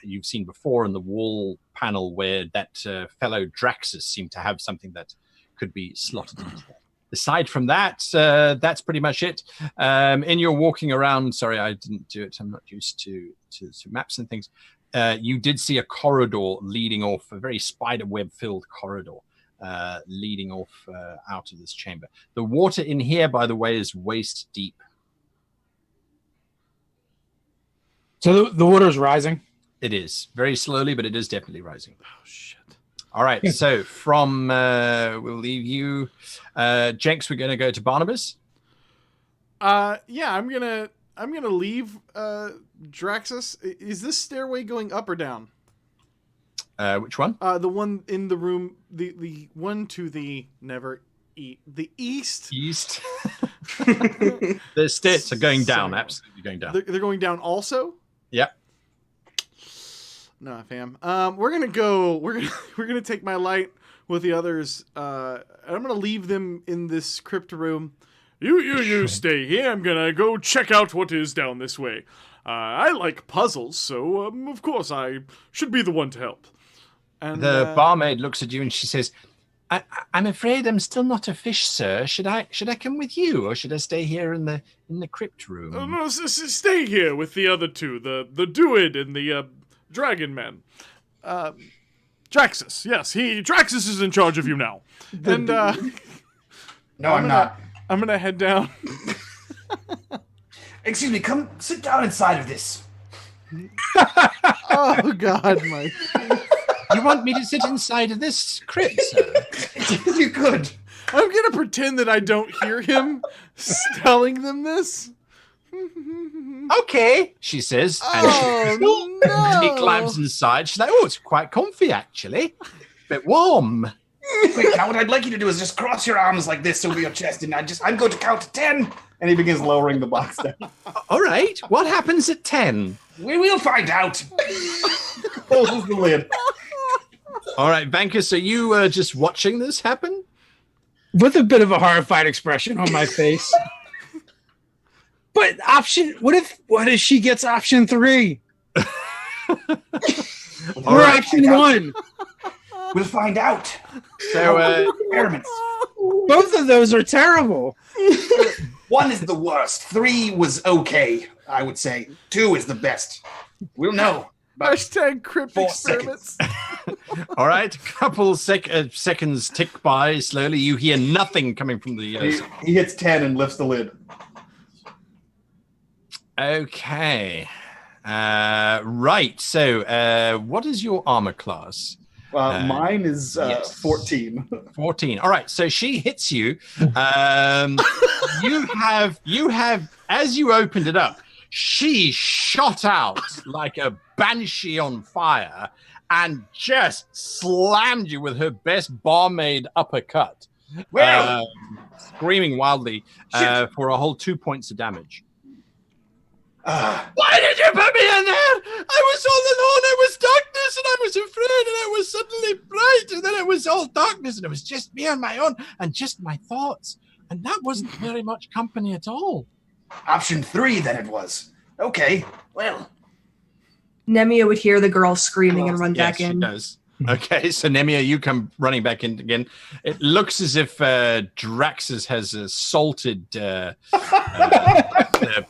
you've seen before in the wall panel where that fellow Draxus seemed to have something that could be slotted into there. Aside from that, that's pretty much it. In your walking around, sorry, I didn't do it. I'm not used to maps and things. You did see a corridor leading off, a very spiderweb-filled corridor leading off out of this chamber. The water in here, by the way, is waist deep. So the water is rising? It is. Very slowly, but it is definitely rising. Oh, shit. All right, so from, we'll leave you. Jenks, we're going to go to Barnabas. Yeah, I'm gonna leave Draxus. Is this stairway going up or down? Which one? The one in the room, the one to the the east. East. The stairs are going down, absolutely going down. They're going down also? Yep. No, fam. We're gonna take my light with the others. And I'm gonna leave them in this crypt room. You stay here. I'm gonna go check out what is down this way. I like puzzles, so of course I should be the one to help. And the barmaid looks at you and she says, "I'm afraid I'm still not a fish, sir. Should I come with you, or should I stay here in the crypt room?" No, stay here with the other two, the Druid and the Dragon Man. Draxus, yes, Draxus is in charge of you now. And no, I'm not. I'm gonna head down. Excuse me, come sit down inside of this. Oh God, Mike. You want me to sit inside of this crypt, sir? You could. I'm gonna pretend that I don't hear him telling them this. Okay, she says. And she climbs inside. She's like, "Oh, it's quite comfy, actually. Bit warm." Wait, now what I'd like you to do is just cross your arms like this over your chest, and I'm going to count to 10. And he begins lowering the box down. All right, what happens at 10? We will find out. Closes the lid. All right, Vankus, are you just watching this happen? With a bit of a horrified expression on my face. But what if she gets option 3? Or option 1? We'll find out. So, experiments. Both of those are terrible. 1 is the worst. 3 was okay, I would say. 2 is the best. We'll know. Hashtag crypt experiments. All right, a couple seconds tick by slowly. You hear nothing coming from the... He hits 10 and lifts the lid. Okay. Right, so what is your armor class? Mine is yes. 14. 14. All right. So she hits you. You have, as you opened it up, she shot out like a banshee on fire and just slammed you with her best barmaid uppercut, screaming wildly for a whole 2 points of damage. Why did you put me in there? I was all alone. I was darkness, and I was afraid, and I was suddenly bright, and then it was all darkness, and it was just me on my own, and just my thoughts, and that wasn't very much company at all. Option 3, then it was. Okay, well. Nemia would hear the girl screaming and run back in. Yes, she does. Okay, so Nemia, you come running back in again. It looks as if Draxus has assaulted the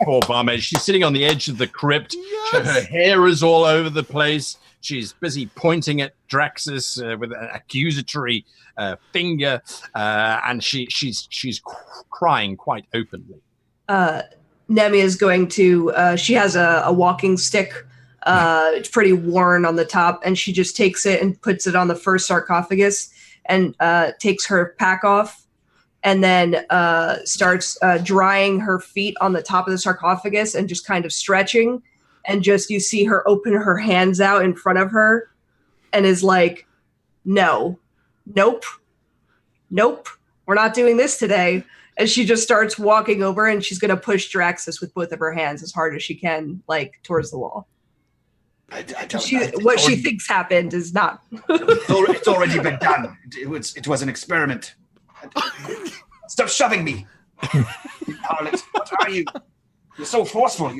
poor barmaid. She's sitting on the edge of the crypt. Yes! Her hair is all over the place. She's busy pointing at Draxus with an accusatory finger, and she's crying quite openly. Nemi is going to. She has a walking stick. It's pretty worn on the top, and she just takes it and puts it on the first sarcophagus, and takes her pack off, and then starts drying her feet on the top of the sarcophagus and just kind of stretching. And just you see her open her hands out in front of her and is like, nope, we're not doing this today. And she just starts walking over and she's going to push Draxus with both of her hands as hard as she can, like towards the wall. What she thinks happened is not. It's already been done. It was an experiment. Stop shoving me. Harlot, what are you? You're so forceful.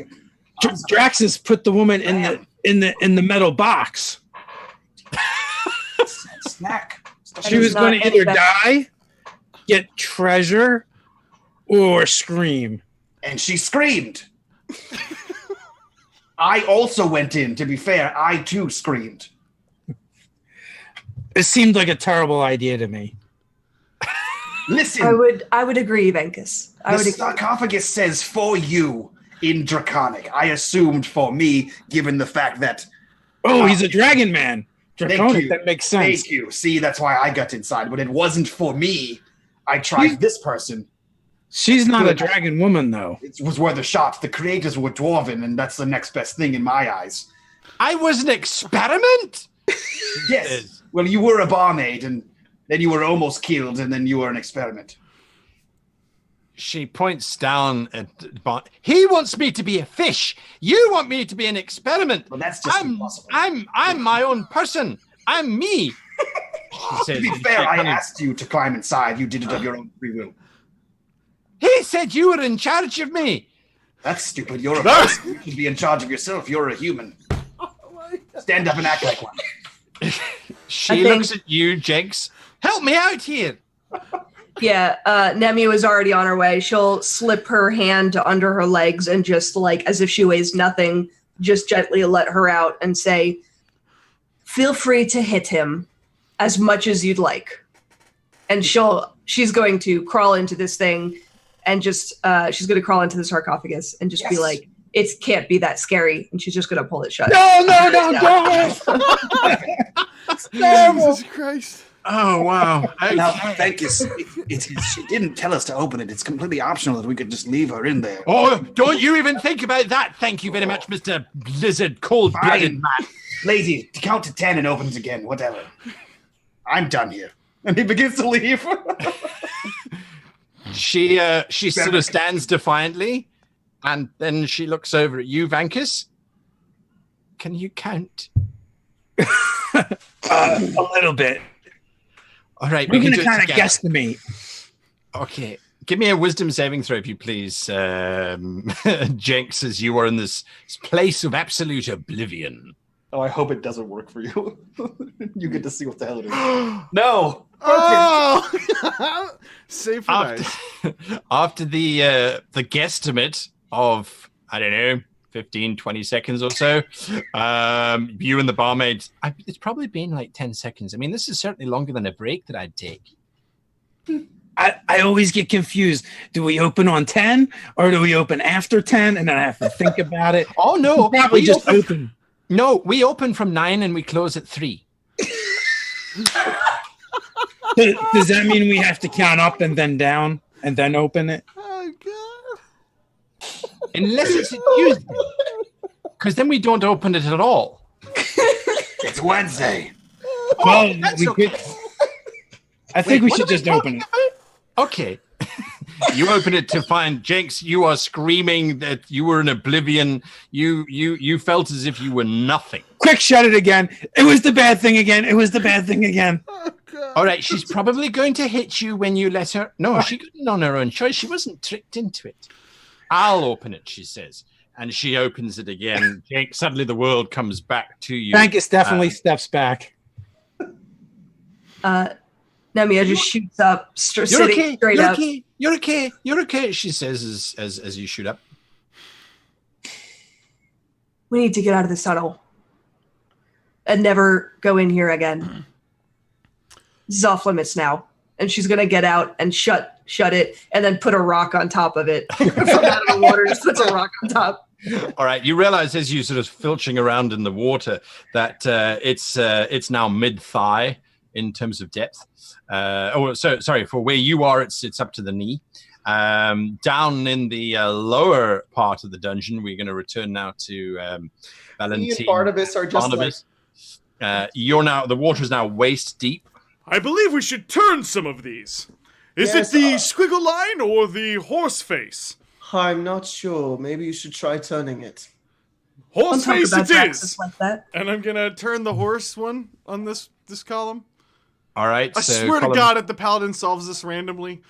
Draxus put the woman in the metal box. Snack. She was going to either die, get treasure, or scream. And she screamed. I also went in. To be fair, I too screamed. It seemed like a terrible idea to me. Listen, I would agree, Venkus. The sarcophagus says for you in Draconic. I assumed for me, given the fact that... Oh, he's a dragon man. Draconic, that makes sense. Thank you. See, that's why I got inside. But it wasn't for me. I tried this person. She's not a dragon woman, though. It was worth a shot. The creators were dwarven, and that's the next best thing in my eyes. I was an experiment? Yes. Well, you were a barmaid, and then you were almost killed, and then you were an experiment. She points down at he wants me to be a fish. You want me to be an experiment. Well, that's just impossible. I'm my own person. I'm me. She says, to be fair, I asked you to climb inside. You did it of your own free will. He said you were in charge of me. That's stupid. You're a person. You should be in charge of yourself. You're a human. Stand up and act like one. She looks at you, Jenks. Help me out here. Yeah, Nemi was already on her way. She'll slip her hand under her legs and just like, as if she weighs nothing, just gently let her out and say, feel free to hit him as much as you'd like. And she's going to crawl into this thing and just, she's going to crawl into the sarcophagus and just be like, it can't be that scary. And she's just going to pull it shut. No, Jesus Christ. Oh, wow. Now, thank you. She didn't tell us to open it. It's completely optional that we could just leave her in there. Oh, don't you even think about that. Thank you very much, Mr. Blizzard, cold-blooded man. Lazy, count to 10 and opens again, whatever. I'm done here. And he begins to leave. She sort of stands defiantly, and then she looks over at you, Vankus. Can you count? A little bit. All right, we're going to kind of guesstimate. Okay, give me a wisdom saving throw, if you please, Jenks, as you are in this place of absolute oblivion. Oh, I hope it doesn't work for you. You get to see what the hell it is. No! Oh! Save for dice. After the guesstimate of, I don't know, 15, 20 seconds or so, you and the barmaid, it's probably been like 10 seconds. I mean, this is certainly longer than a break that I'd take. I always get confused. Do we open on 10 or do we open after 10? And then I have to think about it. Oh, no. Probably just open. No, we open from 9 and we close at 3. Does that mean we have to count up and then down and then open it? Oh, God. Unless it's a Tuesday. Because then we don't open it at all. It's Wednesday. Well, I think we should just open it. Okay. You open it to find Jenks. You are screaming that you were in oblivion. You felt as if you were nothing. Quick, shut it again. It was the bad thing again. It was the bad thing again. Oh, God. All right, she's probably going to hit you when you let her. No, she couldn't on her own choice. She wasn't tricked into it. I'll open it, she says. And she opens it again. Jenks, suddenly the world comes back to you. Vankus definitely steps back. Nemia just shoots up, You're sitting okay. straight You're up. okay. You're okay. You're okay. She says as you shoot up. We need to get out of this tunnel and never go in here again. This is off limits now. And she's gonna get out and shut it, and then put a rock on top of it. From out of the water, just puts a rock on top. All right. You realize as you sort of filching around in the water that it's now mid-thigh in terms of depth. Sorry, for where you are, it's up to the knee. Down in the lower part of the dungeon, we're going to return now to Valentin. Me and Barnabas are just the water is now waist deep. I believe we should turn some of these. Is Yes, it the squiggle line or the horse face? I'm not sure. Maybe you should try turning it. Horse Don't talk face about it Draxus is! like that. And I'm going to turn the horse one on this column. All right. I swear to God, if the paladin solves this randomly.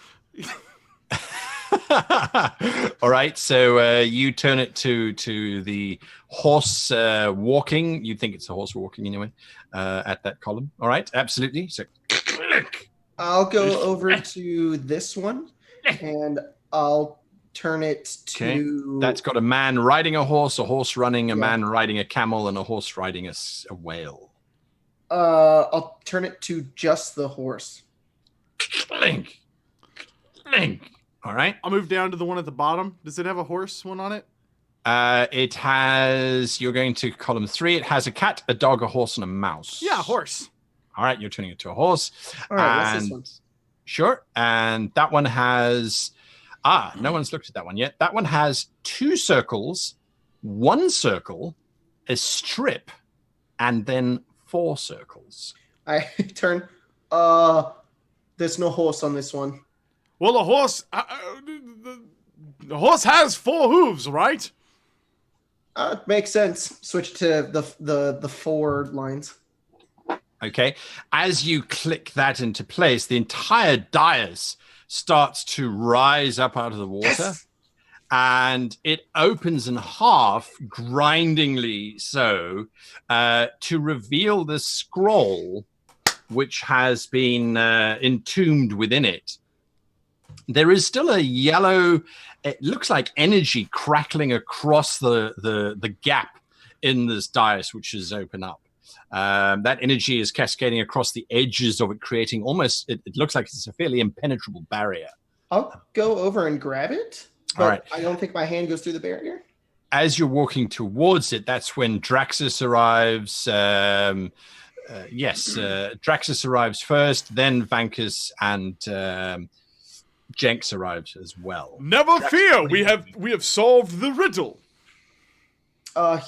All right, so you turn it to the horse walking. You think it's a horse walking anyway at that column. All right, absolutely. So click. I'll go over to this one, and I'll turn it to... Okay, that's got a man riding a horse running, a man riding a camel, and a horse riding a whale. I'll turn it to just the horse. Clink. All right. I'll move down to the one at the bottom. Does it have a horse one on it? It has, you're going to column 3. It has a cat, a dog, a horse, and a mouse. Yeah, horse. All right, you're turning it to a horse. All right, what's this one? Sure. And that one has, no one's looked at that one yet. That one has 2 circles, 1 circle, a strip, and then 4 circles. I turn... there's no horse on this one. Well, the horse has 4 hooves, right? Makes sense. Switch to the 4 lines. Okay. As you click that into place, the entire dais starts to rise up out of the water. Yes! And it opens in half, grindingly so, to reveal the scroll which has been entombed within it. There is still a yellow, it looks like energy crackling across the gap in this dais, which is open up. That energy is cascading across the edges of it, creating almost, it looks like it's a fairly impenetrable barrier. I'll go over and grab it, but All right. I don't think my hand goes through the barrier. As you're walking towards it, that's when Draxus arrives. Draxus arrives first, then Vankus and Jenks arrives as well. Never fear, we have solved the riddle.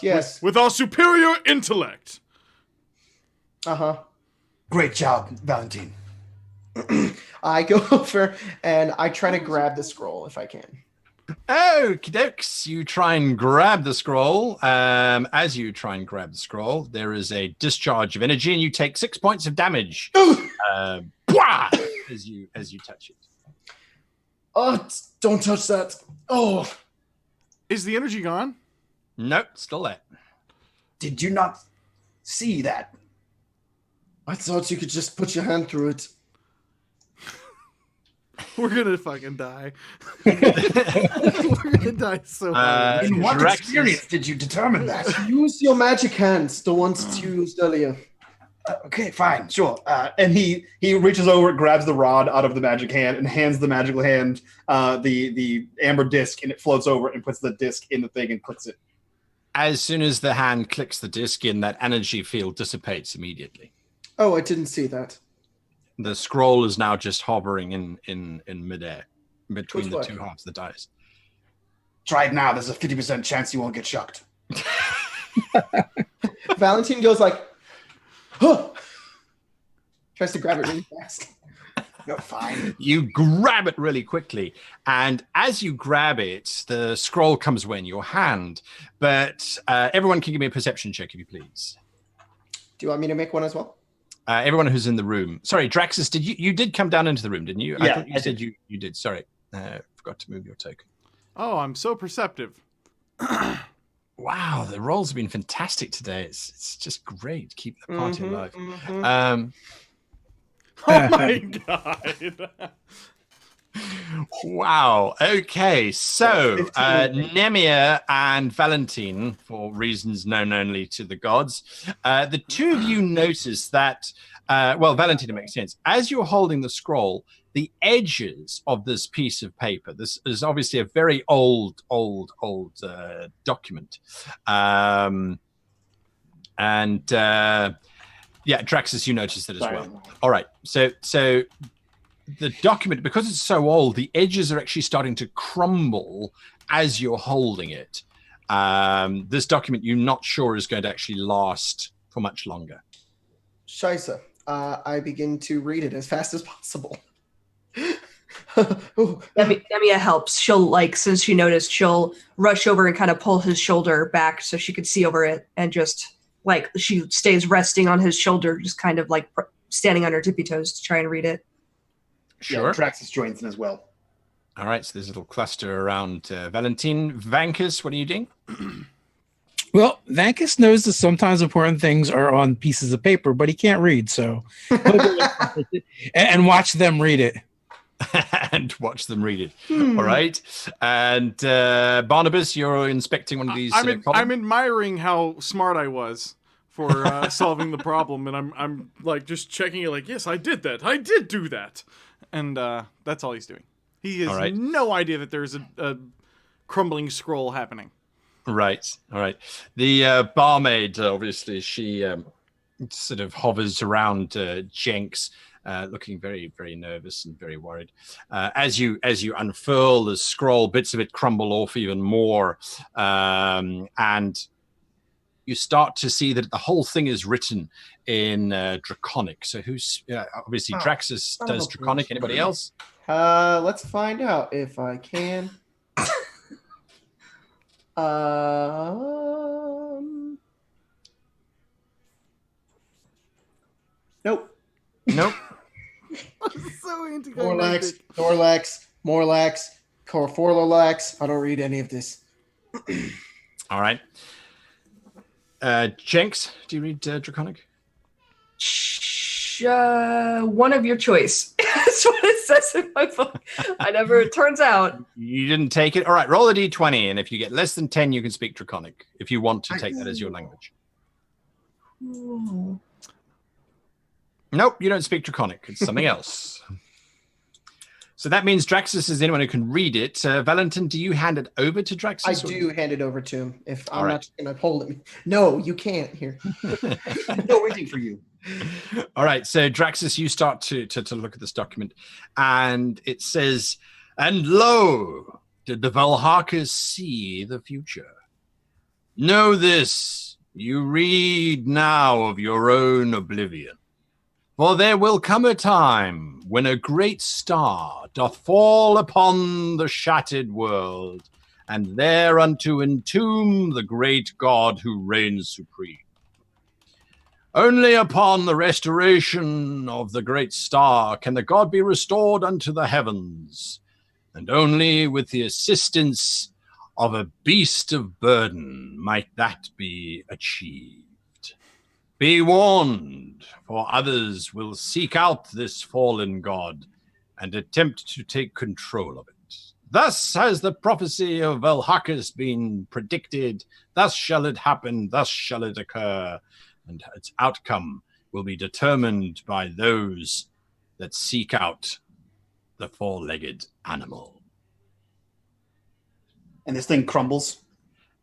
Yes. With our superior intellect. Uh-huh. Great job, Valentin. I go over and I try to grab the scroll if I can. Okie dokes. You try and grab the scroll. As you try and grab the scroll, there is a discharge of energy, and you take 6 points of damage. As you touch it. Oh, don't touch that. Oh. Is the energy gone? Nope, still there. Did you not see that? I thought you could just put your hand through it. We're gonna fucking die. We're gonna die so hard. In what experience did you determine that? Use your magic hands, the ones you used earlier. Okay, fine, sure. And he reaches over, grabs the rod out of the magic hand, and hands the magical hand the amber disc, and it floats over and puts the disc in the thing and clicks it. As soon as the hand clicks the disc in, that energy field dissipates immediately. Oh, I didn't see that. The scroll is now just hovering in midair between the two halves of the dice. Try it now. There's a 50% chance you won't get shocked. Valentin goes like, huh! Tries to grab it really fast. You're fine. You grab it really quickly, and as you grab it, the scroll comes away in your hand. But everyone can give me a perception check, if you please. Do you want me to make one as well? Everyone who's in the room. Sorry, Draxus, did you did come down into the room, didn't you? Yeah, I thought you said you did. Sorry, forgot to move your token. Oh, I'm so perceptive. Wow, the rolls have been fantastic today. It's just great. Keep the party alive. Oh my god. Wow. Okay. So, Nemia and Valentine, for reasons known only to the gods, the two of you notice that, Valentine, it makes sense. As you're holding the scroll, the edges of this piece of paper, this is obviously a very old document. Draxus, you notice that as well. All right. So the document, because it's so old, the edges are actually starting to crumble as you're holding it. This document, you're not sure is going to actually last for much longer. Scheisse. I begin to read it as fast as possible. Nemia helps. She'll, since she noticed, she'll rush over and kind of pull his shoulder back so she could see over it, and just, she stays resting on his shoulder, just kind of standing on her tippy toes to try and read it. Sure. Yeah, Draxus joins in as well. All right, so there's a little cluster around Valentine. Vankus, what are you doing? Well, Vankus knows that sometimes important things are on pieces of paper, but he can't read, so and watch them read it. And watch them read it. All right. And Barnabas, you're inspecting one of these. I'm admiring how smart I was for solving the problem, and I'm just checking it. Yes, I did that. I did do that, and that's all he's doing. He has no idea that there's a crumbling scroll happening. Right. All right. The barmaid, obviously, she sort of hovers around Jenks. Looking very, very nervous and very worried. As you unfurl the scroll, bits of it crumble off even more, and you start to see that the whole thing is written in Draconic. So who's obviously Draxus does Draconic. Anybody else? Let's find out if I can. Nope. So Morlax, Forlorlax. I don't read any of this. All right. Jenks, do you read Draconic? One of your choice. That's what it says in my book. It turns out. You didn't take it? All right, roll a d20, and if you get less than 10, you can speak Draconic, if you want to take that as your language. Nope, you don't speak Draconic. It's something else. So that means Draxus is anyone who can read it. Valentin, do you hand it over to Draxus? I do hand it over to him. If I'm not going to hold it. No, you can't here. No reading for you. All right, so Draxus, you start to look at this document, and it says, "And lo, did the Valharkas see the future? Know this, you read now of your own oblivion. For there will come a time when a great star doth fall upon the shattered world, and thereunto entomb the great god who reigns supreme. Only upon the restoration of the great star can the god be restored unto the heavens, and only with the assistance of a beast of burden might that be achieved. Be warned, for others will seek out this fallen god and attempt to take control of it. Thus has the prophecy of Valharkas been predicted. Thus shall it happen. Thus shall it occur. And its outcome will be determined by those that seek out the four-legged animal." And this thing crumbles?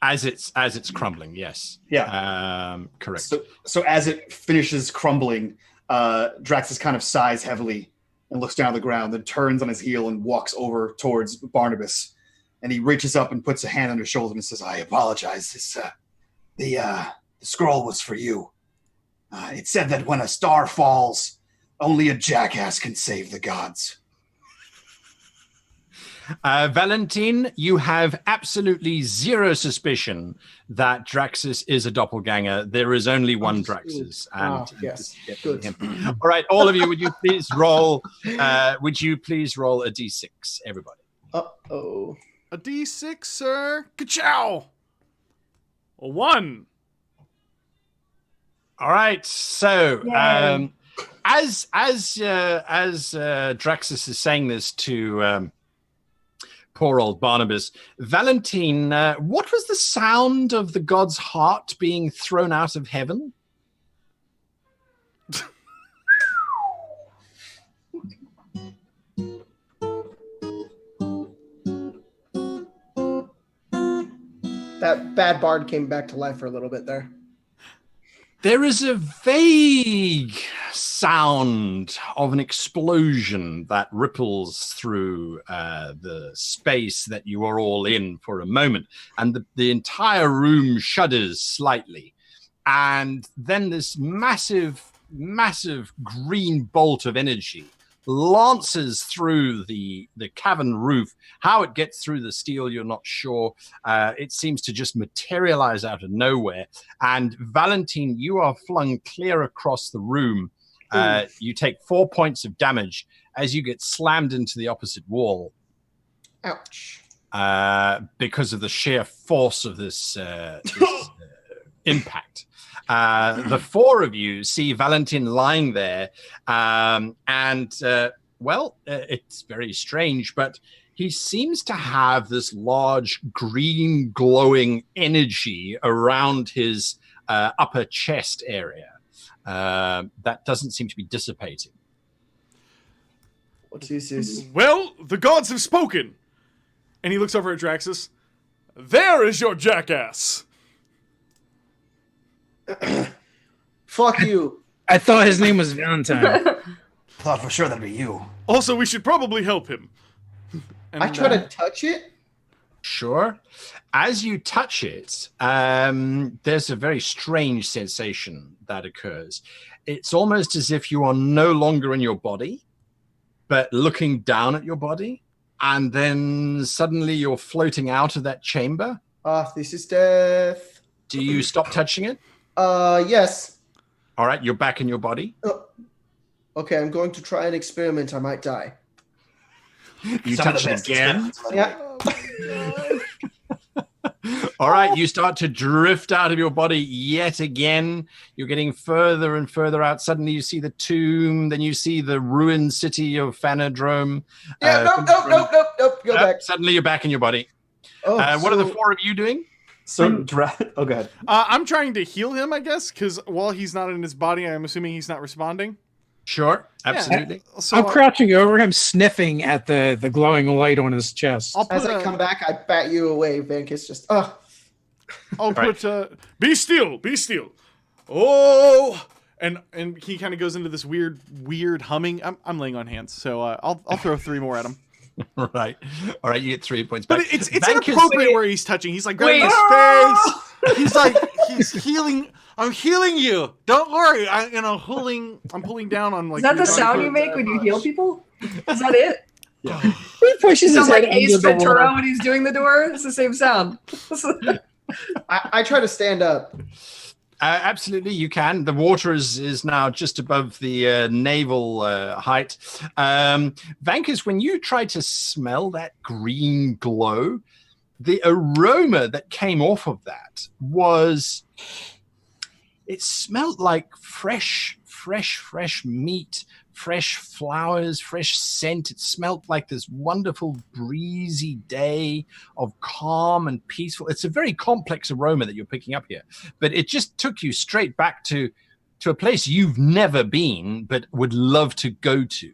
As it's crumbling, yes. Yeah. Correct. So as it finishes crumbling, Draxus kind of sighs heavily and looks down at the ground, then turns on his heel and walks over towards Barnabas. And he reaches up and puts a hand on his shoulder and says, "I apologize. The scroll was for you. It said that when a star falls, only a jackass can save the gods." Valentine, you have absolutely zero suspicion that Draxus is a doppelganger. There is only one Draxus. Yes. Good. All right, all of you, would you please roll a d6, everybody? Uh-oh. A d6, sir. Ka-chow! A 1. All right, so as Draxus is saying this to poor old Barnabas, Valentine, what was the sound of the god's heart being thrown out of heaven? That bad bard came back to life for a little bit there. There is a vague sound of an explosion that ripples through the space that you are all in for a moment. And the entire room shudders slightly. And then this massive green bolt of energy lances through the cavern roof. How it gets through the steel, you're not sure. It seems to just materialize out of nowhere. And Valentine, you are flung clear across the room. You take 4 points of damage as you get slammed into the opposite wall. Ouch. Because of the sheer force of this impact. The four of you see Valentine lying there, it's very strange, but he seems to have this large green glowing energy around his upper chest area that doesn't seem to be dissipating. What is this? Well, the gods have spoken. And he looks over at Draxus. There is your jackass. Fuck you. I thought his name was Valentine. Thought for sure that'd be you. Also, we should probably help him. And, I try to touch it. Sure. As you touch it, there's a very strange sensation that occurs. It's almost as if you are no longer in your body, but looking down at your body, and then suddenly you're floating out of that chamber. This is death. Do you stop touching it? Yes. All right, you're back in your body. Okay, I'm going to try an experiment. I might die. You touch it again. Yeah. All right, you start to drift out of your body yet again. You're getting further and further out. Suddenly you see the tomb, then you see the ruined city of Phanodrome. Yeah, nope. Go back. Suddenly you're back in your body. What are the four of you doing? So, go ahead. I'm trying to heal him, I guess, because while he's not in his body, I'm assuming he's not responding. Sure, absolutely. Yeah, so I'm crouching over him, sniffing at the glowing light on his chest. As I come back, I bat you away, Vankus. Just, I'll put, be still. Oh! And he kind of goes into this weird humming. I'm laying on hands, so I'll throw 3 more at him. Right. All right, you get 3 points back. But it's inappropriate where he's touching. He's like grabbing his face. He's like, he's healing. I'm healing you. Don't worry. I'm pulling down on like. Is that the sound you make when you heal people? Is that it? Yeah. He pushes his Sounds head like Ace under the water. Ventura when he's doing the door. It's the same sound. I try to stand up. Absolutely, you can. The water is now just above the navel height. Vankus, when you try to smell that green glow, the aroma that came off of that it smelled like fresh meat, fresh flowers, fresh scent. It smelled like this wonderful breezy day of calm and peaceful. It's a very complex aroma that you're picking up here, but it just took you straight back to a place you've never been, but would love to go to.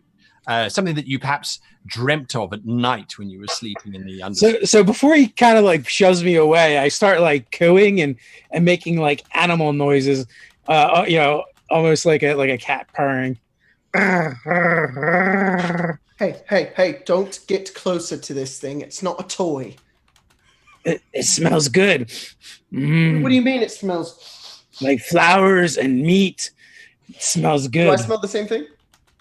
Something that you perhaps dreamt of at night when you were sleeping in the underworld. So before he kind of like shoves me away, I start like cooing and making like animal noises, almost like a cat purring. Hey, don't get closer to this thing. It's not a toy. It smells good. What do you mean it smells? Like flowers and meat. It smells good. Do I smell the same thing?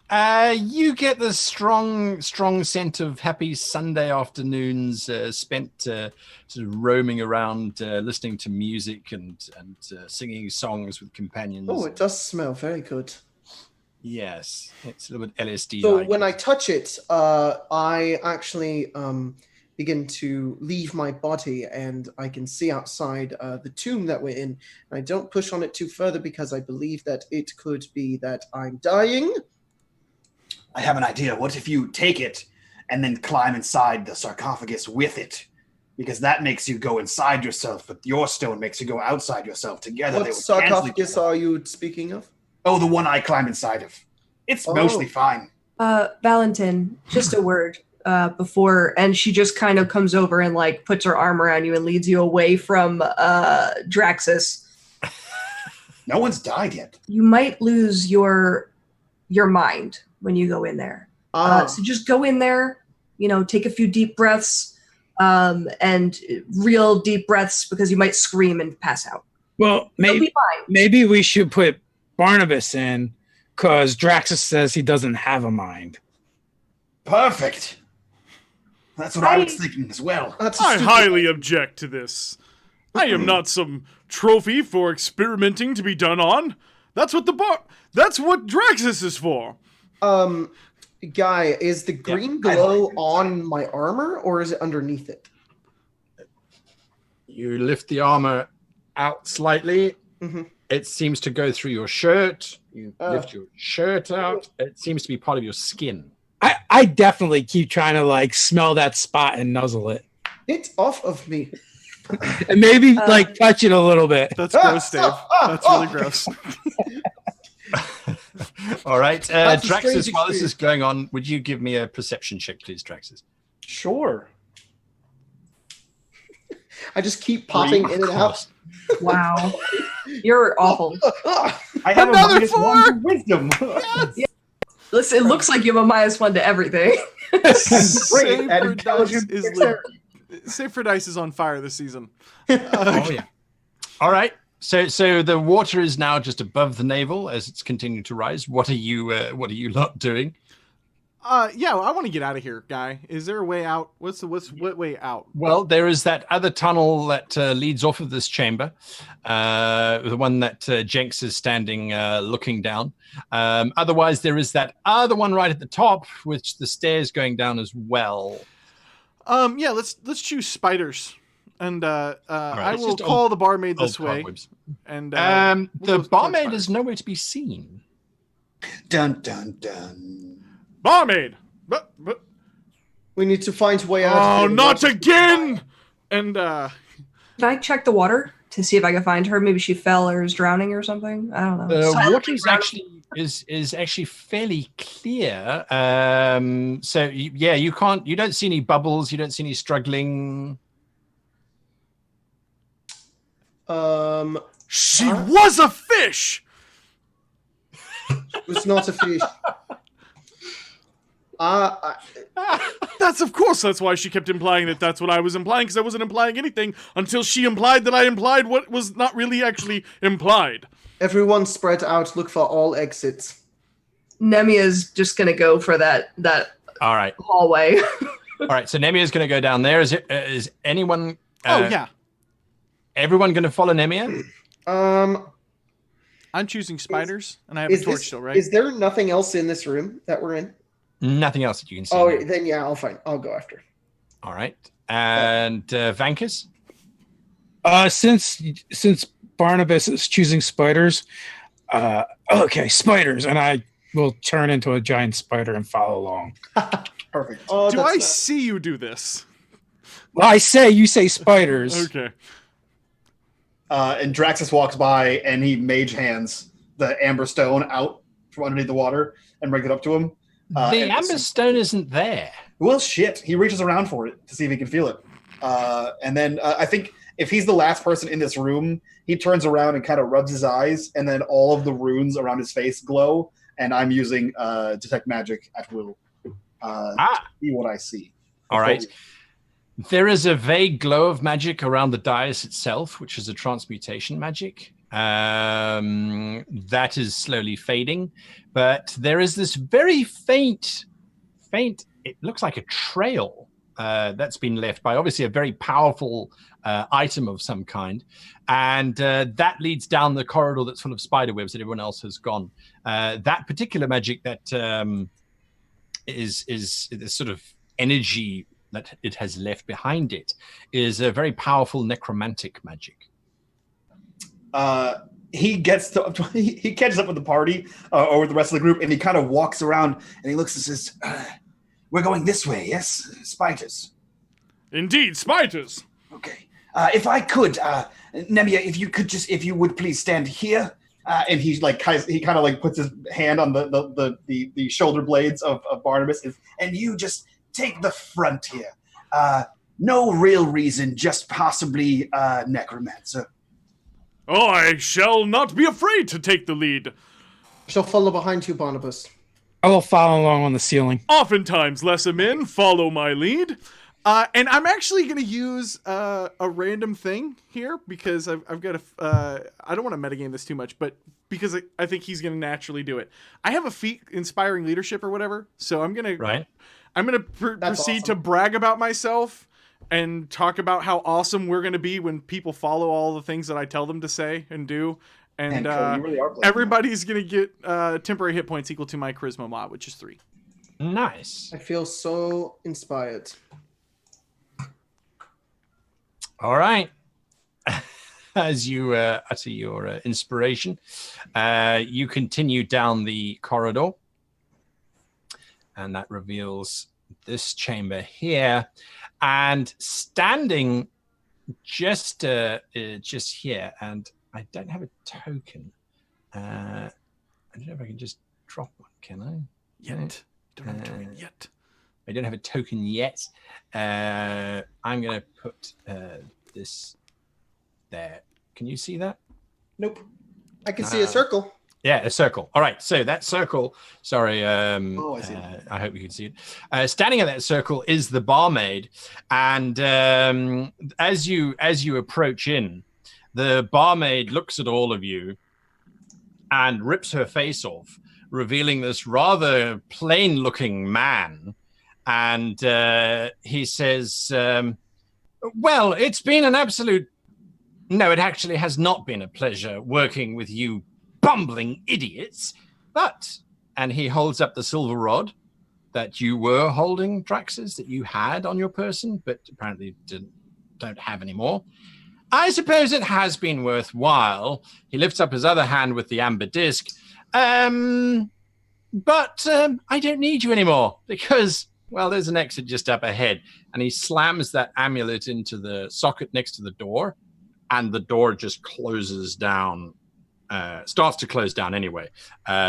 You get the strong scent of happy Sunday afternoons spent sort of roaming around, listening to music and singing songs with companions. Oh, it does smell very good. Yes, it's a little bit LSD. So when I touch it, I actually begin to leave my body, and I can see outside the tomb that we're in. And I don't push on it too further because I believe that it could be that I'm dying. I have an idea. What if you take it and then climb inside the sarcophagus with it? Because that makes you go inside yourself, but your stone makes you go outside yourself. Together, What sarcophagus are you speaking of? Oh, the one I climb inside of. It's mostly fine. Valentin, just a word. Before, and she just kind of comes over and like puts her arm around you and leads you away from Draxus. No one's died yet. You might lose your mind when you go in there. So just go in there, take a few deep breaths, and real deep breaths because you might scream and pass out. Well, maybe we should put Barnabas in because Draxus says he doesn't have a mind. Perfect. That's what I was thinking as well. I highly object to this. I am not some trophy for experimenting to be done on. That's what Draxus is for. Guy, is the green glow on my armor or is it underneath it? You lift the armor out slightly. Mm-hmm. It seems to go through your shirt. You lift your shirt out. It seems to be part of your skin. I definitely keep trying to like smell that spot and nuzzle it. It's off of me. And maybe like touch it a little bit. That's gross, Dave. That's really gross. All right. Draxus, while this is going on, would you give me a perception check, please, Draxus? Sure. I just keep popping in and out. Wow. You're awful. I have Another a -1 to wisdom. Yes. Yeah. Listen, it looks like you have a -1 to everything. Great at intelligence. Safer Dice is on fire this season. Oh yeah. All right. So the water is now just above the navel as it's continuing to rise. What are you lot doing? Yeah, I want to get out of here, Guy. Is there a way out? What way out? Well, there is that other tunnel that leads off of this chamber, the one that Jenks is standing looking down. Otherwise, there is that other one right at the top, which the stairs going down as well. Yeah, let's choose spiders, and right, I will call the barmaid this way. Cobwebs. And the barmaid is nowhere to be seen. Dun dun dun. Barmaid. But We need to find a way out. oh, not again! And Can I check the water to see if I can find her? Maybe she fell or is drowning or something. I don't know. The water is actually fairly clear. So you don't see any bubbles. You don't see any struggling. she was a fish. It was not a fish. That's why she kept implying that that's what I was implying, because I wasn't implying anything until she implied that I implied what was not really actually implied. Everyone spread out, look for all exits. Nemia's just gonna go for that All right. hallway. All right. So Nemia's going to go down there. Is anyone? Yeah. Everyone going to follow Nemia? I'm choosing spiders, and I have a torch still, right? Is there nothing else in this room that we're in? Nothing else that you can see. Oh, then yeah, I'll go after. All right. And Vankus? Since Barnabas is choosing spiders, okay, spiders, and I will turn into a giant spider and follow along. Perfect. Oh, Do I see you do this? Well, you say spiders. Okay. And Draxus walks by and he mage hands the amber stone out from underneath the water and brings it up to him. The amber stone isn't there. Well, shit. He reaches around for it to see if he can feel it. And then I think if he's the last person in this room, he turns around and kind of rubs his eyes, and then all of the runes around his face glow. And I'm using Detect Magic at will to see what I see. All right. There is a vague glow of magic around the dais itself, which is a transmutation magic. That is slowly fading. But there is this very faint, it looks like a trail that's been left by obviously a very powerful item of some kind. And that leads down the corridor that's full of spider webs that everyone else has gone. That particular magic that is this sort of energy that it has left behind it is a very powerful necromantic magic. He catches up with the party or with the rest of the group, and he kind of walks around and he looks and says, "We're going this way, yes, spiders." Indeed, spiders. Okay. If I could, Nemia, if you would please stand here. And he kind of like puts his hand on the shoulder blades of Barnabas, and you just take the front here. No real reason, just possibly necromancer. Oh, I shall not be afraid to take the lead. She'll follow behind you, Barnabas. I will follow along on the ceiling. Oftentimes, lesser men follow my lead. And I'm actually going to use a random thing here because I've got I don't want to metagame this too much, but because I think he's going to naturally do it. I have a feat inspiring leadership or whatever, so I'm going to proceed to brag about myself and talk about how awesome we're going to be when people follow all the things that I tell them to say and do. And Cody, you really are everybody's going to get temporary hit points equal to my charisma mod, which is 3. Nice. I feel so inspired. All right. As you utter your inspiration, you continue down the corridor, and that reveals this chamber here. And standing just here, and I don't have a token. I don't know if I can just drop one, can I? Yet. Don't have a token yet. I don't have a token yet. I'm going to put this there. Can you see that? Nope. I can see a circle. Yeah, a circle. All right. So that circle, sorry. I see I hope you can see it. Standing in that circle is the barmaid. And as you approach in, the barmaid looks at all of you and rips her face off, revealing this rather plain-looking man. And he says, well, it's been an absolute... No, it actually has not been a pleasure working with you bumbling idiots. But, and he holds up the silver rod that you were holding, Draxus, that you had on your person, but apparently don't have anymore. I suppose it has been worthwhile. He lifts up his other hand with the amber disc. But I don't need you anymore because... Well, there's an exit just up ahead. And he slams that amulet into the socket next to the door. And the door just closes down, starts to close down anyway,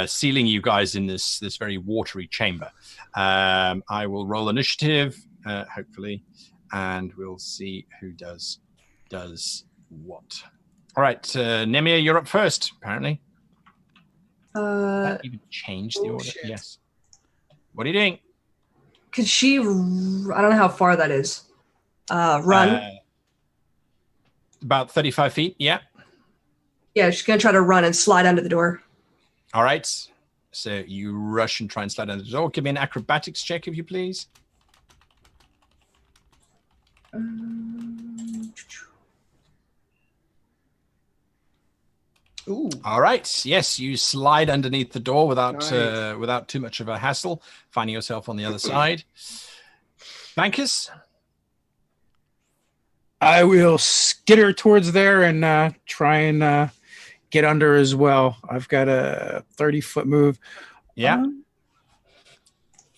sealing you guys in this very watery chamber. I will roll initiative, hopefully, and we'll see who does what. All right, Nemia, you're up first, apparently. That even changed the order? Shit. Yes. What are you doing? Could she, I don't know how far that is, run? About 35 feet, yeah. Yeah, she's going to try to run and slide under the door. All right. So you rush and try and slide under the door. Give me an acrobatics check, if you please. Ooh. All right. Yes, you slide underneath the door without too much of a hassle, finding yourself on the other side. Bankus? I will skitter towards there and try and get under as well. I've got a 30-foot move. Yeah.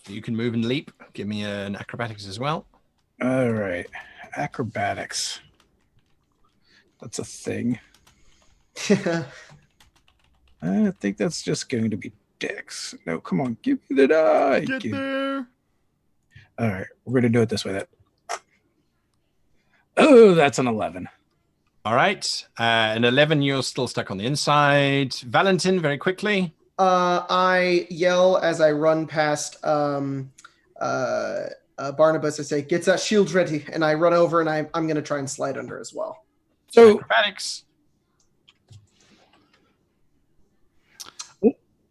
You can move and leap. Give me an acrobatics as well. All right. Acrobatics. That's a thing. I think that's just going to be dex. No, come on. Give me the die. Get there. All right. We're going to do it this way then. Oh, that's an 11. All right. An 11, you're still stuck on the inside. Valentin, very quickly. I yell as I run past Barnabas. I say, "Get that shield ready," and I run over and I'm going to try and slide under as well. So acrobatics.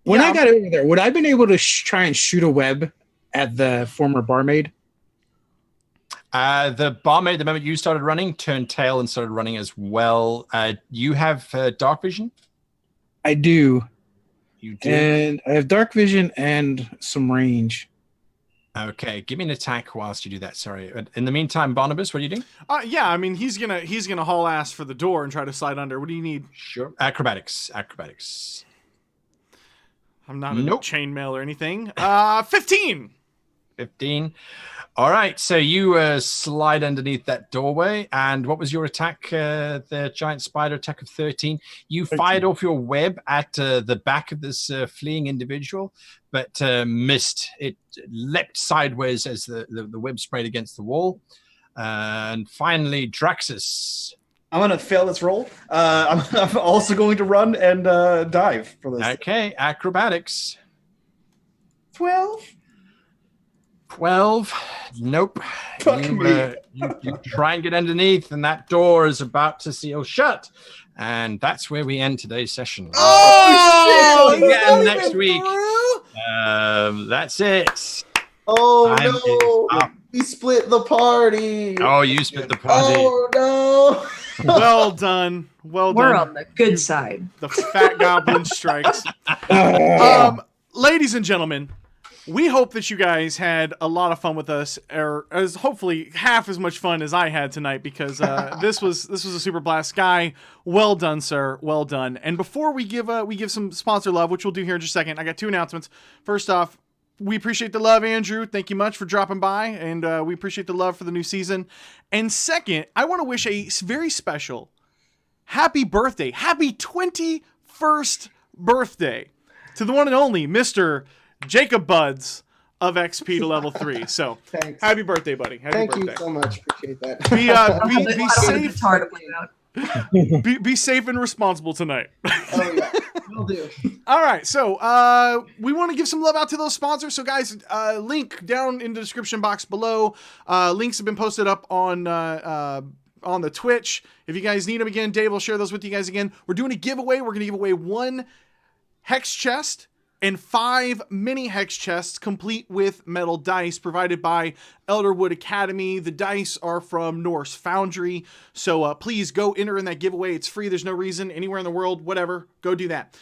When I got over there, would I have been able to try and shoot a web at the former barmaid? The barmaid, the moment you started running, turned tail and started running as well. You have dark vision? I do. You do? And I have dark vision and some range. Okay, give me an attack whilst you do that. Sorry. In the meantime, Barnabas, what are you doing? Yeah, I mean he's gonna haul ass for the door and try to slide under. What do you need? Sure. Acrobatics. I'm not a chainmail or anything. 15. 15. All right, so you slide underneath that doorway, and what was your attack? The giant spider attack of 13. You 13. Fired off your web at the back of this fleeing individual, but missed. It leapt sideways as the web sprayed against the wall. And finally, Draxus. I'm going to fail this roll. I'm also going to run and dive for this. Okay, acrobatics. 12. 12. Nope. You try and get underneath, and that door is about to seal shut. And that's where we end today's session. Oh, shit! Again next week. That's it. Oh, no. We split the party. Oh, you split the party. Oh, no. Well done. Well We're done. on the good side. The fat goblin strikes. Ladies and gentlemen, we hope that you guys had a lot of fun with us, or as hopefully half as much fun as I had tonight, because this was a super blast. Guy, well done, sir. Well done. And before we give some sponsor love, which we'll do here in just a second, I got 2 announcements. First off, we appreciate the love, Andrew. Thank you much for dropping by, and we appreciate the love for the new season. And second, I want to wish a very special happy birthday, happy 21st birthday to the one and only Mr. Jacob BUDZ of XP to level 3. So, thanks. Happy birthday, buddy. Happy birthday. You so much. Appreciate that. Be safe and responsible tonight. Oh, yeah. Will do. All right, so we want to give some love out to those sponsors. So, guys, link down in the description box below. Links have been posted up on the Twitch. If you guys need them again, Dave will share those with you guys again. We're doing a giveaway. We're going to give away 1 hex chest and 5 mini hex chests complete with metal dice provided by Elderwood Academy. The dice are from Norse Foundry, so please go enter in that giveaway. It's free. There's no reason anywhere in the world, whatever, go do that.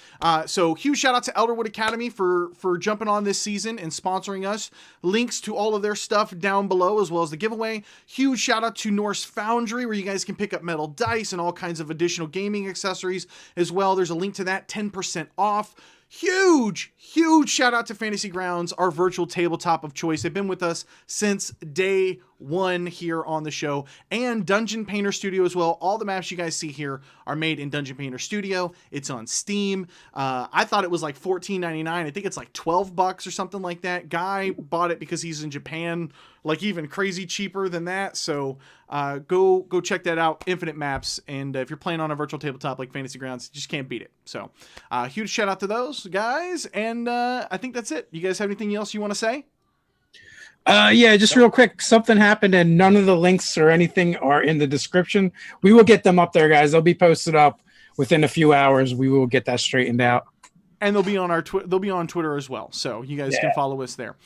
So huge shout out to Elderwood Academy for jumping on this season and sponsoring us. Links to all of their stuff down below, as well as the giveaway. Huge shout out to Norse Foundry, where you guys can pick up metal dice and all kinds of additional gaming accessories as well. There's a link to that, 10% off. Huge shout out to Fantasy Grounds, our virtual tabletop of choice. They've been with us since day 1 here on the show, and Dungeon Painter Studio as well. All the maps you guys see here are made in Dungeon Painter Studio. It's on Steam. I thought it was like $14.99. I think it's like $12 or something like that. Guy bought it because he's in Japan, like even crazy cheaper than that. So go check that out. Infinite maps, and if you're playing on a virtual tabletop like Fantasy Grounds, you just can't beat it. So huge shout out to those guys, and I think that's it. You guys have anything else you want to say? Yeah, just real quick. Something happened, and none of the links or anything are in the description. We will get them up there, guys. They'll be posted up within a few hours. We will get that straightened out, and they'll be on they'll be on Twitter as well, so you guys can follow us there.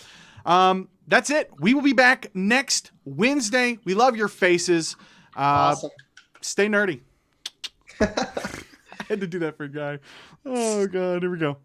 That's it. We will be back next Wednesday. We love your faces. Awesome. Stay nerdy. I had to do that for a guy. Oh God, here we go.